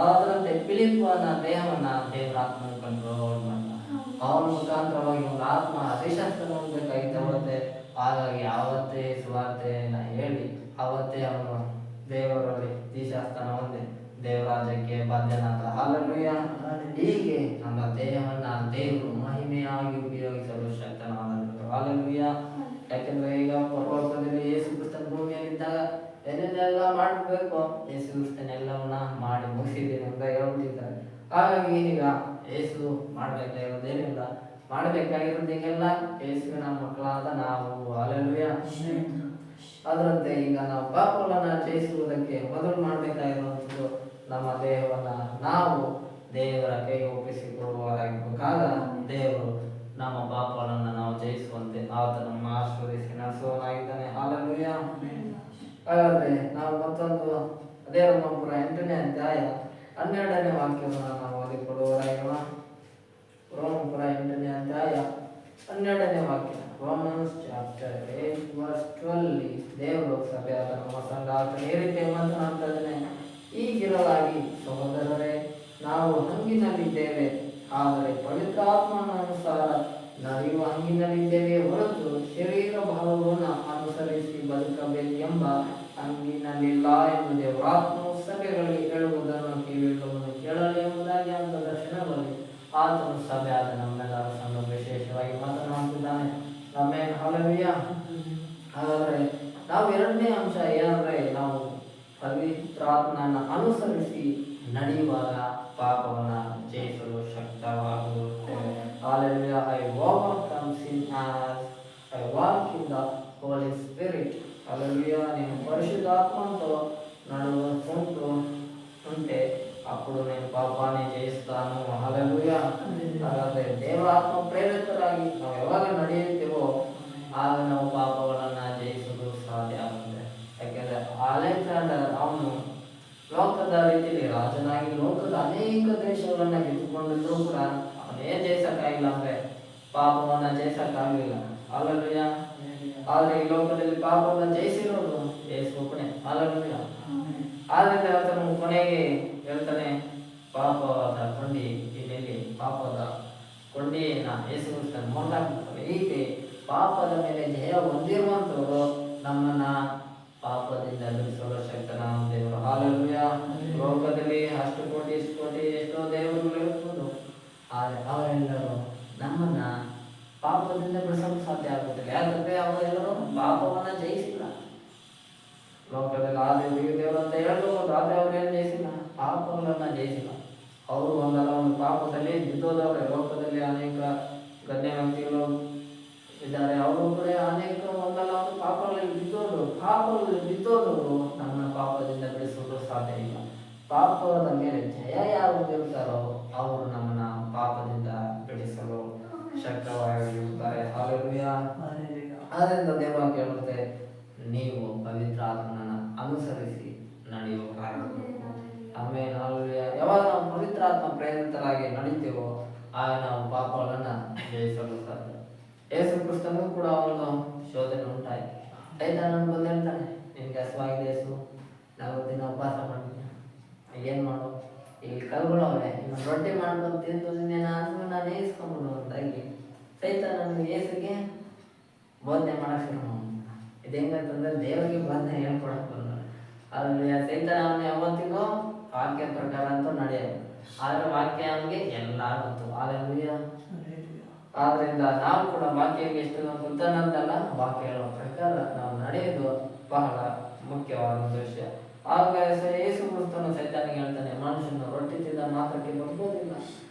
ಅದರಂತೆ ಫಿಲಿಪ್ಪನ ದೇಹವನ್ನ ದೇವರ ಆತ್ಮನ ಕಂಟ್ರೋಲ್ ಮಾಡ್ತಾನೆ. ಅವನ ಮುಖಾಂತರವಾಗಿ ಒಂದು ಆತ್ಮ ದೇಶಾಸ್ಥಾನ ಹೊಂದಬೇಕಾಗಿತ್ತೆ. ಹಾಗಾಗಿ ಆವತ್ತೇ ಸುವಾರ್ತೆಯನ್ನ ಹೇಳಿ ಅವತ್ತೇ ಅವನು ದೇವರಲ್ಲಿ ದೇಶಾಸ್ಥಾನ ಹೊಂದಿ ದೇವರಾಜ್ಯಕ್ಕೆ ಬಾಧ್ಯನಾದ. ಹಾಲೆಲೂಯಾ. ಹೀಗೆ ನಮ್ಮ ದೇಹವನ್ನ ದೇವರು ಮಹಿಮೆಯಾಗಿ ಉಪಯೋಗಿಸಲು ಶಕ್ತನಾದಂಥದ್ದು. ಹಾಲೆಲೂಯಾ. ಯಾಕೆಂದ್ರೆ ಈಗ ಪರಲೋಕದಲ್ಲಿ ಯೇಸು ಕ್ರಿಸ್ತನ ಭೂಮಿಯಲ್ಲಿದ್ದಾಗ ಏನೇನೆಲ್ಲ ಮಾಡಬೇಕು, ಯೇಸು ಕ್ರಿಸ್ತನೆಲ್ಲವನ್ನ ಮಾಡಿ ಮುಗಿಸಿದ್ದೀನಿ ಅಂತ ಹೇಳ್ತಿದ್ದಾರೆ. ಹಾಗಾಗಿ ಈಗ ಯೇಸು ಮಾಡಬೇಕಾಗಿರೋದೇನಿಲ್ಲ, ಮಾಡಬೇಕಾಗಿರೋದಕ್ಕೆಲ್ಲ ಯೇಸುವಿನ ಮಕ್ಕಳಾದ ನಾವು. ಹಾಲೆಲೂಯಾ. ಅದರಂತೆ ಈಗ ನಾವು ಪಾಪಗಳನ್ನು ಜಯಿಸುವುದಕ್ಕೆ ಮೊದಲು ಮಾಡಬೇಕಾಗಿರುವಂಥದ್ದು ನಮ್ಮ ದೇಹವನ್ನ ನಾವು ದೇವರ ಕೈಗೆ ಒಪ್ಪಿಸಿಕೊಡುವವರಾಗಿರ್ಬೇಕಾಗ ದೇವರು ನಮ್ಮ ಪಾಪಗಳನ್ನು ನಾವು ಜಯಿಸುವಂತೆ ಆತ ನಮ್ಮ ಆಶೀರ್ವದಿಸಿ ನಡೆಸುವವನಾಗಿದ್ದಾನೆ. ಹಾಲೆಲೂಯಾ. ಹಾಗಾದ್ರೆ ನಾವು ಮತ್ತೊಂದು ಅದೇ ರೋಮಪುರ 8ನೇ ಅಧ್ಯಾಯ 12ನೇ ವಾಕ್ಯವನ್ನು ನಾವು ಓದಿಕೊಡುವವರಾಗಿರೋಣ. ರೋಮಪುರ 8ನೇ ಅಧ್ಯಾಯ 12ನೇ ವಾಕ್ಯ. ರೋಮನ್ಸ್ ಚಾಪ್ಟರ್ 8 ವರ್ಸ್ 12 ದೇವರು ಸಭೆಯಾದ ನಮ್ಮ ಸಂಘ ಆತನ ಈ ರೀತಿ ಮಾತನಾಡ್ತಾನೆ. ಈಗಿರಲಾಗಿ ಸಹೋದರರೇ, ನಾವು ಹಂಗಿನಲ್ಲಿದ್ದೇವೆ, ಆದರೆ ಪವಿತ್ರಾತ್ಮನ ಅನುಸಾರ ನಡೆಯುವ ಹಂಗಿನಲ್ಲಿದ್ದೇವೆ ಹೊರತು ಶರೀರ ಭಾವವನ್ನು ಅನುಸರಿಸಿ ಬದುಕಬೇಕೆಂಬ ಹಂಗಿನಲ್ಲಿಲ್ಲ ಎಂದು ದೇವರಾತ್ಮವು ಸಭೆಗಳಿಗೆ ಹೇಳುವುದನ್ನು ಕಿವಿಯುಳ್ಳವನು ಕೇಳಲಿ ಎಂಬುದಾಗಿ ಅಂತ ದರ್ಶನದಲ್ಲಿ ಆತನು ಸಭೆಯಾದ ನಮ್ಮೆಲ್ಲರ ಸಂಘ ವಿಶೇಷವಾಗಿ ಮಾತನಾಡುತ್ತಿದ್ದಾನೆ. ಆಮೇಲೆ ಹಾಲೆಲೂಯಾ. ಹಾಗಾದರೆ ನಾವು ಎರಡನೇ ಅಂಶ ಏನಂದ್ರೆ, ನಾವು ಪವಿತ್ರಾತ್ಮನ ಅನುಸರಿಸಿ ನಡೆಯುವಾಗ ಪಾಪವನ್ನು ಜಯಿಸಲು ಶಕ್ತವಾಗುತ್ತೇವೆ. Hallelujah. I overcome sin as I walk in the holy spirit. Hallelujah. నేను పరిశుద్ధాత్మతో నడుచుకుంటూ ఉంటే అప్పుడు నేను పాపాన్ని జయిస్తాను. హల్లెలూయా. ಹಾಗಾದರೆ ದೇವರಾತ್ಮ ಪ್ರೇರಿತರಾಗಿ ನಾವು ಯಾವಾಗ ನಡೆಯುತ್ತೇವೋ ಆಗ ನಾವು ಪಾಪಗಳನ್ನು ಜಯಿಸಲು ಸಾಧ್ಯ ಆಗುತ್ತೆ. ಯಾಕೆಂದರೆ ಅಲೆಕ್ಸಾಂಡರ್ ಅವನು ಲೋಕದ ರೀತಿಯಲ್ಲಿ ರಾಜನಾಗಿ ಲೋಕದ ಅನೇಕ ದೇಶಗಳನ್ನು ಗೆದ್ದುಕೊಂಡಿದ್ರು ಕೂಡ ಅವನೇನು ಜಯಿಸಕ್ಕಾಗಿಲ್ಲ ಅಂದ್ರೆ ಪಾಪವನ್ನು ಜಯಿಸಕ್ಕಾಗಲಿಲ್ಲ. ಹಾಲೆಲೂಯಾ. ಆದರೆ ಈ ಲೋಕದಲ್ಲಿ ಪಾಪವನ್ನು ಜಯಿಸಿರೋದು ಯೇಸು ಒಬ್ಬನೇ. ಹಾಲೆಲೂಯಾ. ಆದ್ದರಿಂದ ಆತನು ಕೊನೆಗೆ ಹೇಳ್ತಾನೆ, ಪಾಪದ ಕೊಂಡಿ ಇಲ್ಲಿ ಪಾಪದ ಕೊಂಡಿಯನ್ನ ಯೇಸು ಕ್ರಿಸ್ತನ ಮೊದಲಾಗ್ತಾರೆ. ಹೀಗೆ ಪಾಪದ ಮೇಲೆ ಜಯ ಹೊಂದಿರುವಂಥವರು ನಮ್ಮನ್ನ ಪಾಪದಿಂದ ಬಿಡಿಸಲು ಶಕ್ತನಾದ ದೇವರು. ಹಾಲೆಲೂಯಾ. ಲೋಕದಲ್ಲಿ ಅಷ್ಟು ಕೋಟಿ ಇಷ್ಟು ಕೋಟಿ ಎಷ್ಟೋ ದೇವರುಗಳು ಇರ್ಬೋದು, ಆದರೆ ಅವರೆಲ್ಲರೂ ನಮ್ಮನ್ನ ಪಾಪದಿಂದ ಬಿಡಿಸಲು ಸಾಧ್ಯ ಆಗುತ್ತಿಲ್ಲ. ಯಾಕಂದ್ರೆ ಅವರೆಲ್ಲರೂ ಪಾಪವನ್ನ ಜಯಿಸಿಲ್ಲ. ಲೋಕದಲ್ಲಿ ಆ ದೇವರು ಈ ದೇವರು ಅಂತ ಹೇಳ್ಬೋದು, ಆದರೆ ಅವ್ರೇನು ಜಯಿಸಿಲ್ಲ, ಪಾಪಗಳನ್ನ ಜಯಿಸಿಲ್ಲ. ಅವರು ಒಂದಲ್ಲ ಒಂದು ಪಾಪದಲ್ಲಿ ಬಿದ್ದೋದವ್ರೆ. ಲೋಕದಲ್ಲಿ ಅನೇಕ ಗಣ್ಯ ವ್ಯಕ್ತಿಗಳು ಇದ್ದಾರೆ, ಅವರು ಕೂಡ ಅನೇಕ ಒಂದಲ್ಲ ಒಂದು ಪಾಪಗಳಲ್ಲಿ ಬಿದ್ದೋದವರು ನಮ್ಮನ್ನ ಪಾಪದಿಂದ ಬಿಡಿಸಲು ಸಾಧ್ಯ ಇಲ್ಲ. ಪಾಪದ ಮೇಲೆ ಜಯ ಯಾರು ಹೊಂದಿರ್ತಾರೋ ಅವರು ನಮ್ಮನ್ನ ಪಾಪದಿಂದ ಬಿಡಿಸಲು ಶಕ್ತವಾಗಿರುತ್ತಾರೆ. ಹಾಲೆಲೂಯಾ. ಆದ್ದರಿಂದ ದೇವ ಕೇಳುತ್ತೆ, ನೀವು ಪವಿತ್ರಾತ್ಮನನ್ನು ಅನುಸರಿಸಿ ನಡೆಯುವವರಾಗಬೇಕು. ಆಮೇಲೆ ಹಾಲೆಲೂಯಾ. ಯಾವಾಗ ನಾವು ಪವಿತ್ರಾತ್ಮ ಪ್ರೇರಿತರಾಗಿ ನಡೀತೀವೋ ಆಗ ನಾವು ಪಾಪಗಳನ್ನು ಜಯಿಸಲು ಸಾಧ್ಯ. ಯೇಸು ಕ್ರಿಸ್ತನಿಗೂ ಕೂಡ ಒಂದು ಶೋಧನೆ ಉಂಟಾಯಿತು. ಸೈತಾನನು ಬಂದು ಹೇಳ್ತಾನೆ, ನಿನ್ಗೆ ಹಸುವಾಗಿದೆ ಯೇಸು, 40 ದಿನ ಉಪವಾಸ ಮಾಡ್ತೀನಿ, ಏನು ಮಾಡು, ಇಲ್ಲಿ ಕಲ್ಗಳವೆ, ಇನ್ನು ರೊಟ್ಟಿ ಮಾಡ್ಕೊಂಡು ತಿಂದು ನಿನ್ನ ಹಸುವನ್ನ ನೇಯಿಸ್ಕೊಂಡ್ಬಿಡು ಅಂತಾಗಿ ಸೈತಾನನು ಯೇಸುಗೆ ಬೋಧನೆ ಮಾಡಕ್ಕೆ ಶುರು ಮಾಡ. ಇದು ಹೆಂಗಂತಂದ್ರೆ ದೇವರಿಗೆ ಬೋಧನೆ ಹೇಳ್ಕೊಡಕ್ಕೆ ಬಂದ. ಅಲ್ಲಿ ಸೈತಾನ ಅವನು ಯಾವತ್ತಿಗೂ ವಾಕ್ಯ ಪ್ರಕಾರ ಅಂತೂ ನಡೆಯೋದು, ಆದರೆ ವಾಕ್ಯ ಅವನಿಗೆ ಎಲ್ಲ ಗೊತ್ತು. ಹಾಲೆಲೂಯಾ. ಆದ್ರಿಂದ ನಾವು ಕೂಡ ವಾಕ್ಯಕ್ಕೆ ಎಷ್ಟು ಗೊತ್ತನ್ನಂತಲ್ಲ, ವಾಕ್ಯ ಹೇಳೋ ಪ್ರಕಾರ ನಾವು ನಡೆಯೋದು ಬಹಳ ಮುಖ್ಯವಾದ ವಿಷಯ. ಆಗ ಯೇಸು ಕ್ರಿಸ್ತನು ಸೈತಾನಿಗೆ ಹೇಳ್ತಾನೆ, ಮನುಷ್ಯನು ರೊಟ್ಟಿ ತಿಂದ ಮಾತ್ರಕ್ಕೆ ಬದುಕೋದಿಲ್ಲ,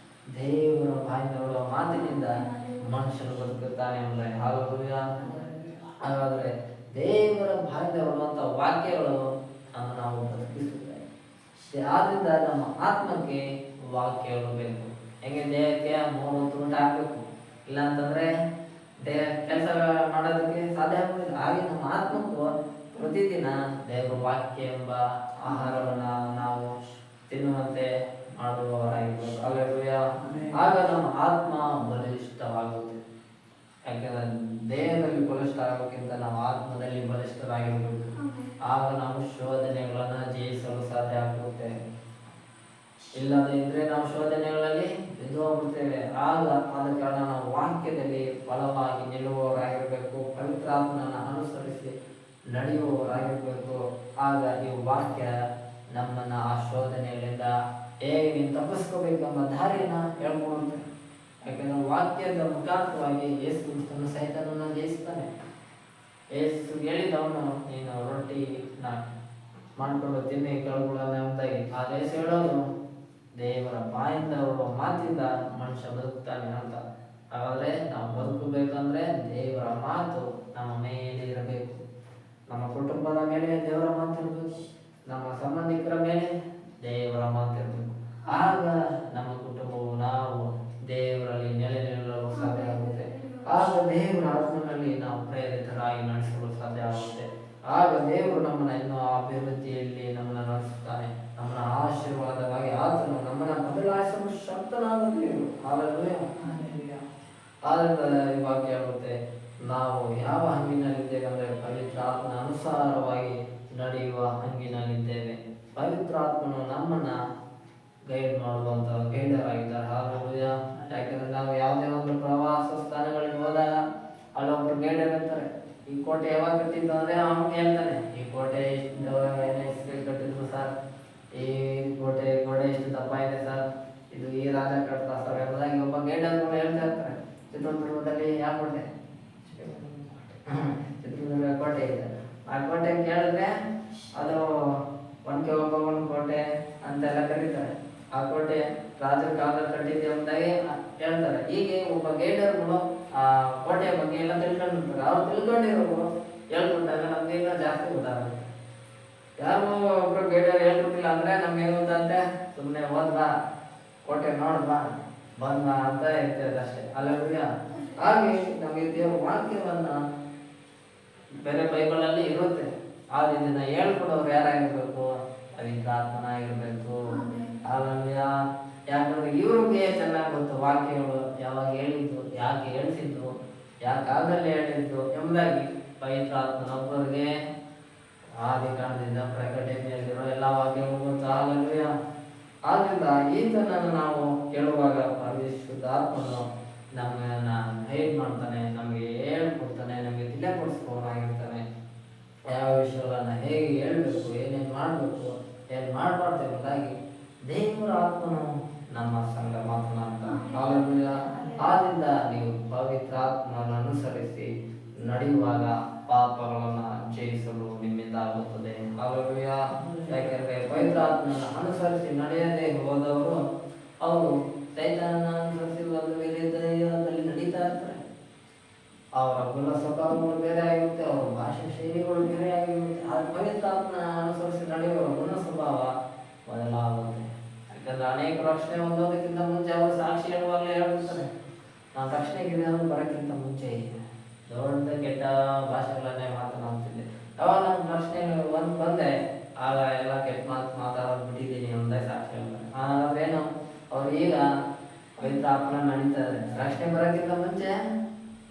ದೇವರ ಬಾಯಿಂದ ಹೊರಡುವ ಮಾತಿನಿಂದ ಮನುಷ್ಯನು ಬದುಕುತ್ತಾನೆ ಅಂದ್ರೆ. ಹಾಲೆಲೂಯಾ. ಹಾಗಾದ್ರೆ ದೇವರ ಬಾಯಿಂದ ಹೊರಡುವಂಥ ವಾಕ್ಯಗಳು ನಾವು ಬದುಕಿಸುತ್ತೇವೆ. ಆದ್ರಿಂದ ನಮ್ಮ ಆತ್ಮಕ್ಕೆ ವಾಕ್ಯಗಳು ಬೇಕು. ಹೆಂಗೆ ದೇಹಕ್ಕೆ 3 ಹೊತ್ತು ಊಟ ಹಾಕಬೇಕು, ಇಲ್ಲ ಅಂತಂದ್ರೆ ದೇಹ ಕೆಲಸ ಮಾಡೋದಕ್ಕೆ ಸಾಧ್ಯ ಆಗುವುದಿಲ್ಲ. ಹಾಗೆ ನಮ್ಮ ಆತ್ಮಕ್ಕೂ ಪ್ರತಿದಿನ ದೇವರ ವಾಕ್ಯ ಎಂಬ ಆಹಾರವನ್ನು ನಾವು ತಿನ್ನುವಂತೆ ಮಾಡುವವರಾಗಿರ್ಬೇಕು. ಹಾಲೆಲೂಯಾ. ಆಗ ನಮ್ಮ ಆತ್ಮ ಬಲಿಷ್ಠವಾಗುತ್ತೆ. ಯಾಕಂದ್ರೆ ದೇಹದಲ್ಲಿ ಬಲಿಷ್ಠ ಆಗೋಕ್ಕಿಂತ ನಾವು ಆತ್ಮದಲ್ಲಿ ಬಲಿಷ್ಠರಾಗಿರ್ಬೇಕು. ಆಗ ನಾವು ಶೋಧನೆಗಳನ್ನು ಜಯಿಸಲು ಸಾಧ್ಯ ಆಗುತ್ತೆ. ಇಲ್ಲದೇ ಇದ್ರೆ ನಾವು ಶೋಧನೆಗಳಲ್ಲಿ ಬಿದ್ದು ಹೋಗ್ಬಿಡ್ತೇವೆ. ಆದ ಕಾರಣ ನಾವು ವಾಕ್ಯದಲ್ಲಿ ಬಲವಾಗಿ ನಿಲ್ಲುವವರಾಗಿರ್ಬೇಕು, ಪವಿತ್ರಾತ್ಮನ ಅನುಸರಿಸಿ ನಡೆಯುವವರಾಗಿರ್ಬೇಕು. ಆಗ ಈ ವಾಕ್ಯ ನಮ್ಮನ್ನ ಆ ಶೋಧನೆಗಳಿಂದ ಹೇಗೆ ನೀವು ತಪ್ಪಿಸ್ಕೋಬೇಕೆಂಬ ದಾರಿಯನ್ನು ಹೇಳ್ಕೊಡುತ್ತೆ. ಯಾಕಂದ್ರೆ ವಾಕ್ಯದ ಮುಖಾಂತರವಾಗಿ ಯೇಸು ಕ್ರಿಸ್ತನು ಸೈತಾನನ ಜಯಿಸ್ತಾನೆ. ಯೇಸು ಹೇಳಿದವನು, ನೀನು ರೊಟ್ಟಿನ ಮಾಡ್ಕೊಂಡು ತಿನ್ನಿ ಕೆಳಗುಳನ್ನ ಅಂತಾಗಿ. ಆ ದೇಶ ಹೇಳೋದು ದೇವರ ಬಾಯಿಂದ ಬರುವ ಮಾತಿಂದ ಮನುಷ್ಯ ಬದುಕ್ತಾನೆ ಅಂತ. ಹಾಗಾದ್ರೆ ನಾವು ಬದುಕಬೇಕಂದ್ರೆ ದೇವರ ಮಾತು ನಮ್ಮ ಮೇಲೆ ಇರಬೇಕು. ನಮ್ಮ ಕುಟುಂಬದ ಮೇಲೆ ದೇವರ ಮಾತಿರಬೇಕು, ನಮ್ಮ ಸಂಬಂಧಿಕರ ಮೇಲೆ ದೇವರ ಮಾತಿರಬೇಕು. ಆಗ ನಮ್ಮ ಕುಟುಂಬವು ನಾವು ದೇವರಲ್ಲಿ ನೆಲೆ ನಿಲ್ಲಲು ಸಾಧ್ಯ ಆಗುತ್ತೆ. ಆಗ ದೇವರ ಆತ್ಮನಲ್ಲಿ ನಾವು ಪ್ರೇರಿತರಾಗಿ ನಡೆಸಲು ಸಾಧ್ಯ ಆಗುತ್ತೆ. ಆಗ ದೇವರು ನಮ್ಮನ್ನ ಇನ್ನೂ ಅಭಿವೃದ್ಧಿಯಲ್ಲಿ ನಮ್ಮನ್ನು ನಡೆಸುತ್ತಾನೆ. ನಮ್ಮನ್ನ ಆಶೀರ್ವಾದವಾಗಿ ಆತನು ನಮ್ಮನ್ನ ಬದಲಾಯಿಸಲು ಶಕ್ತನಾದ ದೇವರು. ಆದ್ದರಿಂದ ಈ ವಾಕ್ಯ ಹೇಳುತ್ತೆ, ನಾವು ಯಾವ ಹಂಗಿನಲ್ಲಿದ್ದೇವೆ ಅಂದರೆ ಪವಿತ್ರ ಆತ್ಮನ ಅನುಸಾರವಾಗಿ ನಡೆಯುವ ಹಂಗಿನಲ್ಲಿದ್ದೇವೆ. ಪವಿತ್ರ ಆತ್ಮನು ನಮ್ಮನ್ನ ಗೈಡ್ ಮಾಡುವಂತ ಗೈಡರ್ ಆಗಿದ್ದಾರೆ. ಹಾಲೆಲೂಯಾ. ಯಾಕಂದ್ರೆ ನಾವು ಯಾವುದೇ ಒಂದು ಪ್ರವಾಸ ಸ್ಥಾನಗಳಿಗೆ ಹೋದಾಗ ಅಲ್ಲೊಬ್ರು ಗೈಡರ್ ಇರ್ತಾರೆ. ಈ ಕೋಟೆ ಯಾವಾಗ ಕಟ್ಟಿದ್ದು ಅಂದ್ರೆ ಅವನು ಹೇಳ್ತಾನೆ, ಈ ಕೋಟೆ ಎಷ್ಟು ಕಟ್ಟಿದ್ರು ಸರ್, ಈ ಗೋಡೆ ಎಷ್ಟು ದಪ್ಪ ಇದೆ ಸರ್, ಇದು ಈ ರಾಜ ಕಟ್ತಾ ಸರ್ ಎಂಬುದಾಗಿ ಒಬ್ಬ ಗೈಡರ್ ಕೂಡ ಹೇಳ್ತಾ ಇರ್ತಾರೆ. ಚಿತ್ರದುರ್ಗದಲ್ಲಿ ಯಾವ ಕೋಟೆ? ಚಿತ್ರದುರ್ಗ ಕೋಟೆ ಇದೆ. ಆ ಕೋಟೆ ಕೇಳಿದ್ರೆ ಅದು ಒನಕೆ ಓಬವ್ವನ ಕೋಟೆ ಅಂತೆಲ್ಲ ಕರೀತಾರೆ. ಆ ಕೋಟೆ ರಾಜರ ಕಾಲದಲ್ಲಿ ಕಟ್ಟಿದ್ದೆ ಎಂಬುದಾಗಿ ಹೇಳ್ತಾರೆ. ಹೀಗೆ ಒಬ್ಬ ಗೈಡರ್ಗಳು ಆ ಕೋಟೆಯ ಬಗ್ಗೆ ಎಲ್ಲ ತಿಳ್ಕೊಂಡಿರ್ತಾರೆ. ಅವ್ರು ತಿಳ್ಕೊಂಡಿರೋರು ಹೇಳ್ಕೊಟ್ಟಾಗ ನಮ್ಗೆ ಇನ್ನೂ ಜಾಸ್ತಿ ಗೊತ್ತಾಗುತ್ತೆ. ಯಾರು ಒಬ್ರು ಗೈಡರ್ ಹೇಳ್ಕೊಟ್ಟಿಲ್ಲ ಅಂದ್ರೆ ನಮ್ಗೆ ಏನು ಗೊತ್ತಂತೆ, ಸುಮ್ಮನೆ ಹೋದ್ವಾ ಕೋಟೆ ನೋಡ್ವಾ ಬಂದ್ವಾ ಅಂತ ಹೇಳ್ತೇವೆ ಅಷ್ಟೇ. ಅಲ್ಲೂಯ್ಯ. ಹಾಗೆ ನಮಗೆ ದೇವರ ವಾಕ್ಯವನ್ನ ಬೇರೆ ಬೈಬಲಲ್ಲಿ ಇರುತ್ತೆ. ಆದ್ರೆ ಇದನ್ನ ಹೇಳ್ಕೊಡೋರು ಯಾರಾಗಿರ್ಬೇಕು? ಪವಿತ್ರ ಆತ್ಮನಾಗಿರ್ಬೇಕು. ಅಲ್ಲೂಯ್ಯ. ಯಾಕಂದ್ರೆ ಇವ್ರಿಗೆ ಚೆನ್ನಾಗಿ ಗೊತ್ತು ವಾಕ್ಯಗಳು ಯಾವಾಗ ಹೇಳಿದ್ದು, ಯಾಕೆ ಹೇಳಿಸಿದ್ದು, ಯಾಕೆ ಆಗಲೇ ಹೇಳಿದ್ದು ಎಂಬುದಾಗಿ ಪವಿತ್ರ ಆತ್ಮನೊಬ್ಬರಿಗೆ ಆದಿ ಕಾರಣದಿಂದ ಪ್ರಕಟಣೆಯಲ್ಲಿರೋ ಎಲ್ಲ ವಾಕ್ಯಗಳು ಗೊತ್ತು. ಅಲ್ಲೂಯ್ಯ. ಆದ್ರಿಂದ ಈತನನ್ನು ನಾವು ಕೇಳುವಾಗ ಪರಿಶುದ್ಧಾತ್ಮನು ನಮ್ಮನ್ನ ಗೈಡ್ ಮಾಡ್ತಾನೆ, ನಮಗೆ ಹೇಳ್ಕೊಡ್ತಾನೆ, ನಮಗೆ ತಿಳಿಯಪಡಿಸ್ಬೋದಾಗಿರ್ತಾನೆ. ಯಾವ ವಿಷಯಗಳನ್ನ ಹೇಗೆ ಹೇಳ್ಬೇಕು, ಏನೇನು ಮಾಡಬೇಕು, ಏನು ಮಾಡಬಾರ್ದು ಎಂಬುದಾಗಿ ದೇವರ ಆತ್ಮನು ನಮ್ಮ ಸಂಘ ಮಾತನಾಡ್ತಾನೆ. ಹಾಲೆಲೂಯ. ಆದ್ರಿಂದ ನೀವು ಪವಿತ್ರ ಆತ್ಮನನ್ನು ಅನುಸರಿಸಿ ನಡೆಯುವಾಗ ಪಾಪಗಳನ್ನು ಜಯಿಸಲು ನಿಮ್ಮಿಂದ ಆಗುತ್ತದೆ. ಹಾಲೆಲೂಯ. ಯಾಕೆಂದ್ರೆ ಪವಿತ್ರ ಆತ್ಮನನ್ನು ಅನುಸರಿಸಿ ನಡೆಯದೆ ಹೋದವರು ಅವರು ಸೈತಾನನ ಅನುಸರಿಸಿ ಒಂದು ವಿರುದ್ಧದಲ್ಲಿ ನಡೀತಾ ಇರ್ತಾರೆ. ಅವರ ಗುಣ ಸ್ವಭಾವಗಳು ಬೇರೆ ಆಗಿರುತ್ತೆ, ಅವರ ಭಾಷೆ ಶೈಲಿಗಳು ಬೇರೆ ಆಗಿರುತ್ತೆ. ಆದ್ರೆ ಪವಿತ್ರ ಆತ್ಮನ ಅನುಸರಿಸಿ ನಡೆಯುವ ಗುಣ ಸ್ವಭಾವ ಬದಲಾಗುತ್ತೆ. ಯಾಕಂದ್ರೆ ಅನೇಕ ರಕ್ಷಣೆ ಹೊಂದೋದಕ್ಕಿಂತ ಮುಂಚೆ ಅವರು ಸಾಕ್ಷಿ ಹೇಳುವಾಗಲೇ ಹೇಳ್ಬಿಡ್ತಾರೆ, ನಾನು ರಕ್ಷಣೆಗೆ ಬರೋಕ್ಕಿಂತ ಮುಂಚೆ ದೊಡ್ಡ ಕೆಟ್ಟ ಭಾಷೆಗಳನ್ನೇ ಮಾತನಾಡ್ತಿದ್ದೆ. ಯಾವಾಗ ನಾನು ರಕ್ಷಣೆ ಬಂದೆ ಆಗ ಎಲ್ಲ ಕೆಟ್ಟ ಮಾತಾಡೋದು ಬಿಟ್ಟಿದ್ದೀನಿ ಒಂದೇ ಸಾಕ್ಷಿ ಹೇಳ್ತಾರೆ. ಆದ್ರೇನು ಅವ್ರು ಈಗ ಪವಿತ್ರ ಆತ್ಮ ನಡೀತಾರೆ. ರಕ್ಷಣೆ ಬರೋಕ್ಕಿಂತ ಮುಂಚೆ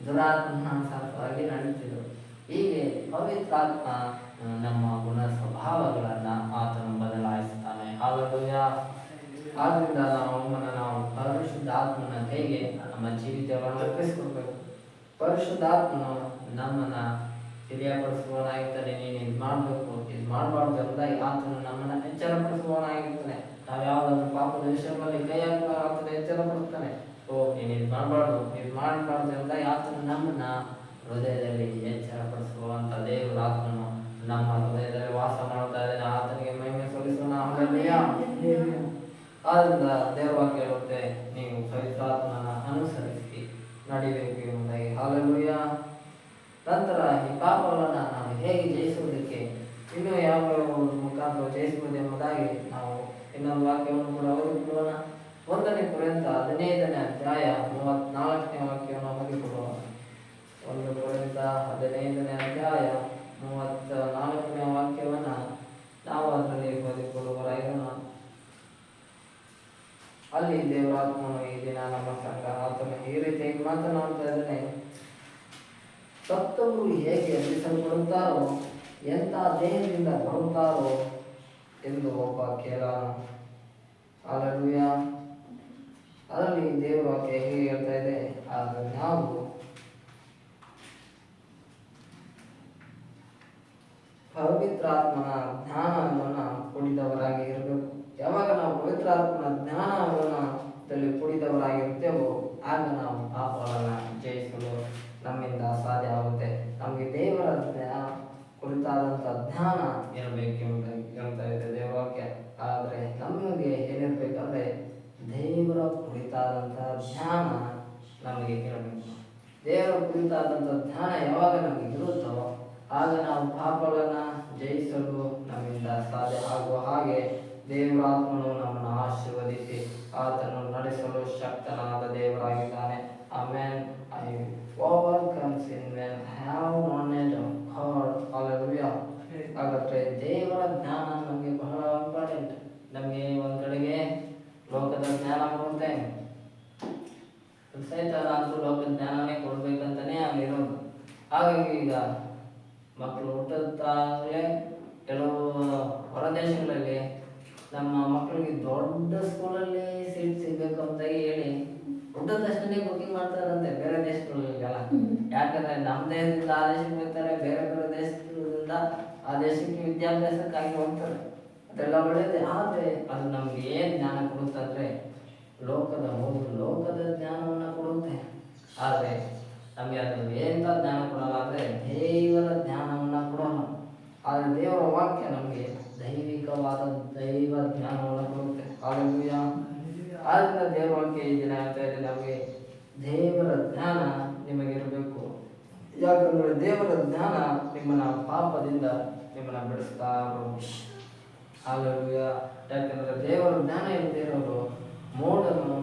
ದುರಾತ್ಮನಾಗಿ ನಡೀತಿದ್ರು. ಹೀಗೆ ಪವಿತ್ರ ಆತ್ಮ ನಮ್ಮ ಗುಣ ಸ್ವಭಾವಗಳನ್ನ ಆತನು ಬದಲಾಯಿಸ್ತಾನೆ. ಹಾಲೆಲೂಯ. ಆದ್ರಿಂದ ನಾವು ಪರಿಶುದ್ಧ ಆತ್ಮನ ಕೈಗೆ ನಮ್ಮ ಜೀವಿತವನ್ನು ಅರ್ಪಿಸ್ಕೊಡ್ಬೇಕು. ಪರಿಶುದ್ಧ ಆತ್ಮನು ನಮ್ಮನ್ನ ತಿಳಿಯಪಡಿಸುವವನಾಗಿರ್ತಾನೆ. ನೀನು ಇದು ಮಾಡಬೇಕು, ಇದು ಮಾಡಬಾರ್ದು ಎಂಬುದಾಗಿ ಆತನು ನಮ್ಮನ್ನ ಎಚ್ಚರಪಡಿಸುವವನಾಗಿರ್ತಾನೆ. ನಾವು ಯಾವುದಾದ್ರೂ ಪಾಪದ ವಿಷಯಗಳಲ್ಲಿ ಕೈ ಹಾಕುವಾಗ ಆತನ ಎಚ್ಚರಪಡಿಸ್ತಾನೆ. ನೀನು ಇದು ಮಾಡಬಾರ್ದು, ಇದು ಮಾಡಬಾರ್ದು ಎಂಬುದಾಗಿ ಆತನು ನಮ್ಮನ್ನ ಹೃದಯದಲ್ಲಿ ಎಚ್ಚರಪಡಿಸುವಂತ ದೇವರ ಆತ್ಮನು ನಮ್ಮ ಹೃದಯದಲ್ಲಿ ವಾಸ ಮಾಡ್ತಾ ಇದ್ದಾನೆ. ಆತನಿಗೆ ಮಹಿಮೆ ಸಲ್ಲಿಸೋಣ. ಆದ್ರಿಂದ ದೇವರ ವಾಕ್ಯ ಹೇಳುತ್ತೆ, ನೀವು ಪವಿತ್ರಾತ್ಮನ ಅನುಸರಿಸಿ ನಡಿಬೇಕು ಎಂಬುದಾಗಿ. ಹಾಲೆಲೂಯ. ನಂತರ ಈ ಪಾಪಗಳನ್ನು ನಾವು ಹೇಗೆ ಜಯಿಸುವುದಕ್ಕೆ ಇನ್ನೂ ಯಾವ ಮುಖಾಂತರ ಜಯಿಸಬಹುದು ಎಂಬುದಾಗಿ ನಾವು ಇನ್ನೊಂದು ವಾಕ್ಯವನ್ನು ಕೂಡ ಓದಿಕೊಳ್ಳೋಣ. 1 ಕೊರಿಂಥ 15ನೇ ಅಧ್ಯಾಯ 34ನೇ ವಾಕ್ಯವನ್ನು ಓದಿಕೊಳ್ಳೋಣ. 1 ಕೊರಿಂಥ 15ನೇ ಅಧ್ಯಾಯ 34ನೇ ವಾಕ್ಯವನ್ನು ನಾವು ಅದರಲ್ಲಿ ಓದಿಕೊಳ್ಳುವರಾಗಿರೋಣ. ಅಲ್ಲಿ ದೇವರಾತ್ಮನು ಈ ದಿನ ನಮ್ಮ ಸಂಘ ಆತನು ಈ ರೀತಿಯಾಗಿ ಮಾತನಾಡ್ತಾ ಇದ್ದಾನೆ. ಸತ್ತವರು ಹೇಗೆ ಎಬ್ಬಿಸಲ್ಪಡುತ್ತಾರೋ, ಎಂಥ ದೇಹದಿಂದ ಬರುತ್ತಾರೋ ಎಂದು ಒಬ್ಬ ಕೇಳಾನು. ಹಾಲೆಲೂಯ. ಅದರಲ್ಲಿ ದೇವರ ವಾಕ್ಯ ಹೇಗೆ ಹೇಳ್ತಾ ಇದೆ, ಆದರೆ ನಾವು ಪವಿತ್ರಾತ್ಮನ ಜ್ಞಾನವನ್ನು ಕುಡಿದವರಾಗಿ ಇರಬೇಕು. ಯಾವಾಗ ನಾವು ಪವಿತ್ರಾತ್ಮನ ಜ್ಞಾನವನ್ನು ಕುಡಿದವರಾಗಿರ್ತೇವೋ ಆಗ ನಾವು ಪಾಪಗಳನ್ನು ಜಯಿಸಲು ನಮ್ಮಿಂದ ಸಾಧ್ಯ ಆಗುತ್ತೆ. ನಮಗೆ ದೇವರ ಕುರಿತಾದಂಥ ಜ್ಞಾನ ಇರಬೇಕೆಂಬುದಾಗಿ ಹೇಳ್ತಾ ಇದೆ ದೇವರ ವಾಕ್ಯ. ಆದರೆ ನಮಗೆ ಏನಿರ್ಬೇಕಂದ್ರೆ ದೇವರ ಕುರಿತಾದಂಥ ಜ್ಞಾನ ನಮಗೆ ಇರಬೇಕು. ದೇವರ ಕುರಿತಾದಂಥ ಜ್ಞಾನ ಯಾವಾಗ ನಮಗೆ ಇರುತ್ತೋ ಆಗ ನಾವು ಪಾಪಗಳನ್ನು ಜಯಿಸಲು ನಮ್ಮಿಂದ ಸಾಧ್ಯ ಆಗುವ ಹಾಗೆ ದೇವರ ಆತ್ಮನು ನಮ್ಮನ್ನು ಆಶೀರ್ವದಿಸಿ ಆತನು ನಡೆಸಲು ಶಕ್ತನಾದ ದೇವರಾಗಿದ್ದಾನೆ. Amen. I overcome sin when I have knowledge of God. Hallelujah. ಹಾಗಾದ್ರೆ ದೇವರ ಜ್ಞಾನ ನಮಗೆ ಬಹಳ ಇಂಪಾರ್ಟೆಂಟ್. ನಮಗೆ ಒಂದು ಕಡೆಗೆ ಲೋಕದ ಜ್ಞಾನ ಬರುತ್ತೆ, ಸೈತಾನ ಅಂತೂ ಲೋಕದ ಜ್ಞಾನನೇ ಕೊಡ್ಬೇಕಂತಾನೆ ಅಲ್ಲಿರೋದು. ಹಾಗಾಗಿ ಈಗ ಮಕ್ಕಳು ಹುಟ್ಟುತ್ತಾಗಲೇ ಕೆಲವು ಹೊರ ದೇಶಗಳಲ್ಲಿ ನಮ್ಮ ಮಕ್ಕಳಿಗೆ ದೊಡ್ಡ ಸ್ಕೂಲಲ್ಲಿ ಸೀಟ್ ಸಿಗಬೇಕು ಅಂತ ಹೇಳಿ ಹುಟ್ಟಿದ ತಕ್ಷಣ ಬುಕಿಂಗ್ ಮಾಡ್ತಾರಂತೆ ಬೇರೆ ದೇಶಗಳಿಗೆಲ್ಲ. ಯಾಕಂದ್ರೆ ನಮ್ಮ ದೇಶದಿಂದ ಆ ದೇಶಕ್ಕೆ ಹೋಗ್ತಾರೆ, ಬೇರೆ ಬೇರೆ ದೇಶದಿಂದ ಆ ದೇಶಕ್ಕೆ ವಿದ್ಯಾಭ್ಯಾಸಕ್ಕಾಗಿ ಹೋಗ್ತಾರೆ. ಅದೆಲ್ಲ ಒಳ್ಳೇದೇ. ಆದರೆ ಅದು ನಮ್ಗೆ ಏನು ಜ್ಞಾನ ಕೊಡುತ್ತಂದ್ರೆ ಲೋಕದ ಜ್ಞಾನವನ್ನು ಕೊಡುತ್ತೆ. ಆದರೆ ನಮಗೆ ಅದು ಎಂಥ ಜ್ಞಾನ ಕೊಡಲ್ಲ ಅಂದರೆ ದೇವರ ಜ್ಞಾನವನ್ನು ಕೊಡೋಣ. ಆದರೆ ದೇವರ ವಾಕ್ಯ ನಮಗೆ ದೈವಿಕವಾದ ದೈವ ಜ್ಞಾನವನ್ನು ಕೊಡುತ್ತೆ. ಹಲ್ಲೆಲೂಯಾ. ಆದ್ದರಿಂದ ದೇವರ ವಾಕ್ಯ ಈ ದಿನ ಹೇಳ್ತಾ ಇದೆ, ನಮಗೆ ದೇವರ ಜ್ಞಾನ ನಿಮಗಿರಬೇಕು. ಯಾಕಂದರೆ ದೇವರ ಜ್ಞಾನ ನಿಮ್ಮನ್ನ ಪಾಪದಿಂದ ನಿಮ್ಮನ್ನ ಬಿಡಿಸ್ತಾ ಇರೋದು. ಹಲ್ಲೆಲೂಯಾ. ಯಾಕಂದರೆ ದೇವರ ಜ್ಞಾನ ಇಲ್ಲದೆ ಇರೋರು ಮೋಡನು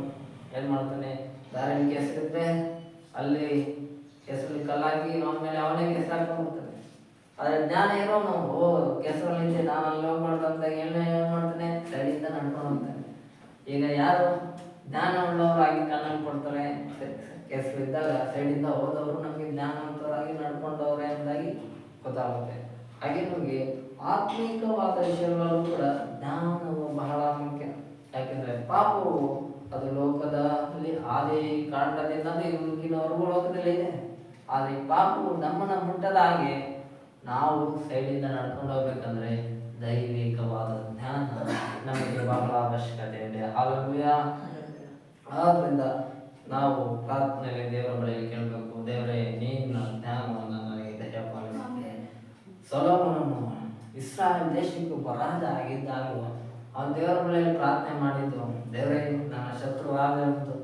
ಏನು ಮಾಡ್ತಾನೆ, ದಾರಿಯಲ್ಲಿ ಕೆಸರಿದ್ರೆ ಅಲ್ಲಿ ಕೆಸರಲ್ಲಿ ಕಲ್ಲಾಕಿ ಅವನ ಮೇಲೆ ಅವನೇ ಕೆಸರು ಹಾಕೊಂಡ್ಬಿಡ್ತಾನೆ. ಆದರೆ ಜ್ಞಾನ ಇರೋನು ಕೆಸರಲ್ಲಿ ನಾನು ಅಲ್ಲಿ ಹೋಗ್ಬಾರ್ದು ಅಂತ ಏನು ಮಾಡ್ತಾನೆ, ಸೈಡಿಂದ ನಡ್ಕೊಂಡು ಹೋಗ್ತಾನೆ. ಈಗ ಯಾರು ಜ್ಞಾನ ಉಳ್ಳವರಾಗಿ ಕಣ್ಣನ್ನು ಕೊಡ್ತಾರೆ, ಕೆಸರು ಇದ್ದಾಗ ಸೈಡಿಂದ ಹೋದವರು ನಮಗೆ ಜ್ಞಾನವಂತರಾಗಿ ನಡ್ಕೊಂಡವ್ರೆ ಎಂದಾಗಿ ಗೊತ್ತಾಗುತ್ತೆ. ಹಾಗೆ ನಮಗೆ ಆತ್ಮೀಕವಾದ ವಿಷಯಗಳಲ್ಲೂ ಕೂಡ ಜ್ಞಾನವು ಬಹಳ ಮುಖ್ಯ. ಯಾಕೆಂದರೆ ಪಾಪವು ಅದು ಲೋಕದಲ್ಲಿ ಆದಿ ಕಾಂಡದಿಂದ ಈಗಿನವರೆಗೂ ಲೋಕದಲ್ಲಿ ಇದೆ. ಆದರೆ ಪಾಪವು ನಮ್ಮನ್ನು ಮುಟ್ಟದ ಹಾಗೆ ನಾವು ಸೈಡಿಂದ ನಡ್ಕೊಂಡು ಹೋಗ್ಬೇಕಂದ್ರೆ ದೈವಿಕವಾದ ಜ್ಞಾನ ನಮಗೆ ಬಹಳ ಅವಶ್ಯಕತೆ ಇದೆ. ಹಲ್ಲೆಲೂಯಾ. ಆದ್ದರಿಂದ ನಾವು ಪ್ರಾರ್ಥನೆಯಲ್ಲಿ ದೇವರ ಬಳಿಯಲ್ಲಿ ಕೇಳಬೇಕು, ದೇವರೇ ನಿನ್ನ ಜ್ಞಾನವನ್ನು ನನಗೆ ದಯಪಾಲಿಸಿ. ಸೊಲೊಮೋನನು ಇಸ್ರಾಯೇಲ್ ದೇಶಕ್ಕೆ ರಾಜ ಆಗಿದ್ದಾಗ ಅವನು ದೇವರ ಬಳಿಯಲ್ಲಿ ಪ್ರಾರ್ಥನೆ ಮಾಡಿದ್ದು, ದೇವರೇ ನನ್ನ ಶತ್ರುವಾದ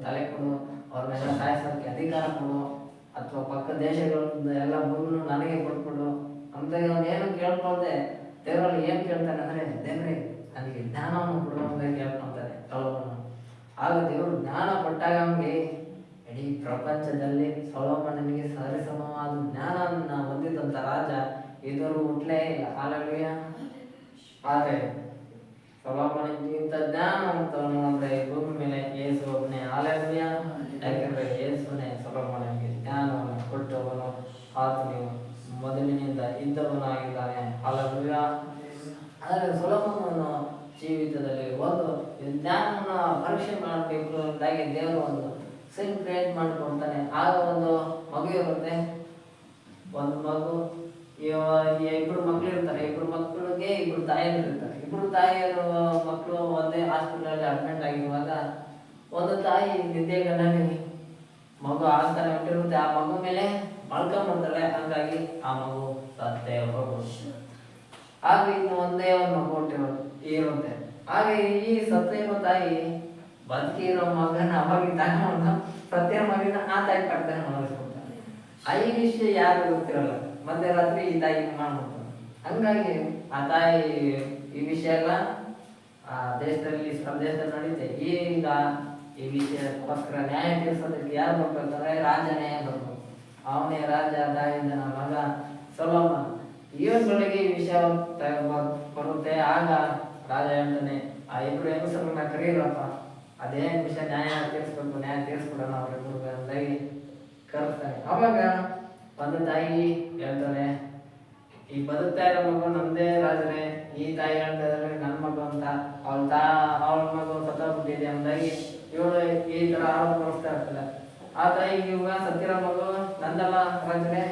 ತಲೆ ಕೊಡು, ಅವ್ರ ಮೇಲೆ ಸಾಯಿಸೋಕ್ಕೆ ಅಧಿಕಾರ ಕೊಡು, ಅಥವಾ ಪಕ್ಕ ದೇಶಗಳಿಂದ ಎಲ್ಲ ಭೂಮಿನೂ ನನಗೆ ಕೊಟ್ಬಿಡು ಅಂತ ಅವನೇನು ಕೇಳ್ಕೊಳ್ದೆ ದೇವರಲ್ಲಿ ಏನು ಕೇಳ್ತಾನೆ ಅಂದರೆ, ದೇವರೇ ನನಗೆ ಜ್ಞಾನವನ್ನು ಕೊಡು ಅಂತ ಕೇಳ್ಕೊಳ್ತಾನೆ ಸೊಲೊಮೋನ. ಆಗ ದೇವರು ಜ್ಞಾನ ಕೊಟ್ಟಾಗ ಅವನಿಗೆ ಇಡೀ ಪ್ರಪಂಚದಲ್ಲಿ ಸೊಲೊಮೋನನಿಗೆ ಸರಿಸಮವಾದ ಜ್ಞಾನವನ್ನು ಹೊಂದಿದಂಥ ರಾಜ ಇದರು ಹುಟ್ಟಲೇ ಇಲ್ಲ. ಹಲ್ಲೆಲೂಯಾ. ಆದರೆ ಸೊಲೊಮೋನನಿಗಿಂತ ಜ್ಞಾನವಂತವನು ಅಂದರೆ ಭೂಮಿ ಮೇಲೆ ಯೇಸು ಒಬ್ಬನೇ. ಹಲ್ಲೆಲೂಯಾ. ಯಾಕೆಂದರೆ ಯೇಸುನೇ ಸೊಲೊಮೋನನಿಗೆ ಜ್ಞಾನವನ್ನು ಕೊಟ್ಟವನು, ಆತನು ಮೊದಲಿನಿಂದ ಇದ್ದವನಾಗಿದ್ದಾನೆ. ಹಲ್ಲೆಲೂಯಾ. ಆದರೆ ಸೊಲೊಮೋನನ ಜೀವಿತದಲ್ಲಿ ಒಂದು ಜ್ಞಾನವನ್ನು ಪರೀಕ್ಷೆ ಮಾಡಬೇಕು ಅಂತಾಗಿ ದೇವರು ಒಂದು ಸಿನ್ ಕ್ರಿಯೇಟ್ ಮಾಡಿಕೊಡ್ತಾನೆ. ಆಗ ಒಂದು ಮಗು ಇರುತ್ತೆ, ಒಂದು ಮಗು, ಇಬ್ಬರು ಮಕ್ಕಳು ಇರ್ತಾರೆ, ಇಬ್ಬರು ಮಕ್ಕಳಿಗೆ ಇಬ್ಬರು ತಾಯಿಯರು ಇರ್ತಾರೆ. ಇಬ್ಬರು ತಾಯಿಯರು ಮಕ್ಕಳು ಒಂದೇ ಹಾಸ್ಪಿಟಲಲ್ಲಿ ಅಡ್ಮಿಟ್ ಆಗಿರುವಾಗ ಒಂದು ತಾಯಿ ನಿದ್ದೆಗಣ್ಣಲ್ಲಿ ಮಗು ಆಗ್ತಾನೆ ಹೊಟ್ಟಿರುತ್ತೆ, ಆ ಮಗು ಮೇಲೆ ಮಲ್ಕೊಂಡ್ಬಿಡ್ತಾಳೆ. ಹಾಗಾಗಿ ಆ ಮಗು ಸತ್ತೇ ಹೋಗ್ಬೋದು. ಆಗ ಇನ್ನು ಒಂದೇ ಒಂದು ಮಗು ಇರುತ್ತೆ. ಹಾಗೆ ಈ ಸತ್ತ ಇರೋ ತಾಯಿ ಬದುಕಿರೋ ಮಗನ ಅವಾಗ ತಗೊಂಡು ಸತ್ಯ ಮಗನ ಆ ತಾಯಿ ಪಕ್ಕದಲ್ಲಿ ಮಲಗಿಸ್ಬಿಡ್ತಾನೆ. ಈ ವಿಷಯ ಯಾರು ಗೊತ್ತಿರಲ್ಲ, ಮಧ್ಯರಾತ್ರಿ ಈ ತಾಯಿ ಮಾಡ್ಬಿಡ್ತಾನೆ. ಹಂಗಾಗಿ ಆ ತಾಯಿ ಈ ವಿಷಯ ಎಲ್ಲ ದೇಶದಲ್ಲಿ ನಮ್ಮ ದೇಶದಲ್ಲಿ ನಡೀತೆ. ಈಗ ಈ ವಿಷಯಕ್ಕೋಸ್ಕರ ನ್ಯಾಯ ತೀರಿಸೋದಕ್ಕೆ ಯಾರು ಬರ್ಬೇಕಂದ್ರೆ ರಾಜನೇ ಬರ್ಬೇಕು. ಅವನೇ ರಾಜ, ತಾಯಿಯಿಂದ ನಮ್ಮ ಮಗ ಸೊಲೊಮೋನ. ಇವರುಗಳಿಗೆ ಈ ವಿಷಯ ಬರುತ್ತೆ. ಆಗ ರಾಜ ಹೇಳ್ತಾನೆ, ಆ ಇಬ್ಬರು ಹೆಂಗಸರನ್ನ ಕರೀರಪ್ಪ, ಅದೇನು ವಿಷಯ ನ್ಯಾಯ ತೀರಿಸ್ಬೇಕು, ನ್ಯಾಯ ತೀರಿಸ್ಬಿಡೋಣ ಅವ್ರಿಬ್ರು ಅಂದಾಗಿ ಕರೆಸ್ತಾನೆ. ಅವಾಗ ಒಂದು ತಾಯಿ ಹೇಳ್ತಾನೆ, ಈ ಬದುಕ್ತಾ ಇರೋ ಮಗು ನಮ್ದೇ ರಾಜನೇ, ಈ ತಾಯಿ ಹೇಳ್ತಾ ಇದ್ದಾರೆ ನನ್ನ ಮಗು ಅಂತ. ಅವಳ ಮಗು ಸತ್ತೋಗ್ಬಿಟ್ಟಿದೆ ಅಂದಾಗಿ ಇವಳು ಈ ತರ ಆರೋಪ ಮಾಡಿಸ್ತಾ ಇರ್ತಾಳೆ. ಆ ತಾಯಿಗೆ ಇವಾಗ ಸತ್ತಿರೋ ಮಗು ನಂದಲ್ಲ ರಾಜನೇ,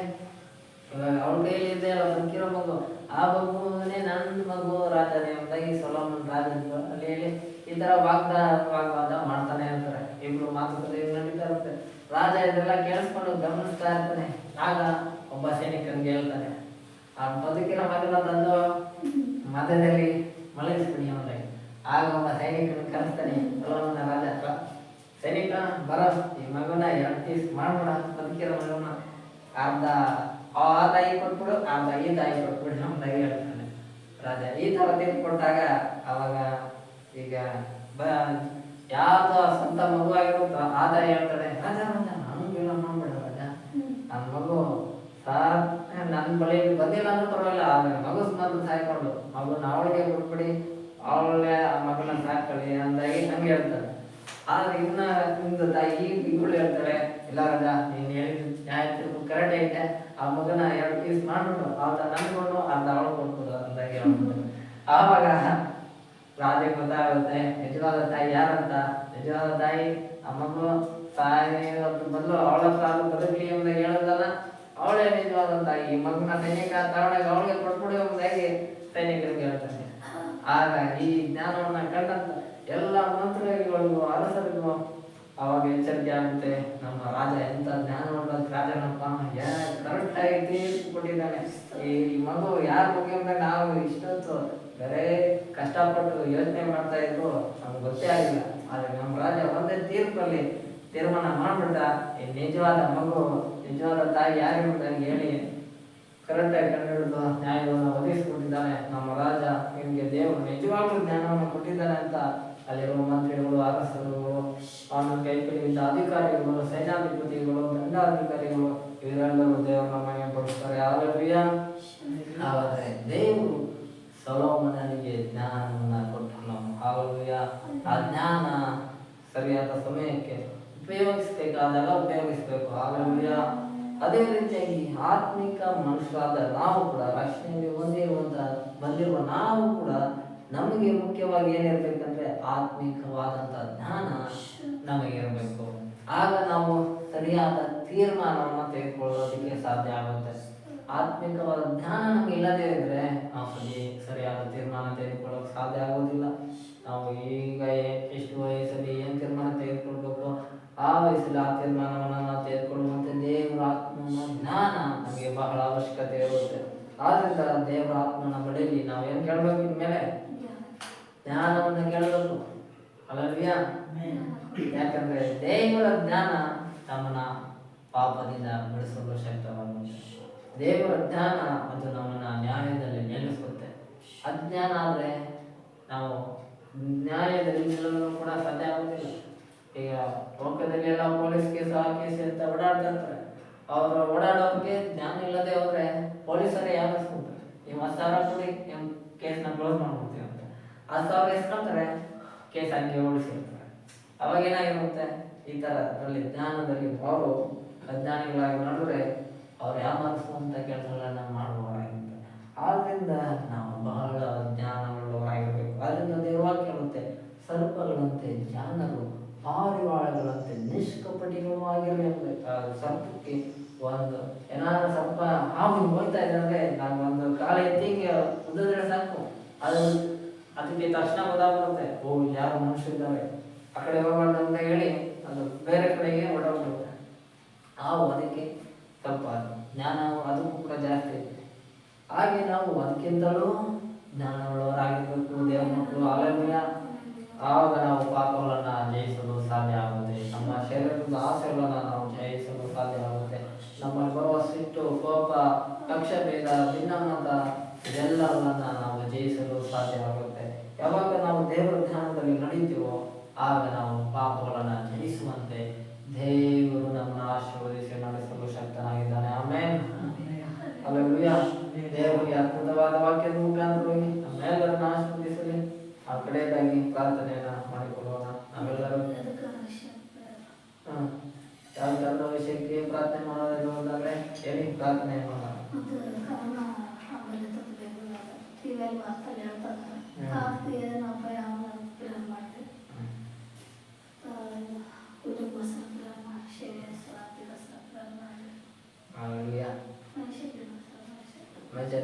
ಇವಾಗ ಅವಳ ಕೈಯಲ್ಲಿ ಇದೆ ಅಲ್ಲ ಬದುಕಿರೋ ಮಗು, ಆ ಮಗುನೇ ನನ್ನ ಮಗು ರಾಜನೇ ಅಂತಾಗಿ ಸೊಲೊಮೋನ ರಾಜ ಅಲ್ಲಿ ಹೇಳಿ ಈ ತರ ವಾಗ್ವಾದ ಮಾಡ್ತಾನೆ ಇರ್ತಾರೆ. ಇಬ್ರು ಮಾತುಕತೆ ನಡೀತಾ ಇರುತ್ತೆ. ರಾಜ ಇದೆಲ್ಲ ಕೇಳಿಸ್ಕೊಂಡು ಗಮನಿಸ್ತಾ ಇರ್ತಾನೆ. ಆಗ ಒಬ್ಬ ಸೈನಿಕನಿಗೆ ಹೇಳ್ತಾನೆ, ಆ ಬದುಕಿನ ಮಗನ ತಂದು ಮಧ್ಯದಲ್ಲಿ ಮಲಗಿಸ್ಬಿಡಿ ಅವನಿಗೆ. ಆಗ ಒಬ್ಬ ಸೈನಿಕನ ಕರೆಸ್ತಾನೆ, ಸೊಲೊಮೋನ ರಾಜ, ಸೈನಿಕ ಬರ, ಈ ಮಗನ 2 ಪೀಸ್ ಮಾಡೋಣ, ಬದುಕಿರೋ ಮಗನ ಅರ್ಧ ಆ ತಾಯಿ ಕೊಟ್ಬಿಡು, ಈ ತಾಯಿ ಕೊಟ್ಬಿಡು ನಮ್ಮ ತಾಯಿ ಹೇಳ್ತಾನೆ ರಾಜ. ಈ ತರ ತೀರ್ಪು ಕೊಟ್ಟಾಗ ಅವಾಗ ಈಗ ಯಾವ್ದು ಸ್ವಂತ ಮಗು ಆಗಿರುತ್ತೋ ಆ ತಾಯಿ ಹೇಳ್ತಾಳೆ, ರಾಜ ರಾಜ ನನ್ಗೆ ಮಾಡ್ಬೇಡ ರಾಜ, ನನ್ನ ಮಗು ನನ್ನ ಬಳಿ ಬಂದಿಲ್ಲ ಅಂದ್ರೆ ಪರವಾಗಿಲ್ಲ, ಆದ್ರೆ ಮಗು ಮೊದಲು ಸಾಯ್ಕೊಂಡು ಮಗುನ ಅವಳಿಗೆ ಕೊಟ್ಬಿಡಿ, ಅವಳೇ ಆ ಮಗನ ಸಾಕೊಳ್ಳಿ ಅಂದಾಗಿ ನಮ್ಗೆ ಹೇಳ್ತಾರೆ. ಆದ್ರೆ ಇನ್ನ ನಿಮ್ದು ತಾಯಿ ಇವಳು ಹೇಳ್ತಾಳೆ, ಇಲ್ಲ ರಾಜ ನೀನ್ ಹೇಳಿದ ನ್ಯಾಯ ತೀರ್ಪು ಕರೆಕ್ಟ್ ಐತೆ, ಆ ಮಗನ 2 ಪೀಸ್ ಮಾಡ್ಬಿಟ್ಟು ಅರ್ಧ ನನ್ಕೊಂಡು ಅರ್ಧ ಅವಳು ಕೊಟ್ಬಿಡು ಅಂದಾಗಿ ಹೇಳ್ಬಿಟ್ಟು ಆವಾಗ ರಾಜ ಗೊತ್ತಾಗುತ್ತೆ ನಿಜವಾದ ತಾಯಿ ಯಾರಂತ. ನಿಜವಾದ ತಾಯಿ ಆ ಮಗು ತಾಯಿ ಮೊದಲು ಅವಳ ಹತ್ರ ಬದುಕಲಿ ಎಂಬುದಾಗಿ ಹೇಳೋದಲ್ಲ, ಅವಳೇ ನಿಜವಾದ ತಾಯಿ. ಈ ಮಗನ ಸೈನಿಕ ತಗೊಂಡಾಗ ಅವಳಿಗೆ ಕೊಟ್ಬಿಡಿ ಎಂಬುದಾಗಿ ಸೈನಿಕರಿಗೆ ಹೇಳ್ತಾನೆ. ಆಗ ಈ ಜ್ಞಾನವನ್ನ ಕಂಡಂತ ಎಲ್ಲ ಮಂತ್ರಿಗಳಿಗೂ ಅರಸರಿಗೂ ಅವಾಗ ಎಚ್ಚರಿಕೆ ಆಗುತ್ತೆ, ನಮ್ಮ ರಾಜ ಎಂತ ಜ್ಞಾನವುಳ್ಳ ರಾಜನಪ್ಪ, ಕರೆಕ್ಟ್ ಆಗಿ ತೀರ್ಪು ಕೊಟ್ಟಿದ್ದಾನೆ. ಈ ಮಗು ಯಾರ ಬಗ್ಗೆ ಅಂದ್ರೆ ನಾವು ಇಷ್ಟೊತ್ತು ಬೇರೆ ಕಷ್ಟಪಟ್ಟು ಯೋಚನೆ ಮಾಡ್ತಾ ಇದ್ರು ನಮ್ಗೆ ಗೊತ್ತೇ ಆಗಿಲ್ಲ. ಆದ್ರೆ ನಮ್ಮ ರಾಜ ಒಂದೇ ತೀರ್ಪಲ್ಲಿ ತೀರ್ಮಾನ ಮಾಡ್ಬಿಟ್ಟ, ಈ ನಿಜವಾದ ಮಗು ನಿಜವಾದ ತಾಯಿ ಯಾರಿರುವುದಾಗಿ ಹೇಳಿ ಕರೆಕ್ಟಾಗಿ ಕಂಡುಹಿಡಿದು ನ್ಯಾಯವನ್ನು ಒದಗಿಸಿಕೊಟ್ಟಿದ್ದಾನೆ. ನಮ್ಮ ರಾಜ ನಿಮಗೆ ದೇವರು ನಿಜವಾಗ್ಲೂ ಜ್ಞಾನವನ್ನು ಕೊಟ್ಟಿದ್ದಾನೆ ಅಂತ ಅಲ್ಲಿರುವ ಮಂತ್ರಿಗಳು, ಅರಸರುಗಳು, ಅವನ ಕೈಪಿಡಿದ ಅಧಿಕಾರಿಗಳು, ಸೇನಾಧಿಪತಿಗಳು, ದಂಡಾಧಿಕಾರಿಗಳು ಇವರೆಲ್ಲರೂ ದೇವರ ಮನೆ ಪಡಿಸ್ತಾರೆ. ಆದರೆ ದೇವರು ಸೊಲೊಮೋನನಿಗೆ ಜ್ಞಾನವನ್ನು ಕೊಟ್ಟನು. ಆ ಜ್ಞಾನ ಸರಿಯಾದ ಸಮಯಕ್ಕೆ ಉಪಯೋಗಿಸಬೇಕಾದಾಗ ಉಪಯೋಗಿಸಬೇಕು. ಅದೇ ರೀತಿಯಾಗಿ ಆತ್ಮಿಕ ಮನುಷ್ಯರಾದ ನಾವು ಕೂಡ ರಕ್ಷಣೆಯಲ್ಲಿ ಬಂದಿರುವ ನಾವು ಕೂಡ ನಮಗೆ ಮುಖ್ಯವಾಗಿ ಏನಿರ್ಬೇಕಂದ್ರೆ ಆತ್ಮಿಕವಾದಂತಹ ಜ್ಞಾನ ನಮಗೆ ಇರಬೇಕು. ಆಗ ನಾವು ಸರಿಯಾದ ತೀರ್ಮಾನವನ್ನು ತೆಗೆದುಕೊಳ್ಳೋದಕ್ಕೆ ಸಾಧ್ಯ ಆಗುತ್ತೆ. ಆತ್ಮಿಕವಾದ ಜ್ಞಾನ ನಮ್ಗೆ ಇಲ್ಲದೇ ಇದ್ರೆ ನಾವು ಸರಿಯಾದ ತೀರ್ಮಾನ ತೆಗೆದುಕೊಳ್ಳೋಕೆ ಸಾಧ್ಯ ಆಗೋದಿಲ್ಲ. ನಾವು ಈಗ ಎಷ್ಟು ವಯಸ್ಸಲ್ಲಿ ಏನ್ ತೀರ್ಮಾನ ತೆಗೆದುಕೊಳ್ಬೇಕು ಆ ವಯಸ್ಸಲ್ಲಿ ಆ ತೀರ್ಮಾನವನ್ನು ನಾವು ತೆಗೆದುಕೊಳ್ಳುವಂತೆ ದೇವರ ಆತ್ಮನ ಜ್ಞಾನ ನಮಗೆ ಬಹಳ ಅವಶ್ಯಕತೆ ಇರುತ್ತೆ. ಆದ್ರಿಂದ ದೇವರ ಆತ್ಮನ ಬಳಿಯಲ್ಲಿ ನಾವು ಏನ್ ಕೇಳ್ಬೇಕು, ಇನ್ಮೇಲೆ ಜ್ಞಾನವನ್ನು ಕೇಳಬೇಕು. ಅಲ್ಲಲ್ವಿಯ? ಯಾಕಂದ್ರೆ ದೇವರ ಜ್ಞಾನ ನಮ್ಮನ್ನ ಪಾಪದಿಂದ ಬಿಡಿಸಲು ಶಕ್ತವನ್ನು. ದೇವರ ಜ್ಞಾನ ಅದು ನಮ್ಮನ್ನ ನ್ಯಾಯದಲ್ಲಿ ನಿಲ್ಲಿಸುತ್ತೆ. ಅಜ್ಞಾನ ಆದ್ರೆ ನಾವು ನ್ಯಾಯದಲ್ಲಿ ನಿಲ್ಲಲು ಕೂಡ ಸಾಧ್ಯ ಆಗುತ್ತಿಲ್ಲ. ಈಗ ಲೋಕದಲ್ಲಿ ಎಲ್ಲ ಪೊಲೀಸ್ ಕೇಸ್ ಆ ಕೇಸ್ ಅಂತ ಓಡಾಡ್ತಿರ್ತಾರೆ. ಅವರು ಓಡಾಡೋರಿಗೆ ಜ್ಞಾನ ಇಲ್ಲದೆ ಹೋದ್ರೆ ಪೊಲೀಸರೇ ಯಾರಿಸ್ಕೊತಾರೆ, ನೀವು 10,000 ಕೊಡಿ ಕೇಸ್ನ ಕ್ಲೋಸ್ ಮಾಡ್ಬಿಡ್ತೀವಿ ಅಂತ 10,000 ಇಸ್ಕೊಂತಾರೆ, ಕೇಸ್ ಹಂಗೆ ಓಡಿಸಿರ್ತಾರೆ. ಅವಾಗ ಏನಾಗಿರುತ್ತೆ, ಈ ತರ ಅದರಲ್ಲಿ ಜ್ಞಾನದಲ್ಲಿ ಅವರು ಅಜ್ಞಾನಿಗಳಾಗಿ ನೋಡಿದ್ರೆ ಅವ್ರು ಯಾಮಾರಿಸುವಂತ ಕೆಲಸಗಳನ್ನ ಮಾಡುವವರಾಗಿರ್ತಾರೆ. ಆದ್ರಿಂದ ನಾವು ಬಹಳ ಜ್ಞಾನವುಳ್ಳವರಾಗಿರ್ಬೇಕು. ಆದ್ರಿಂದ ದೇವವಾಗಿ ಕೇಳುತ್ತೆ, ಸರ್ಪಗಳಂತೆ ಜ್ಞಾನರು, ಪಾರಿವಾಳಗಳಂತೆ ನಿಷ್ಕಪಟಿಗಳು ಆಗಿರಬೇಕು. ಸರ್ಪಕ್ಕೆ ಒಂದು ಏನಾದ್ರು ಸ್ವಲ್ಪ ಹಾವು ಹೋಗ್ತಾ ಇದೆ ಅಂದ್ರೆ ನಾವು ಒಂದು ಕಾಲ ಎತ್ತಿಗೆ ಉದ್ದಿದ್ರೆ ಸಾಕು, ಅದಕ್ಕೆ ತಕ್ಷಣ ಗೊತ್ತಾಗ್ಬಿಡುತ್ತೆ, ಓ ಇಲ್ಲಿ ಯಾರು ಮನುಷ್ಯರಿದ್ದಾರೆ, ಆ ಕಡೆ ಹೋಗ್ಬಾರ್ದು ಅಂತ ಹೇಳಿ ಅದು ಬೇರೆ ಕಡೆಗೆ ಹೊರಟೋಗ್ಬಿಡುತ್ತೆ. ಹಾವು ಅದಕ್ಕೆ ಸ್ವಲ್ಪ ಜ್ಞಾನ ಅದಕ್ಕೂ ಕೂಡ ಜಾಸ್ತಿ ಇದೆ. ಹಾಗೆ ನಾವು ಅದಕ್ಕಿಂತಲೂ ಜ್ಞಾನವುಳ್ಳವರಾಗಿರ್ಬೇಕು ದೇವರ ಮಕ್ಕಳು. ಆವಾಗ ನಾವು ಪಾಪಗಳನ್ನ ಜಯಿಸಲು ಸಾಧ್ಯ ಆಗುತ್ತೆ. ನಮ್ಮ ಶರೀರದ ಆಸೆಗಳನ್ನ ನಾವು ಜಯಿಸಲು ಸಾಧ್ಯ ಆಗುತ್ತೆ. ನಮ್ಮಲ್ಲಿ ಬರುವ ಸಿಟ್ಟು, ಕೋಪ, ಪಕ್ಷಭೇದ, ಭಿನ್ನಮತ ಇದೆಲ್ಲವನ್ನ ನಾವು ಜಯಿಸಲು ಸಾಧ್ಯ ಆಗುತ್ತೆ. ಯಾವಾಗ ನಾವು ದೇವರ ಜ್ಞಾನದಲ್ಲಿ ನಡೀತೀವೋ ಆಗ ನಾವು ಪಾಪಗಳನ್ನ ಜಯಿಸುವಂತೆ ದೇವರು ನಮ್ಮನ್ನ ಆಶೀರ್ವದಿಸಿ ನಡೆಸಲು ಶಕ್ತನಾಗಿದ್ದಾನೆ. ಆಮೇನ್. ಹಲ್ಲೆಲೂಯಾ. ದೇವರಿಗೆ ಅದ್ಭುತವಾದ ವಾಕ್ಯದ ಮುಖಾಂತರವಾಗಿ ನಮ್ಮೆಲ್ಲರನ್ನ ಆಶೀರ್ವದಿಸಲಿ. ಆ ಕಡೆಯದಾಗಿ ಪ್ರಾರ್ಥನೆಯನ್ನ ಮಾಡಿಕೊಳ್ಳೋಣ. ನಾವೆಲ್ಲರೂ ಯಾವ ವಿಷಯಕ್ಕೆ ಪ್ರಾರ್ಥನೆ ಮಾಡೋದಾದ್ರೆ ಹೇಳಿ, ಪ್ರಾರ್ಥನೆ ಮಾಡೋಣ.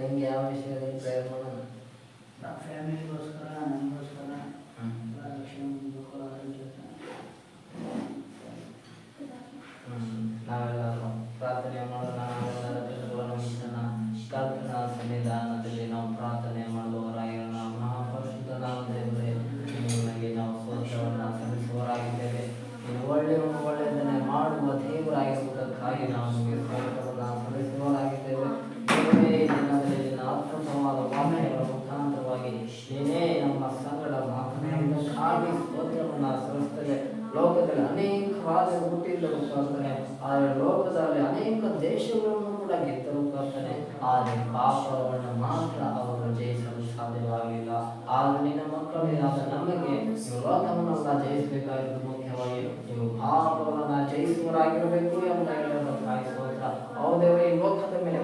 ನಿಮ್ಗೆ ಯಾವ ವಿಷಯದಲ್ಲಿ ಪ್ರಯತ್ನ ಮಾಡೋಣ?
ಫ್ಯಾಮಿಲಿಗೋಸ್ಕರ, ನಮಗೋಸ್ಕರ
ಮಾಡಿ ಸ್ತೋತ್ರವನ್ನು ಸಲ್ಲಿಸ್ತೇವೆ. ಲೋಕದಲ್ಲಿ ಅನೇಕವಾದ ಹುಟ್ಟಿದ್ದರು ಕರ್ತನೆ, ಆದರೆ ಲೋಕದಲ್ಲಿ ಅನೇಕ ದೇಶಗಳನ್ನು ಕೂಡ ಗೆದ್ದರು ಕರ್ತನೆ, ಆದರೆ ಪಾಪವನ್ನು ಮಾತ್ರ ಅವರು ಜಯಿಸಲು ಸಾಧ್ಯವಾಗಲಿಲ್ಲ. ಆಗ ನಿನ್ನ ಮಕ್ಕಳಾದ ನಮಗೆ ನೀವು ಲೋಕವನ್ನೆಲ್ಲ ಜಯಿಸಬೇಕಾಗಿದ್ದು ಮುಖ್ಯವಾಗಿ ನೀವು ಪಾಪವನ್ನು ಜಯಿಸುವರಾಗಿರಬೇಕು ಎಂಬ ಹೇಳಬೇಕಾಗಿ ಸ್ತೋತ್ರ. ಹೌದೇವರೇ, ಈ ಲೋಕದ ಮೇಲೆ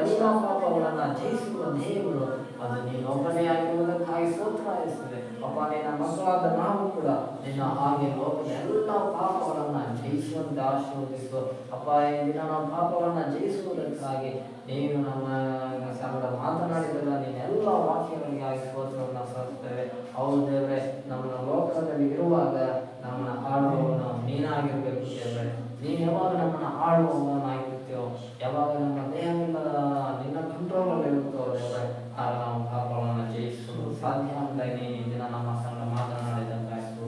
ಎಲ್ಲ ಪಾಪಗಳನ್ನು ಜಯಿಸುವ ದೇವರು ಅದು ನೀನು ಒಬ್ಬನೇ ಆಗಿರುವುದಕ್ಕಾಗಿ ಸ್ತೋತ್ರ ಇರ್ತದೆ. ಅಪ್ಪ, ನಿನ್ನ ಮಕ್ಕಳಾದ ನಾವು ಕೂಡ ನಿನ್ನ ಹಾಗೆ ಲೋಕದ ಎಲ್ಲ ಪಾಪಗಳನ್ನು ಜಯಿಸುವಂತೆ ಆಶೀರ್ವದಿಸು. ಅಪ್ಪ, ಈ ದಿನ ನಾವು ಪಾಪವನ್ನು ಜಯಿಸುವುದಕ್ಕಾಗಿ ನೀನು ನಮ್ಮ ಸಂಗಡ ಮಾತನಾಡಿದಾಗ ನಿನ್ನೆಲ್ಲ ವಾಕ್ಯಗಳಿಗಾಗಿ ಸ್ತೋತ್ರವನ್ನು ಸಲ್ಲಿಸ್ತೇವೆ. ಹೌದು ದೇವರೇ, ನಮ್ಮ ಲೋಕದಲ್ಲಿ ಇರುವಾಗ ನಮ್ಮನ್ನು ಆಳುವವನು ನೀನಾಗಿರ್ಬೇಕು ದೇವರೇ. ನೀನು ಯಾವಾಗ ನಮ್ಮನ್ನು ಆಳುವವನಾಗಿರ್ತೀಯೋ, ಯಾವಾಗ ನಮ್ಮ ದೇಹವಿಲ್ಲದ ನಿನ್ನ ಕಂಟ್ರೋಲಲ್ಲಿ ಇರುತ್ತೋ ದೇವರೇ, ಆಗ ನಾವು ಪಾಪಗಳನ್ನು ಜಯಿಸಲು ಸಾಧ್ಯ ಅಂತ ಈ ದಿನ ನಮ್ಮ ಸಂಗಡ ಮಾತನಾಡಿದಂತಾಯಿತು.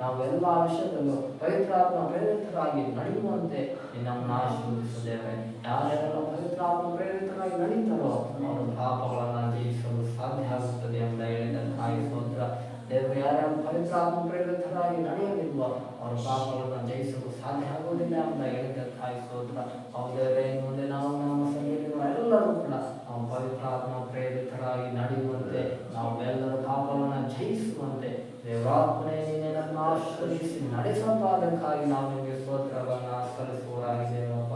ನಾವು ಎಲ್ಲ ವಿಷಯದಲ್ಲೂ ಪವಿತ್ರಾತ್ಮ ಪ್ರೇರಿತರಾಗಿ ನಡೆಯುವಂತೆ ನಮ್ಮನ್ನು ಆಶೀರ್ವದಿಸುತ್ತೇವೆ. ಯಾರೆಲ್ಲ ಪವಿತ್ರಾತ್ಮ ಪ್ರೇರಿತರಾಗಿ ನಡೀತಾರೋ ಅವರು ಪಾಪಗಳನ್ನು ಜಯಿಸಲು ಸಾಧ್ಯ ಆಗುತ್ತದೆ ಎಂಬ ಹೇಳಿದಂತಾಗಿ ಸ್ತೋತ್ರ. ದೇವರು ಯಾರ್ಯಾರು ಪವಿತ್ರಾತ್ಮ ಪ್ರೇರಿತರಾಗಿ ನಡೆಯಲಿಲ್ವೋ ಅವರು ಪಾಪಗಳನ್ನು ಜಯಿಸಲು ಸಾಧ್ಯ ಆಗುವುದಿಲ್ಲ ಎಂಬ ಹೇಳಿದಂತಾಗಿ ಸ್ತೋತ್ರ. ಹೌದೇವರೇ, ಮುಂದೆ ನಾವು ನಮ್ಮ ಸಂಗೀತಗಳ ಎಲ್ಲರೂ ಕೂಡ ನಾವು ಪವಿತ್ರಾತ್ಮ ಪ್ರೇರಿತರಾಗಿ ನಡೆಯುವಂತೆ, ನಾವು ಎಲ್ಲರೂ ಪಾಪವನ್ನು ಜಯಿಸುವಂತೆ ದೇವರಾತ್ಮನೇ ನಿನ್ನನ್ನು ಆಶೀರ್ವದಿಸಿ ನಡೆಸಬೇಕಾದಕ್ಕಾಗಿ ನಾವು ನಿಮಗೆ ಸ್ತೋತ್ರವನ್ನು ಸಲ್ಲಿಸುವವರಾಗಿದ್ದೇವಪ್ಪ.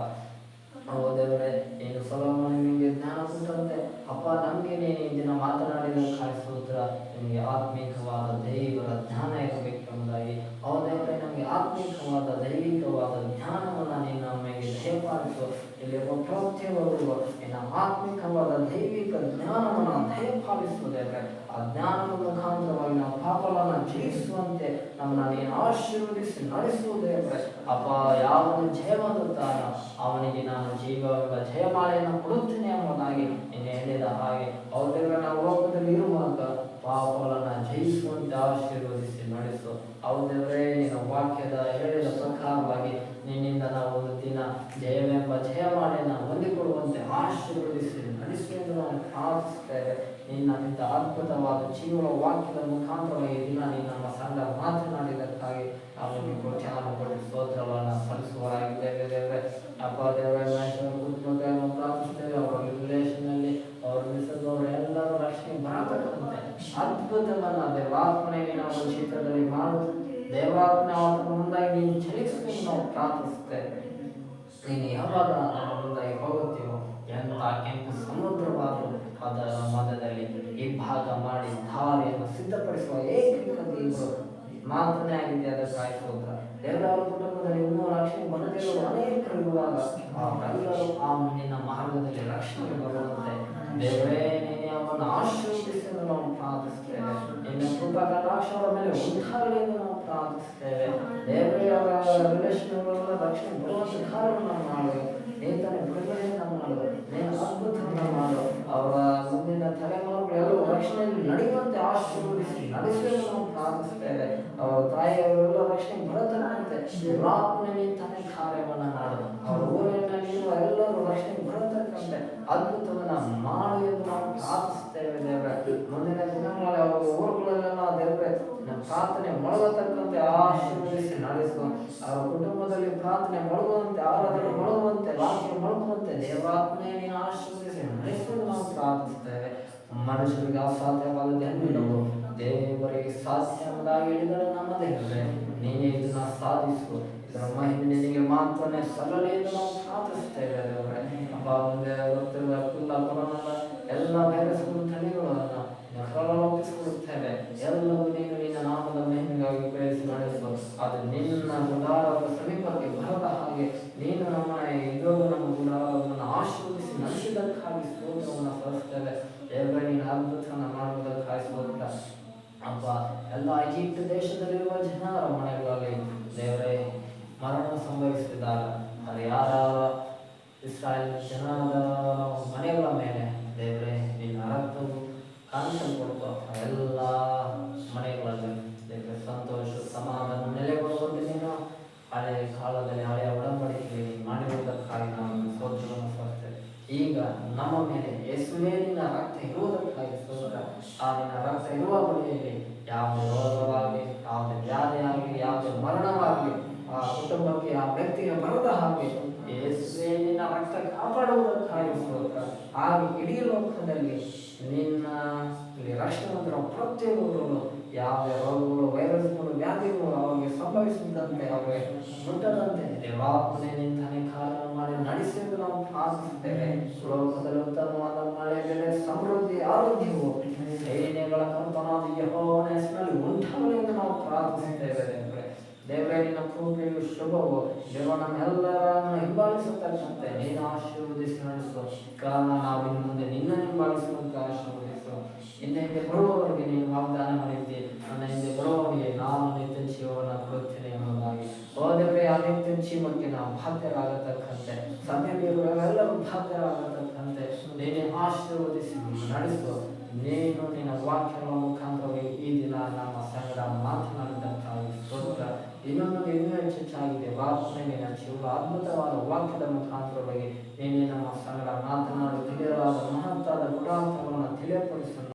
ಹೌದೇವರೇ, ನೀನು ಸೊಲೊಮೋನನಿಗೆ ನಿಮಗೆ ಜ್ಞಾನ ಕೊಟ್ಟಂತೆ ಅಪ್ಪ, ನಮಗೆ ನೀನು ಈ ದಿನ ಮಾತನಾಡಿದಕ್ಕಾಗಿ ಸ್ತೋತ್ರ. ನಿಮಗೆ ಆತ್ಮೀಕವಾದ ದೈವರ ಜ್ಞಾನ ಇರಬೇಕೆಂಬುದಾಗಿ. ಹೌದೇವರೇ, ನಮಗೆ ಆತ್ಮೀಕವಾದ ದೈವಿಕವಾದ ಜ್ಞಾನವನ್ನು ನೀನು ನಮಗೆ ದಯಪಾಲಿಸು. ಇಲ್ಲಿರುವ ಪ್ರತಿಯೊಬ್ಬರಿಗೂ ನಿನ್ನ ಆತ್ಮಿಕವಾದ ದೈವಿಕ ಜ್ಞಾನವನ್ನು ದಯಪಾಲಿಸುವುದೇವೆ. ಆ ಜ್ಞಾನದ ಮುಖಾಂತರವಾಗಿ ನಾವು ಪಾಪವನ್ನು ಜಯಿಸುವಂತೆ ನಮ್ಮನ್ನು ನೀನು ಆಶೀರ್ವದಿಸಿ ನಡೆಸುವುದೇವೆ. ಅಪ್ಪ, ಯಾವನು ಜಯವಾಗುತ್ತಾನೋ ಅವನಿಗೆ ನಾನು ಜೀವವೆಂಬ ಜಯಮಾಲೆಯನ್ನು ಕೊಡುತ್ತೇನೆ ಎಂಬುದಾಗಿ ನೀನು ಹೇಳಿದ ಹಾಗೆ ಹೌದೇವರೇ, ನಾವು ಲೋಕದಲ್ಲಿ ಇರುವಾಗ ಪಾಪಗಳನ್ನು ಜಯಿಸುವಂತೆ ಆಶೀರ್ವದಿಸಿ ನಡೆಸು. ಹೌದೇವರೇ, ನಿನ್ನ ವಾಕ್ಯದ ಹೇಳಿದ ಪ್ರಕಾರವಾಗಿ ನಿನ್ನಿಂದ ನಾವು ಒಂದು ದಿನ ಜಯವೆಂಬ ಜಯಮಾಲೆಯನ್ನು ಹೊಂದಿಕೊಡುವಂತೆ ಆಶೀರ್ವದಿಸಿ ನಡೆಸುವುದು ನಾವು ಪ್ರಾರ್ಥಿಸುತ್ತೇವೆ. ನಿನ್ನಿಂದ ಅದ್ಭುತವಾದ ಜೀವನ ವಾಕ್ಯದ ಮುಖಾಂತರವಾಗಿ ಈ ದಿನ ನೀನು ನಮ್ಮ ಸಂಘ ಮಾತನಾಡಿದಕ್ಕಾಗಿ ನಾವು ಪ್ರೋತ್ಸಾಹಪಟ್ಟು ಸ್ತೋತ್ರವನ್ನು ಸಲ್ಲಿಸುವರಾಗಿದ್ದೇವೆ ದೇವರೇ. ಅಪ್ಪ ದೇವರೇ, ಮನುಷ್ಯನ ಪ್ರಾರ್ಥಿಸ್ತೇವೆ. ಅವರ ರಿಲೇಷನ್ನಲ್ಲಿ ಅವರು ಮಿಸದವರು ಎಲ್ಲರೂ ರಕ್ಷಣೆ ಬರಬೇಕಂತೆ ಅದ್ಭುತವನ್ನು ದೇವರಾತ್ಮನೇ ನಾವು ಚಿತ್ರದಲ್ಲಿ ಮಾಡು. ದೇವರಾತ್ಮನೆ ಅವರ ಮುಂದಾಗಿ ನೀನು ಚಲಿಸಬೇಕು ನಾವು ಪ್ರಾರ್ಥಿಸುತ್ತೇವೆ. ನೀನು ಯಾವಾಗ ನಮ್ಮ ಮುಂದಾಗಿ ಹೋಗುತ್ತೀವೋ ಎಂಥ ಕೆಂಪು ಸಮುದ್ರವಾದರೂ ಅದರ ಮಧ್ಯದಲ್ಲಿ ಇಬ್ಬಾಗ ಮಾಡಿ ದಾರಿಯನ್ನು ಸಿದ್ಧಪಡಿಸುವ ಏಕೈಕ ದೇವರು ಮಾತನೇ ಆಗಿದೆ. ಅದಕ್ಕಾಗಿ ಸ್ತೋತ್ರ. ದೇವರ ಕುಟುಂಬದಲ್ಲಿ ಇನ್ನೂ ರಕ್ಷಣೆ ಬರದಿರುವ ಅನೇಕರು ಇರುವಾಗ ಅವರೆಲ್ಲರೂ ಆ ನಿನ್ನ ಮಾರ್ಗದಲ್ಲಿ ರಕ್ಷಣೆ ಬರುವಂತೆ ದೇವರೇ ನೀನು ಅವರನ್ನು ಆಶೀರ್ವದಿಸಲು ನಾವು ಪ್ರಾರ್ಥಿಸ್ತೇವೆ. ನಿನ್ನ ಕೃಪಾ ಕಟಾಕ್ಷಗಳ ಮೇಲೆ ಉಂಟಾಗಲಿ ಎಂದು ನಾವು ಪ್ರಾರ್ಥಿಸ್ತೇವೆ. ದೇವರೇ, ಅವರ ರಿಲೇಷನ್ಗಳ ರಕ್ಷಣೆ ಬರುವಂತೆ ಕಾರ್ಯವನ್ನು ಮಾಡು. ನೇತನ ಬಿಡುಗಡೆಯನ್ನು ಮಾಡು. ನೀನು ಅದ್ಭುತವನ್ನು ಮಾಡು. ಅವರ ಮುಂದಿನ ತಲೆಮಾರುಗಳೆಲ್ಲರೂ ರಕ್ಷಣೆಯಲ್ಲಿ ನಡೆಯುವಂತೆ ಆಶೀರ್ವದಿಸಿ ನಡೆಸಲು ನಾವು ಪ್ರಾರ್ಥಿಸ್ತೇವೆ. ಅವರ ತಾಯಿಯವರೆಲ್ಲ ರಕ್ಷಣೆ ಬರತಕ್ಕಂತೆ ದೇವರಾತ್ಮನೇ ತಾನೇ ಕಾರ್ಯವನ್ನು ಮಾಡು. ಅವರ ಊರಿನಲ್ಲಿರುವ ಎಲ್ಲರೂ ರಕ್ಷಣೆ ಬರತಕ್ಕಂತೆ ಅದ್ಭುತವನ್ನು ಮಾಡು ಎಂದು ನಾವು ಪ್ರಾರ್ಥಿಸ್ತೇವೆ ದೇವರೇ. ಮುಂದಿನ ದಿನಗಳಲ್ಲಿ ಅವರ ಊರುಗಳಲ್ಲೆಲ್ಲ ದೇವರೇ ಪ್ರಾರ್ಥನೆ ಮೊಳಗತಕ್ಕಂತೆ ಆಶೀರ್ವದಿಸಿ ನಡೆಸು. ಅವರ ಕುಟುಂಬದಲ್ಲಿ ಪ್ರಾರ್ಥನೆ ಮೊಳಗುವಂತೆ, ಆರಾಧನೆ ಮೊಳಗುವಂತೆ, ವಾಕ್ಯ ಮೊಳಗುವಂತೆ ದೇವರಾತ್ಮನೇ ನೀನು ಆಶೀರ್ವದಿಸಿ ನಡೆಸಲು ನಾವು ಪ್ರಾರ್ಥಿಸ್ತೇವೆ. ಮನುಷ್ಯರಿಗೆ ಅಸಾಧ್ಯವಾದದ್ದೆಲ್ಲವೂ ದೇವರಿಗೆ ಸಾಧ್ಯ ಎಂಬುದಾಗಿ ಹೇಳಿದರೆ ನಮ್ಮ ದೇವರೇ ನೀನೇ ಇದನ್ನು ಸಾಧಿಸು. ಇದರ ಮಹಿಮೆ ನಿನಗೆ ಮಾತ್ರನೇ ಸಲ್ಲಲಿ ಎಂದು ನಾವು ಪ್ರಾರ್ಥಿಸ್ತೇವೆ ದೇವರೇ. ಅಪ್ಪ, ಮುಂದೆ ಗೊತ್ತಿರುವ ಕೊರೋನಾದ ಎಲ್ಲ ವೈರಸ್ಗಳು ತಲೆಗಳನ್ನು ಹೊರಲೋಪಿಸಿಕೊಡುತ್ತೇವೆ. ಎಲ್ಲವೂ ನೀನು ನಿನ್ನ ನಾಮದ ಮಹಿಮೆಗಾಗಿ ಪ್ರಯತ್ನ ನಡೆಸು. ಅದು ನಿನ್ನ ಗುಡಾರದ ಸಮೀಪಕ್ಕೆ ಬರದ ಹಾಗೆ ನೀನು ನಮ್ಮ ನಮ್ಮ ಗುಡಾರವನ್ನು ಆಶೀರ್ವದಿಸಿ ನಡೆಸಿದ್ದಕ್ಕಾಗಿ ಸ್ತೋತ್ರವನ್ನು ಸಲ್ಲಿಸ್ತೇವೆ ದೇವರೇ. ನೀನು ಅದ್ಭುತವನ್ನು ಮಾಡುವುದಕ್ಕಾಗಿ ಸ್ತೋತ್ರ. ಅಪ್ಪ, ಎಲ್ಲ ಈಜಿಪ್ಟ್ ದೇಶದಲ್ಲಿರುವ ಜನರ ಮನೆಗಳಲ್ಲಿ ದೇವರೇ ಮರಣ ಸಂಭವಿಸಿದಾಗ ಅದು ಯಾರ ಇಸ್ರಾಯೇಲ್ ಜನರ ಮನೆಗಳ ಮೇಲೆ ದೇವರೇ ನಿನ್ನ ರಕ್ತವು ಕಾಣಿಸಲ್ಪಡುವ ಎಲ್ಲ ಮನೆಗಳಲ್ಲಿ ದೇವರೇ ಸಂತೋಷ ಸಮಾಧಾನ ನೆಲೆಗೊಳ್ಳುವಂತೆ ನೀನು ಹಳೆಯ ಕಾಲದಲ್ಲಿ ಹಳೆಯ ಒಡಂಬಡಿಕೆಯಲ್ಲಿ ಮಾಡಿರುವುದಕ್ಕಾಗಿ ನಾವು ಸ್ತೋತ್ರವನ್ನು ಸಲ್ಲಿಸ್ತೇವೆ. ಈಗ ನಮ್ಮ ಮೇಲೆ ಯೇಸುವೇ ನಿನ್ನ ರಕ್ತ ಇರುವುದಕ್ಕಾಗಿ ಸ್ತೋತ್ರ. ಆ ನಿನ್ನ ರಕ್ತ ಇರುವಾಗಲೂ ಮನೆಯಲ್ಲಿ ಯಾವುದೇ ರೋಗವಾಗಲಿ, ಯಾವುದೇ ವ್ಯಾಧಿ ಆಗಲಿ, ಯಾವುದೇ ಮರಣವಾಗಲಿ ಆ ಕುಟುಂಬಕ್ಕೆ, ಆ ವ್ಯಕ್ತಿಗೆ ಬರದ ಹಾಗೆ ಯೇಸುವೇ ನಿನ್ನ ರಕ್ತ ಕಾಪಾಡುವುದಕ್ಕಾಗಿ ಸ್ತೋತ್ರ. ಹಾಗೆ ಇಡೀ ಲೋಕದಲ್ಲಿ ನಿನ್ನ ರಕ್ಷಣಾಂತರ ಪ್ರತಿಯೊಬ್ಬರು ಯಾವುದೇ ರೋಗಗಳು, ವೈರಸ್ಗಳು, ವ್ಯಾಧಿಗಳು ಅವರಿಗೆ ಸಂಭವಿಸಿದಂತೆ, ಅವರಿಗೆ ಮುಟ್ಟದಂತೆ ದೇವಾತ್ಮನೆ ನಿಂತನೆ ಕಾರಣ ಮಾಡಿ ನಡೆಸಲು ನಾವು ಪ್ರಾರ್ಥಿಸುತ್ತೇವೆ. ಲೋಕದಲ್ಲಿ ಉತ್ತಮವಾದ ಮಳೆ, ಬೆಳೆ, ಸಮೃದ್ಧಿ, ಆರೋಗ್ಯವು ಸೈನ್ಯಗಳ ಕರ್ತನಾದ ಯೆಹೋವನ ಹೆಸರಿನಲ್ಲಿ ಉಂಟಾಗಲಿ ಎಂದು ನಾವು ಪ್ರಾರ್ಥಿಸುತ್ತೇವೆ. ದೇವರೇ, ನಿನ್ನ ಕೃಪೆಯು ಶುಭವು ದೇವ ನಮ್ಮೆಲ್ಲರನ್ನು ಹಿಂಬಾಲಿಸತಕ್ಕಂತೆ ನೀನು ಆಶೀರ್ವದಿಸಿ ನಡೆಸು. ಕಾರಣ ನಾವು ಇನ್ನು ಮುಂದೆ ನಿನ್ನ ಹಿಂಬಾಲಿಸುವಂತೆ ಆಶೀರ್ವದಿಸು. ನಿನ್ನ ಹಿಂದೆ ಬರುವವರಿಗೆ ನೀನು ವಾಗ್ದಾನ ಮಾಡಿದ್ದೆ, ನನ್ನ ಹಿಂದೆ ಬರುವವರಿಗೆ ನಾನು ನಿತ್ಯ ಜೀವನ ಕೊಡುತ್ತೇನೆ ಎಂಬುದಾಗಿ. ಓ ದೇವರೇ, ಆ ನಿತ್ಯ ಜೀವಕ್ಕೆ ನಾವು ಬಾಧ್ಯರಾಗತಕ್ಕಂತೆ, ಸಭೆಯಲ್ಲಿರುವವರೆಲ್ಲರೂ ಬಾಧ್ಯರಾಗತಕ್ಕಂತೆ ನೀನೇ ಆಶೀರ್ವದಿಸಿ ನಡೆಸು. ನೀನು ನಿನ್ನ ವಾಕ್ಯಗಳ ಮುಖಾಂತರವಾಗಿ ಈ ದಿನ ನಮ್ಮ ಸಂಗಡ ಮಾತನಾಡಿದಂತಾಗಿ ಸ್ತೋತ್ರ. ಇನ್ನೊಂದು ಇನ್ನೂ ಹೆಚ್ಚಾಗಿದೆ ವಾಸನೆ ನಿನ್ನ ಜೀವ ಅದ್ಭುತವಾದ ವಾಕ್ಯದ ಮುಖಾಂತರವಾಗಿ ನೀನೇ ನಮ್ಮ ಸಂಗಡ ಮಾತನಾಡಿ ತಿಳಿಯಲಾದ ಮಹತ್ತಾದ ಗುಣಾಂತರವನ್ನು ತಿಳಿಯಪಡಿಸಲು